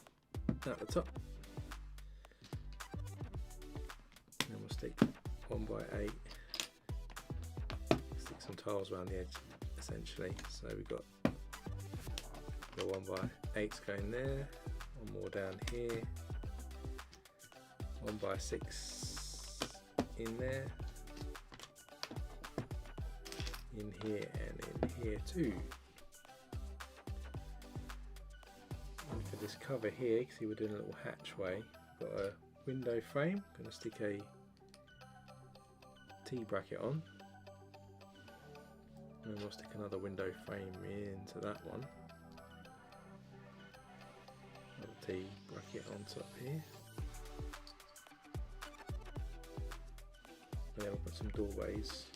at the top. Then we'll stick 1x8. Stick some tiles around the edge, essentially. So we've got the 1x8s going there. One more down here. 1x6 in there. In here and in here too. And for this cover here, you can see we're doing a little hatchway. Got a window frame. Going to stick a T-bracket on. And we'll stick another window frame into that one. Another T-bracket on top here. And then we'll put some doorways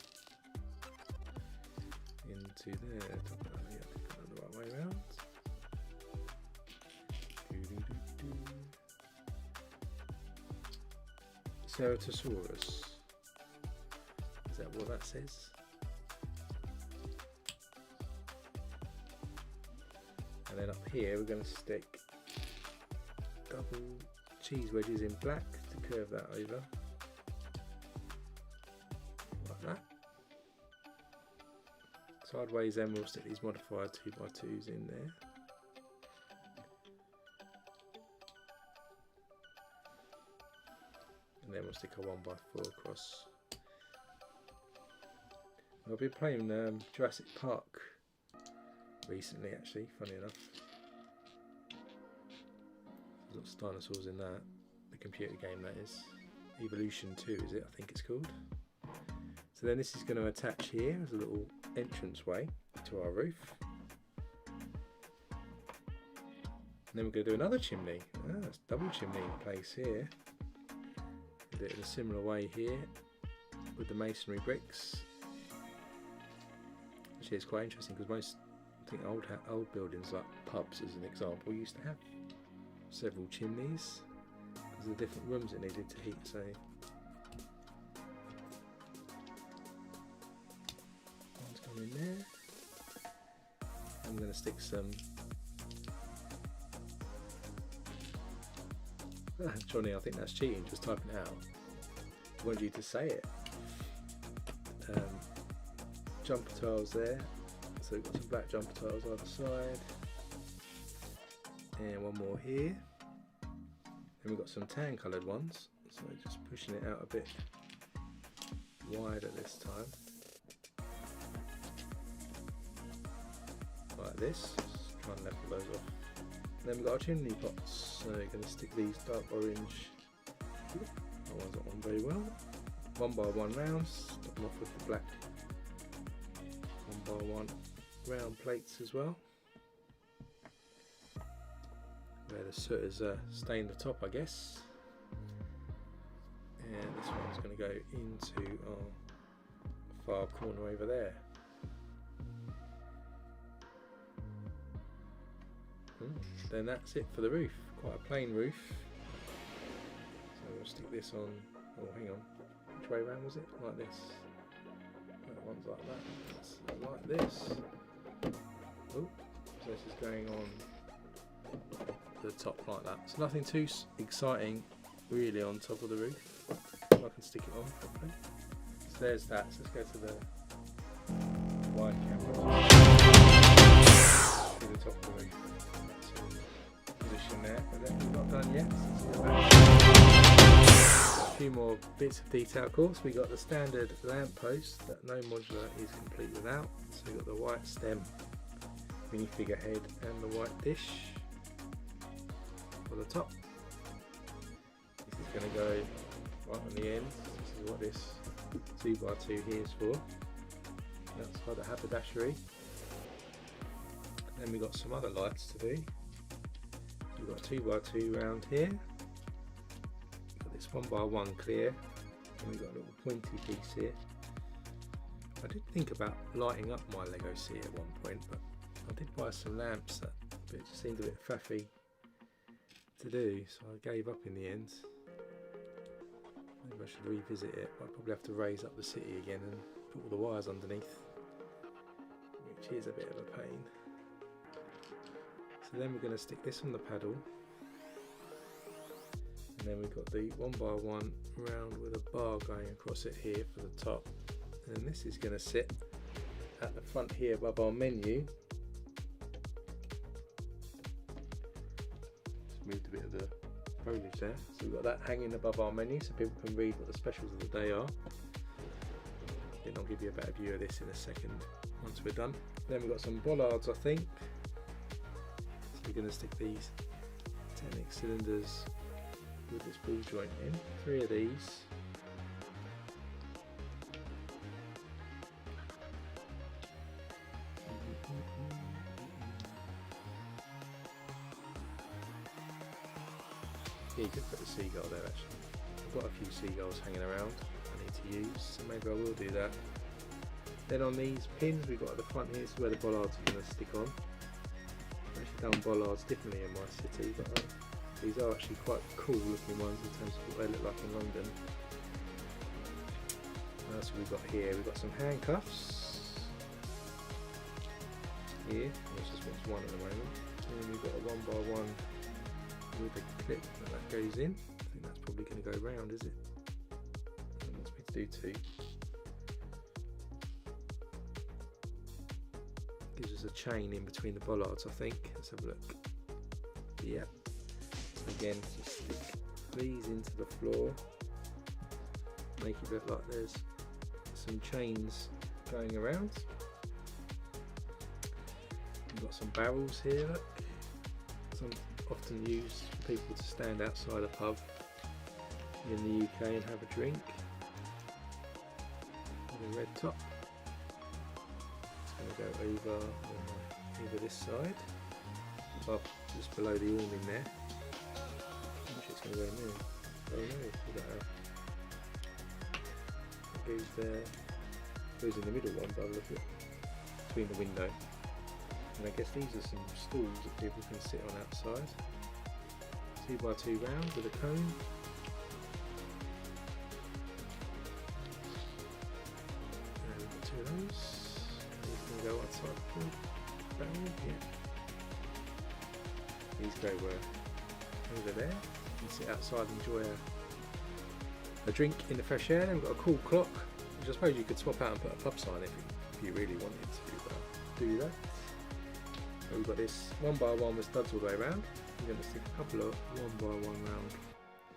into there. Yeah, put it the right way around. Ceratosaurus. Is that what that says? And then up here we're going to stick double cheese wedges in black to curve that over. Like that. Sideways then we'll stick these modified 2x2s in there. And then we'll stick a 1x4 across. I've been playing Jurassic Park recently actually, funny enough. There's lots of dinosaurs in that, the computer game that is. Evolution 2 is it, I think it's called. So then this is going to attach here as a little entranceway to our roof. And then we're going to do another chimney. That's double chimney in place here. Do it in a similar way here with the masonry bricks. Actually it's quite interesting because most, I think old buildings like pubs as an example used to have several chimneys because of the different rooms it needed to heat. So one's gone in there. I'm going to stick some Johnny, I think that's cheating, just typing it out. I wanted you to say it. Jumper tiles there, so we've got some black jumper tiles either side, and one more here. Then we've got some tan coloured ones, so just pushing it out a bit wider this time, like this. Just try and level those off. Then we've got our chimney pots, so we're going to stick these dark orange, that one's not on very well, 1x1 rounds, top them off with the black 1x1 round plates as well, where the soot has stained the top I guess. And this one's going to go into our far corner over there. Then that's it for the roof, quite a plain roof. So we'll stick this on, oh hang on, which way round was it? Like this. That one's like that, so like this. Oh, so this is going on to the top like that. So nothing too exciting really on top of the roof. I can stick it on properly. So there's that, so let's go to the wide camera. To the top of the roof. Position there, but then we're not done yet. A few more bits of detail, of course. We got the standard lamp post that no modular is complete without. So we've got the white stem, minifigure head, and the white dish for the top. This is going to go right on the end. This is what this 2x2 here is for. That's got the haberdashery. Then we've got some other lights to do. We've got a 2x2 round here, we've got this 1x1 clear, and we've got a little pointy piece here. I did think about lighting up my Lego City at one point, but I did buy some lamps that it just seemed a bit faffy to do, so I gave up in the end. Maybe I should revisit it. I'll probably have to raise up the city again and put all the wires underneath, which is a bit of a pain. So then we're going to stick this on the paddle, and then we've got the 1x1 round with a bar going across it here for the top, and this is going to sit at the front here above our menu. Just moved a bit of the foliage there, so we've got that hanging above our menu so people can read what the specials of the day are. Then I'll give you a better view of this in a second once we're done. Then we've got some bollards I think. We're going to stick these 10x cylinders with this ball joint in, 3 of these. Yeah, you could put a seagull there actually. I've got a few seagulls hanging around I need to use, so maybe I will do that. Then on these pins we've got at the front here, this is where the bollards are going to stick on. I've actually done bollards differently in my city, but these are actually quite cool looking ones in terms of what they look like in London. else have we got here? We've got some handcuffs here. There's just one at the moment. And then we've got a 1x1 with a clip that goes in. I think that's probably going to go round, is it? It wants me to do two. Gives us a chain in between the bollards, I think. Let's have a look. Yeah. So again, just stick these into the floor. Make it look like there's some chains going around. We've got some barrels here, look. Some often used for people to stand outside a pub in the UK and have a drink. With a red top. It's going to go over this side, above, just below the awning there. How much it's going to go in there? Oh no, look at that. It goes there, goes in the middle one, but look at between the window. And I guess these are some stools that people can sit on outside. 2x2 round with a cone. And we've got two of those. You can go outside the barrel, yeah. These go over there. You can sit outside and enjoy a drink in the fresh air. Then we've got a cool clock, which I suppose you could swap out and put a pub sign if you really wanted to do that. So we've got this 1x1 with studs all the way around. We're going to stick a couple of 1x1 round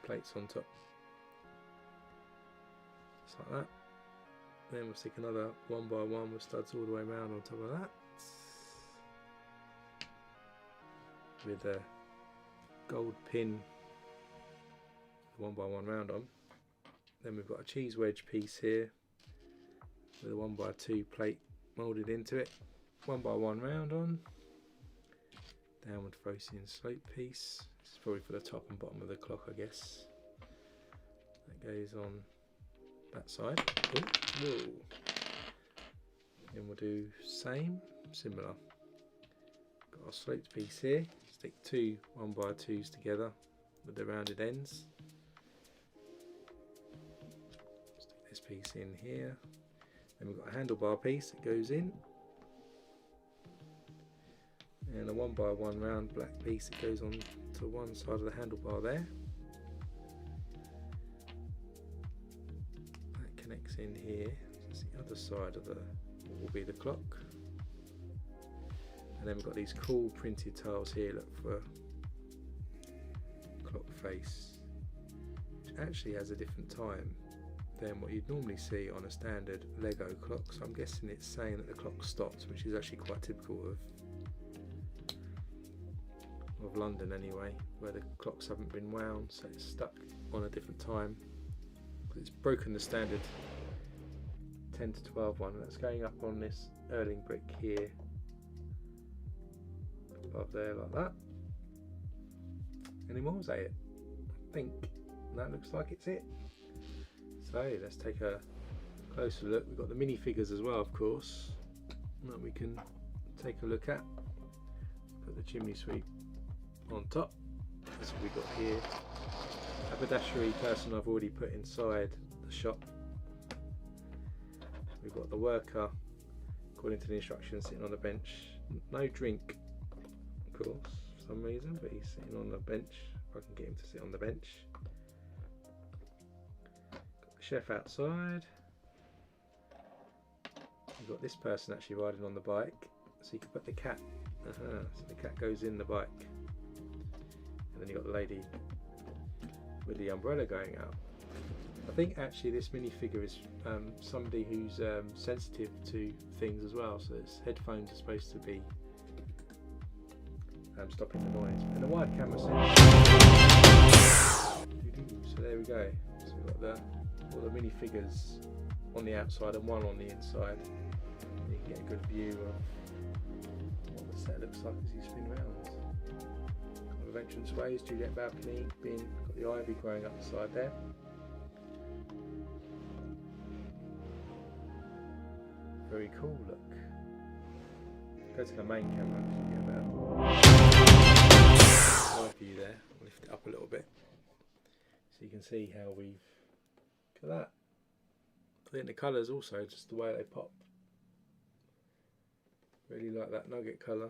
plates on top. Just like that. Then we'll stick another 1x1 with studs all the way around on top of that. With a gold pin 1x1 round on. Then we've got a cheese wedge piece here with a 1x2 plate moulded into it. 1x1 round on. Downward facing slope piece. This is probably for the top and bottom of the clock, I guess. That goes on that side. Ooh, whoa. Then we'll do similar. Got our sloped piece here. Stick two 1x2s together with the rounded ends. Stick this piece in here. Then we've got a handlebar piece that goes in. And a 1x1 round black piece that goes on to one side of the handlebar there. That connects in here. That's the other side of what will be the clock. And then we've got these cool printed tiles here, look, for clock face, which actually has a different time than what you'd normally see on a standard Lego clock. So I'm guessing it's saying that the clock stopped, which is actually quite typical of London anyway, where the clocks haven't been wound, so it's stuck on a different time. It's broken the standard 10 to 12 one, and that's going up on this Erling brick here above there like that. Any more? Is that it? I think that looks like it's it. So let's take a closer look. We've got the minifigures as well, of course, that we can take a look at. Put the chimney sweep on top. That's what we've got here. Haberdashery person I've already put inside the shop. We've got the worker, according to the instructions, sitting on the bench. No drink, of course, for some reason, but he's sitting on the bench. If I can get him to sit on the bench. Got the chef outside. We've got this person actually riding on the bike, so you can put the cat. So the cat goes in the bike. And then you've got the lady with the umbrella going out. I think actually this minifigure is somebody who's sensitive to things as well, so its headphones are supposed to be stopping the noise. And the wide camera sensor. So there we go. So we've got all the minifigures on the outside and one on the inside. You can get a good view of what the set looks like as you spin around. Of entrance ways, Juliet balcony, got the ivy growing up the side there. Very cool, look. Go to the main camera so you get a better wide view there. I'll lift it up a little bit so you can see how we've, look at that. I think the colours also, just the way they pop. Really like that nugget colour.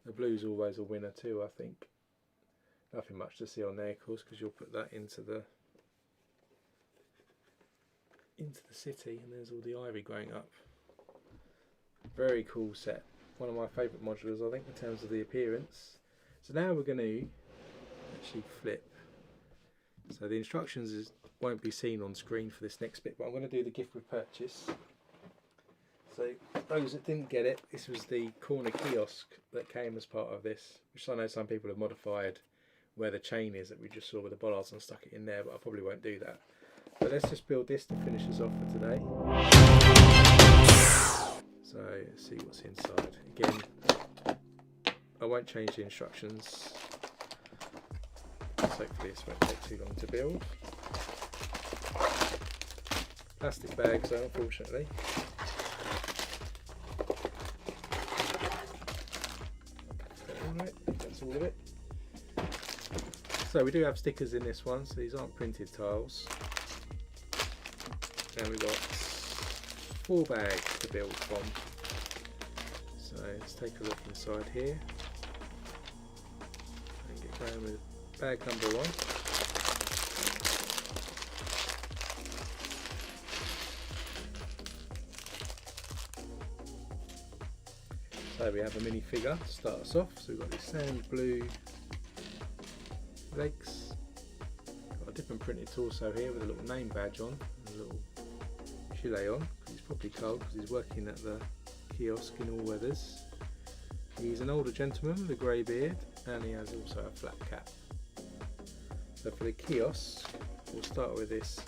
The blue's always a winner too, I think. Nothing much to see on there, of course, because you'll put that into the city, and there's all the ivy growing up. Very cool set. One of my favourite modulars, I think, in terms of the appearance. So now we're going to actually flip. So the instructions won't be seen on screen for this next bit, but I'm going to do the gift with purchase. So those that didn't get it, this was the corner kiosk that came as part of this, which I know some people have modified where the chain is that we just saw with the bollards and stuck it in there, but I probably won't do that. But let's just build this to finish us off for today. So let's see what's inside. Again, I won't change the instructions. So hopefully this won't take too long to build. Plastic bags though, unfortunately. Alright, that's all of it. So we do have stickers in this one, so these aren't printed tiles. And we've got 4 bags to build from. So let's take a look inside here and get going with bag number 1. So we have a mini figure to start us off. So we've got these sand blue legs. Got a different printed torso here with a little name badge on, and a little gilet on, because he's probably cold because he's working at the kiosk in all weathers. He's an older gentleman with a grey beard, and he has also a flat cap. So for the kiosk, we'll start with this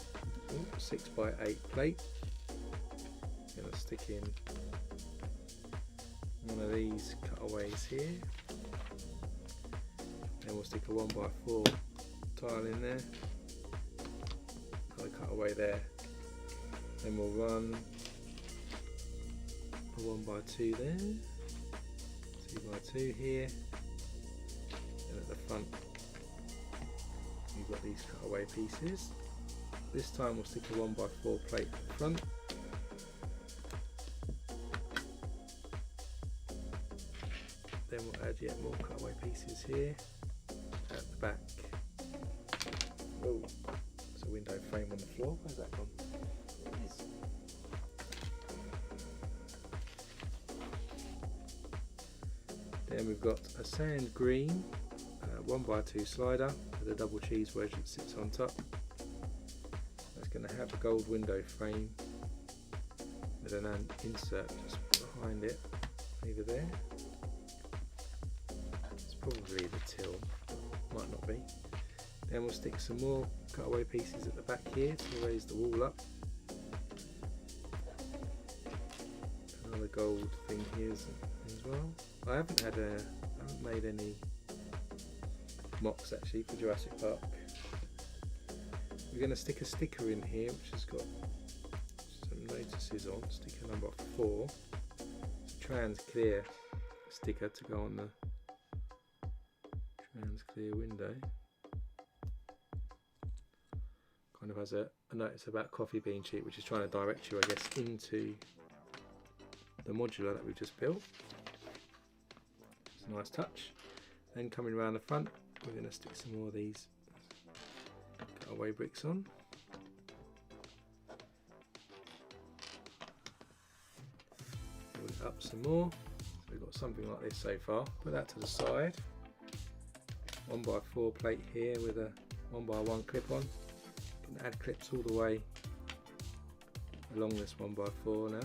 6x8 plate. Going to stick in one of these cutaways here. Then we'll stick a 1x4 tile in there. Got a cutaway there. Then we'll run a 1x2 there, 2x2 here, and at the front you've got these cutaway pieces. This time we'll stick a 1x4 plate at the front. Then we'll add yet more cutaway pieces here at the back. Oh, there's a window frame on the floor. Where's that gone? Then we've got a sand green 1x2 slider with a double cheese wedge that sits on top. That's going to have a gold window frame with an insert just behind it, either there. It's probably the till, but might not be. Then we'll stick some more cutaway pieces at the back here to raise the wall up. Another gold thing here as well. I haven't made any mocks actually for Jurassic Park. We're going to stick a sticker in here which has got some notices on. Sticker number 4. It's a trans clear sticker to go on the trans clear window. Kind of has a notice about coffee bean sheet, which is trying to direct you, I guess, into the modular that we've just built. It's a nice touch. Then coming around the front, we're going to stick some more of these cutaway bricks on. Build it up some more. So we've got something like this so far. Put that to the side. 1x4 plate here with a 1x1 clip on. You can add clips all the way along this 1x4 now.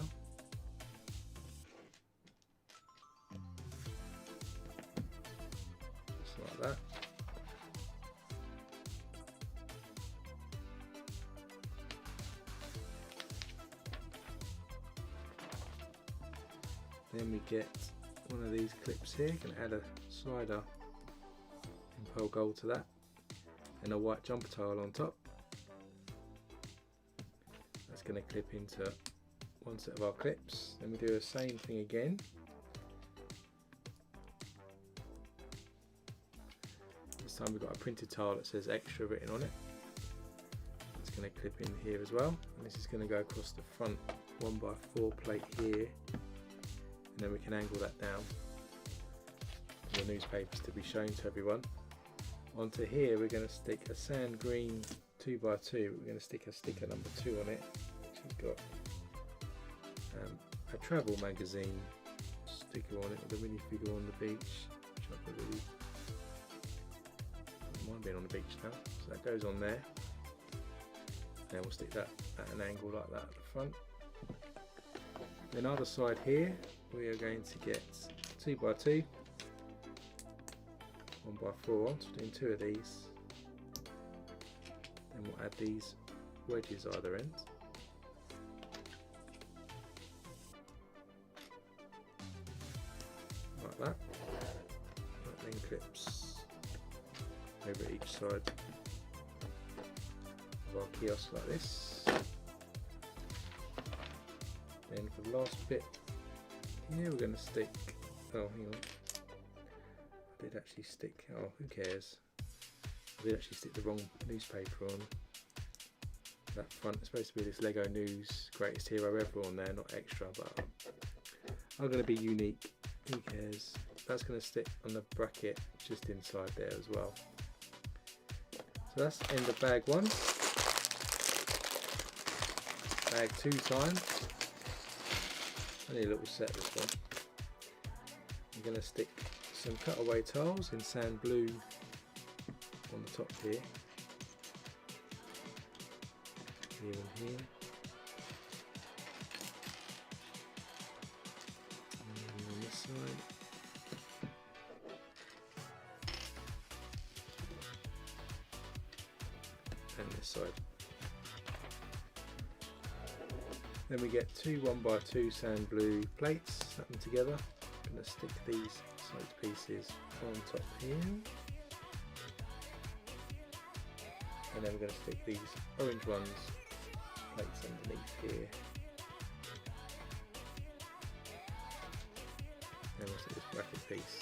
Just like that. Then we get one of these clips here. You can add a slider in pearl gold to that, and a white jumper tile on top. That's going to clip into one set of our clips. Then we do the same thing again. This time we've got a printed tile that says extra written on it. It's going going to clip in here as well, and this is going to go across the front 1x4 plate here, and then we can angle that down for the newspapers to be shown to everyone. Onto here we're going to stick a sand green 2x2, we're going to stick a sticker number 2 on it, which has got a travel magazine sticker on it with a minifigure on the beach, which I believe might be on the beach now, so that goes on there. And we'll stick that at an angle like that at the front. Then other side here we are going to get 2x2, 1x4 on, so we're doing 2 of these. Then we'll add these wedges either end. Like that. That then clips over each side of our kiosk like this. Then for the last bit here we're going to stick, oh hang on, I did actually stick, oh who cares, I did actually stick the wrong newspaper on that front. It's supposed to be this Lego News Greatest Hero Ever on there, not extra, but I'm going to be unique, who cares. That's going to stick on the bracket just inside there as well. So that's end of bag 1. Bag 2 times. Only a little set this one. I'm going to stick some cutaway tiles in sand blue on the top here. Here and here. And on this side. And this side. Then we get 2 1x2 sand blue plates, set them together. I'm going to stick these sloped pieces on top here. And then we're going to stick these orange ones, plates underneath here. And we'll stick this bracket piece.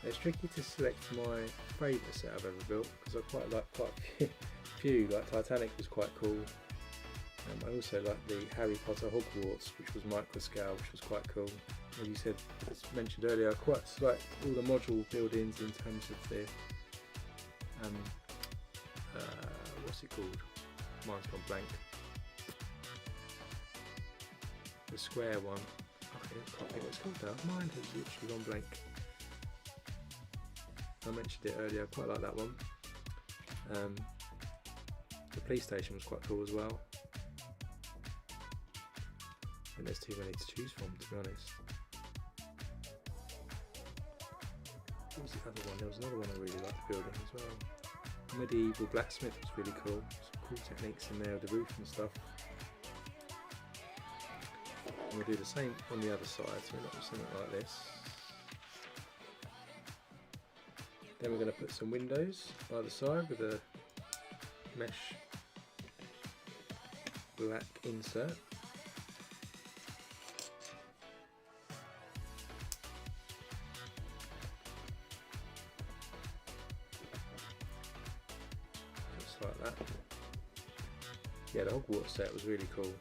It's tricky to select my favourite set I've ever built because I quite like quite a few, like Titanic was quite cool. I also like the Harry Potter Hogwarts, which was micro scale, which was quite cool. As you said, as mentioned earlier, I quite like all the module buildings in terms of the what's it called? Mine's gone blank. The square one. I can't think what it's called now. Mine has literally gone blank. I mentioned it earlier. I quite like that one. The police station was quite cool as well. And there's too many to choose from, to be honest. What was the other one? There was another one I really liked building as well. Medieval blacksmith was really cool. Some cool techniques in there with the roof and stuff. And we'll do the same on the other side, so we're not something like this. Then we're going to put some windows either side with a mesh black insert. Like that. Yeah, the Hogwarts set was really cool.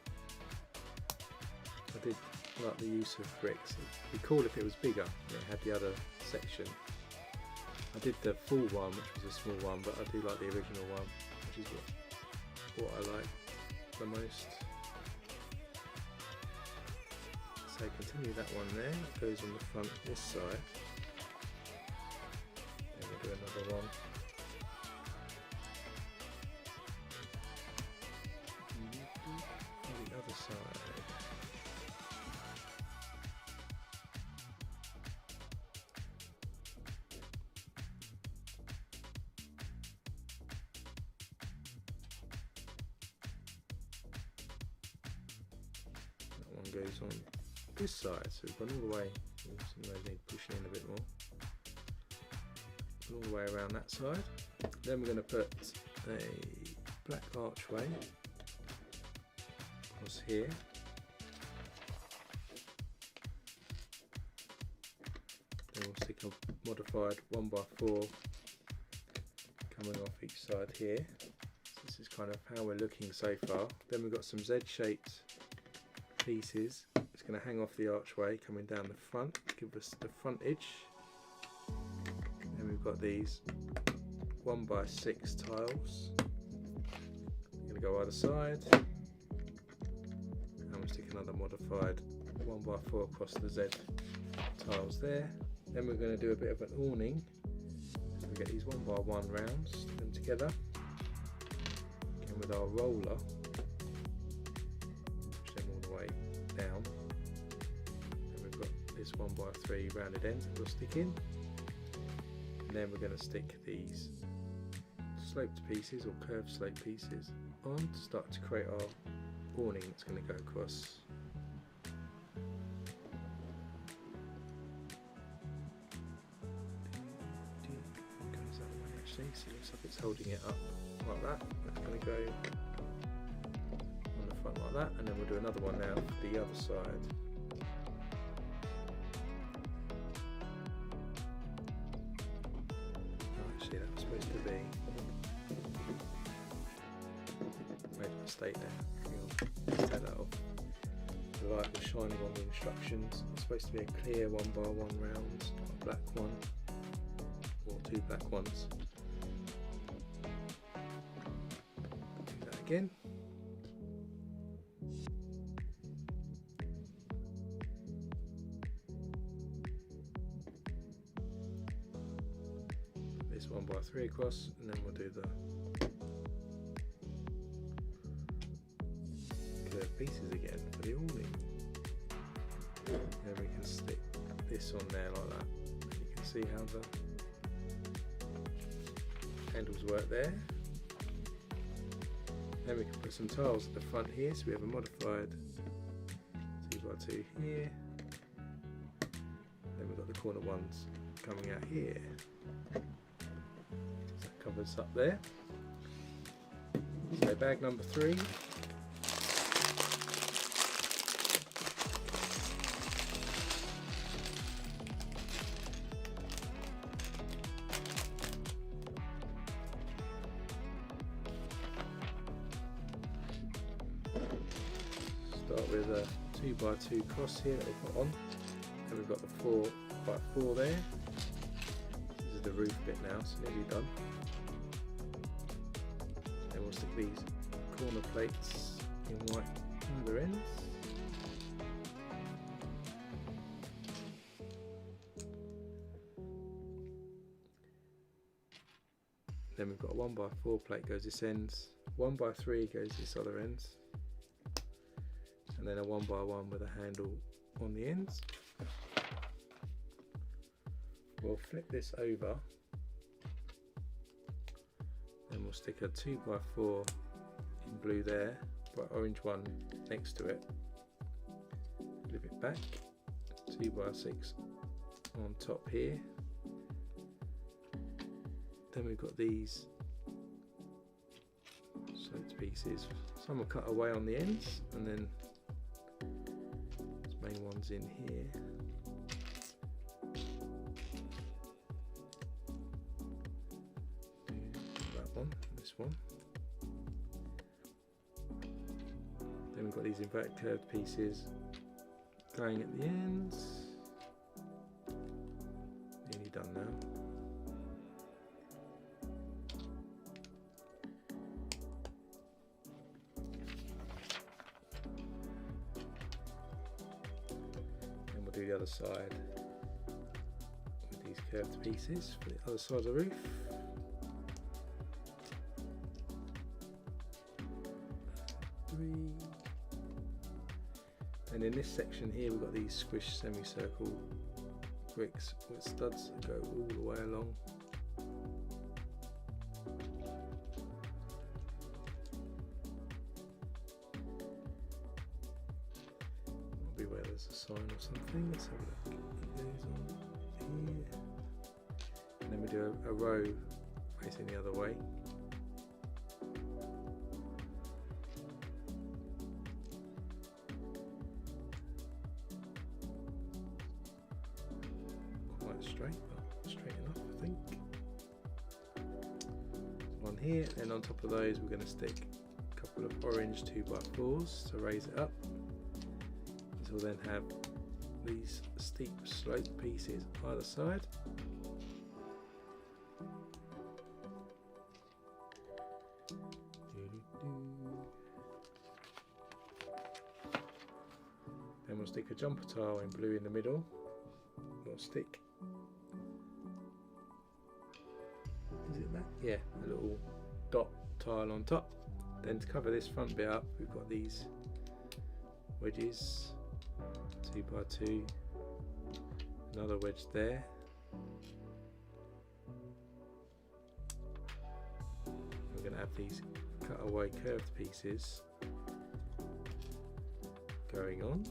I did like the use of bricks. It'd be cool if it was bigger and it had the other section. I did the full one, which was a small one, but I do like the original one, which is what I like the most. So continue that one there. It goes on the front this side. Then we'll do another one. Other side. That one goes on this side, so we've gone all the way. Some of those need pushing in a bit more. All the way around that side. Then we're going to put a black archway across here. Then we'll stick a modified 1x4 coming off each side here. So this is kind of how we're looking so far. Then we've got some Z-shaped pieces. It's going to hang off the archway coming down the front, give us the frontage. Then we've got these 1x6 tiles. We're going to go either side, and we'll stick another modified 1x4 across the Z tiles there. Then we're going to do a bit of an awning. So we get these 1x1 rounds, stick them together. Again with our roller, push them all the way down. Then we've got this 1x3 rounded ends that we'll stick in. And then we're going to stick these sloped pieces or curved slope pieces on to start to create our awning that's going to go across. So it looks like it's holding it up like that. That's going to go on the front like that, and then we'll do another one now for the other side. Oh, actually that was supposed to be, made a mistake there. Hang on, take that off. The light was shining on the instructions. It's supposed to be a clear 1x1 round, not a black one, or 2 black ones. Again. This 1x3 across, and then we'll do the curved pieces again for the awning. Then we can stick this on there like that. And you can see how the handles work there. Then we can put some tiles at the front here, so we have a modified 2x2 here. Then we've got the corner ones coming out here. So that covers up there. So bag number 3. Start with a 2x2 cross here that we'll put on, and we've got the 4x4 there. This is the roof bit now, so nearly done. Then we'll stick these corner plates in white either ends. Then we've got a 1x4 plate goes this ends, 1x3 goes this other ends, and then a 1x1 with a handle on the ends. We'll flip this over, and we'll stick a 2x4 in blue there, bright orange one next to it, flip it back, 2x6 on top here. Then we've got these sloped pieces, some will cut away on the ends, and then these main ones in here. That one, this one. Then we've got these inverted curved pieces going at the ends. Nearly done now. Do the other side with these curved pieces for the other side of the roof. Three. And in this section here we've got these squish semicircle bricks with studs that go all the way along. Where there's a sign or something. Let's have a look. It goes on here, and then we do a row facing the other way. Quite straight, but straight enough, I think. One here. Then on top of those we're going to stick a couple of orange 2x4s to raise it up. So we'll then have these steep slope pieces either side. Then we'll stick a jumper tile in blue in the middle. We'll stick, is it that? Yeah, a little dot tile on top. Then to cover this front bit up, we've got these wedges, 2x2, another wedge there. We're going to have these cutaway curved pieces going on.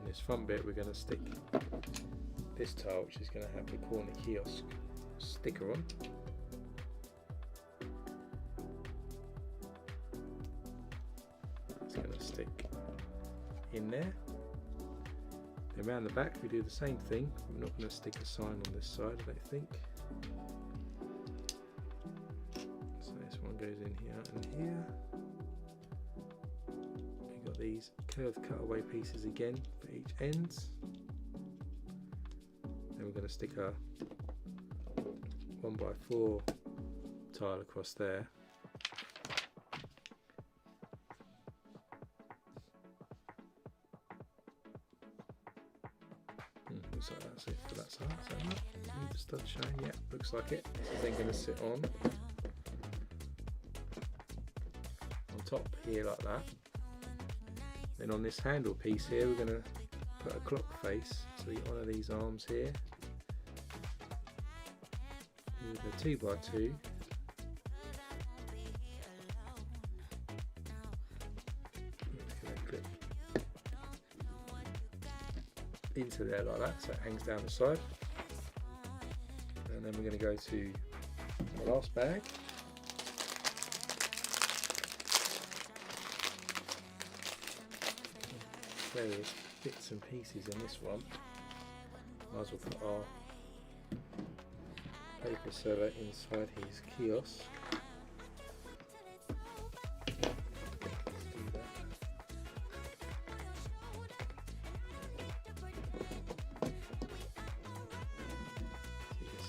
In this front bit we're going to stick this tile, which is going to have the Corner Kiosk sticker on. It's going to stick in there. Then around the back we do the same thing. We're not going to stick a sign on this side, I don't think. So this one goes in here and here. We've got these curved cutaway pieces again for each end. Then we're going to stick a 1x4 tile across there. Looks like that's it for that side. Is that right? The stud showing? Yeah, looks like it. So then going to sit on top here like that. Then on this handle piece here we're going to put a clock face. So we honour these arms here with a 2x2. Clip into there like that, so it hangs down the side. And then we're going to go to the last bag. Various bits and pieces in this one. Might as well put our paper seller inside his kiosk.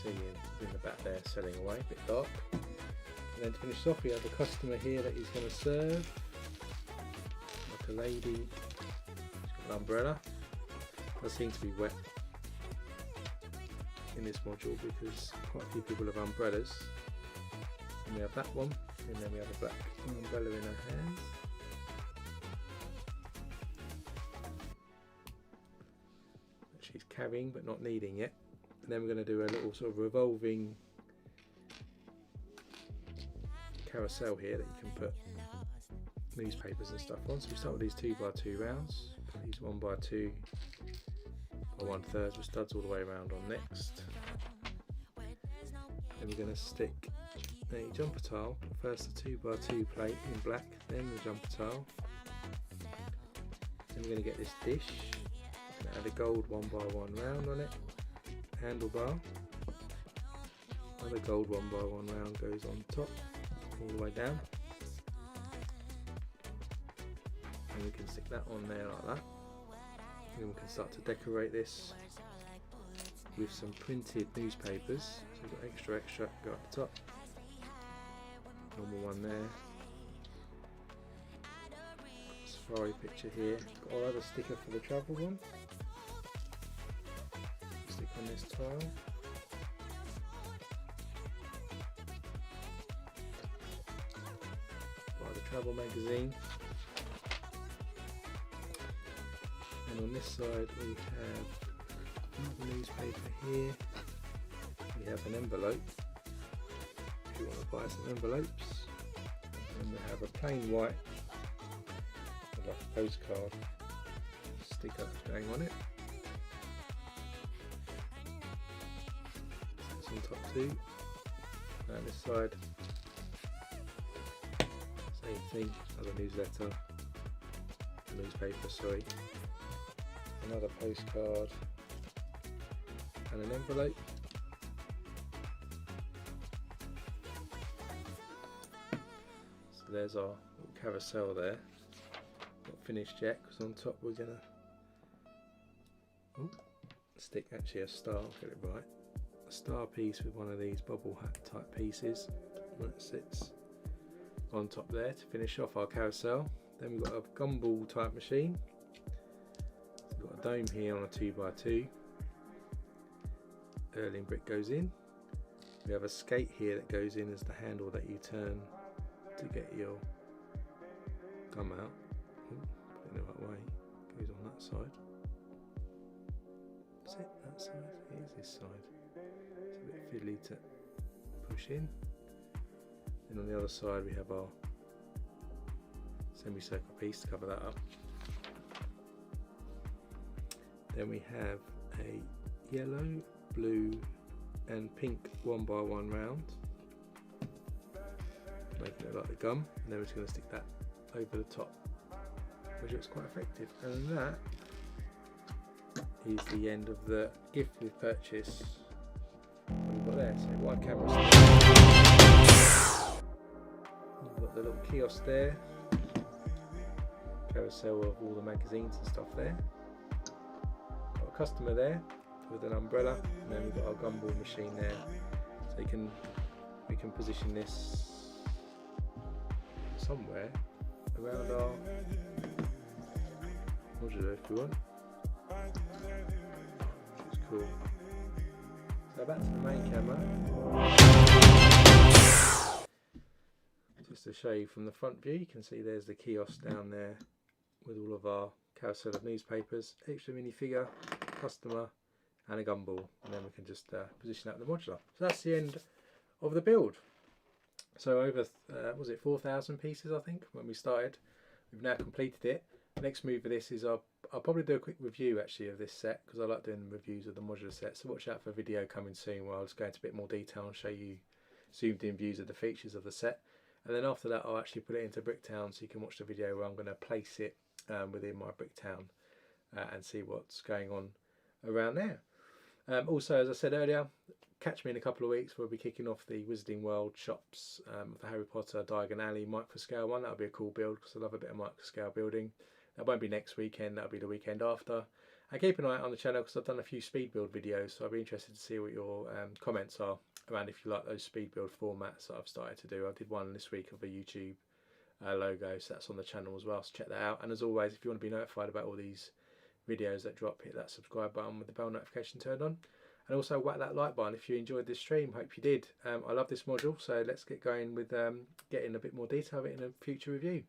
See in the back there selling away, a bit dark. And then to finish off we have the customer here that he's going to serve, like a lady, she's got an umbrella. Does seem to be wet in this module because quite a few people have umbrellas. And we have that one, and then we have a black umbrella in her hands. That she's carrying but not needing yet. And then we're going to do a little sort of revolving carousel here that you can put newspapers and stuff on. So we start with these 2x2 rounds, put these 1x2 by 1/3 with studs all the way around on next. Then we're going to stick a jumper tile, first the 2x2 plate in black, then the jumper tile. Then we're going to get this dish, we're going to add a gold 1x1 round on it. Handlebar, another gold 1x1 round goes on top all the way down, and we can stick that on there like that. And then we can start to decorate this with some printed newspapers. So we've got extra go up the top, normal one there, safari picture here, got our other sticker for the travel one. Stick on this tile. By the travel magazine. And on this side we have another newspaper here. We have an envelope if you want to buy some envelopes. And we have a plain white with like a postcard sticker going on it. On top too, and this side, same thing, another newsletter, newspaper, sorry, another postcard, and an envelope. So there's our little carousel there. Not finished yet, because on top we're gonna stick actually a star, get it right, a star piece with one of these bubble hat type pieces that sits on top there to finish off our carousel. Then we've got a gumball type machine. We've got a dome here on a 2x2. Erling brick goes in. We have a skate here that goes in as the handle that you turn to get your gum out. Put it in the right way. Goes on that side. That's it, that side. Here's this side. It's a bit fiddly to push in. Then on the other side we have our semicircle piece to cover that up. Then we have a yellow, blue and pink 1x1 round, making it like the gum, and then we're just going to stick that over the top, which looks quite effective. And that is the end of the gift with purchase we've got there. So one camera stand. You've got the little kiosk there, carousel of all the magazines and stuff there. Got a customer there with an umbrella, and then we've got our gumball machine there. So we can position this somewhere around our modular if we want, which is cool. So back to the main camera. Just to show you from the front view, you can see there's the kiosk down there with all of our carousel of newspapers, extra minifigure, customer and a gumball, and then we can just position that in the modular. So that's the end of the build. So over, was it 4,000 pieces I think when we started. We've now completed it. The next move of this is I'll probably do a quick review actually of this set, because I like doing reviews of the modular set. So watch out for a video coming soon where I'll just go into a bit more detail and show you zoomed in views of the features of the set. And then after that I'll actually put it into Bricktown, so you can watch the video where I'm going to place it within my Bricktown and see what's going on around there. Also, as I said earlier, catch me in a couple of weeks. We'll be kicking off the Wizarding World shops of the Harry Potter Diagon Alley microscale one. That'll be a cool build because I love a bit of microscale building. That won't be next weekend, that'll be the weekend after. And keep an eye out on the channel because I've done a few speed build videos, so I'll be interested to see what your comments are around if you like those speed build formats that I've started to do. I did one this week of a YouTube logo, so that's on the channel as well, so check that out. And as always, if you want to be notified about all these videos that drop, hit that subscribe button with the bell notification turned on, and also whack that like button if you enjoyed this stream. Hope you did. I love this module, so let's get going with getting a bit more detail of it in a future review.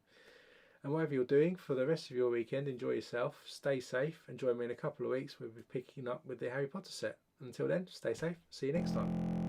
And whatever you're doing for the rest of your weekend, enjoy yourself, stay safe, and join me in a couple of weeks. We'll be picking up with the Harry Potter set. Until then, stay safe, see you next time.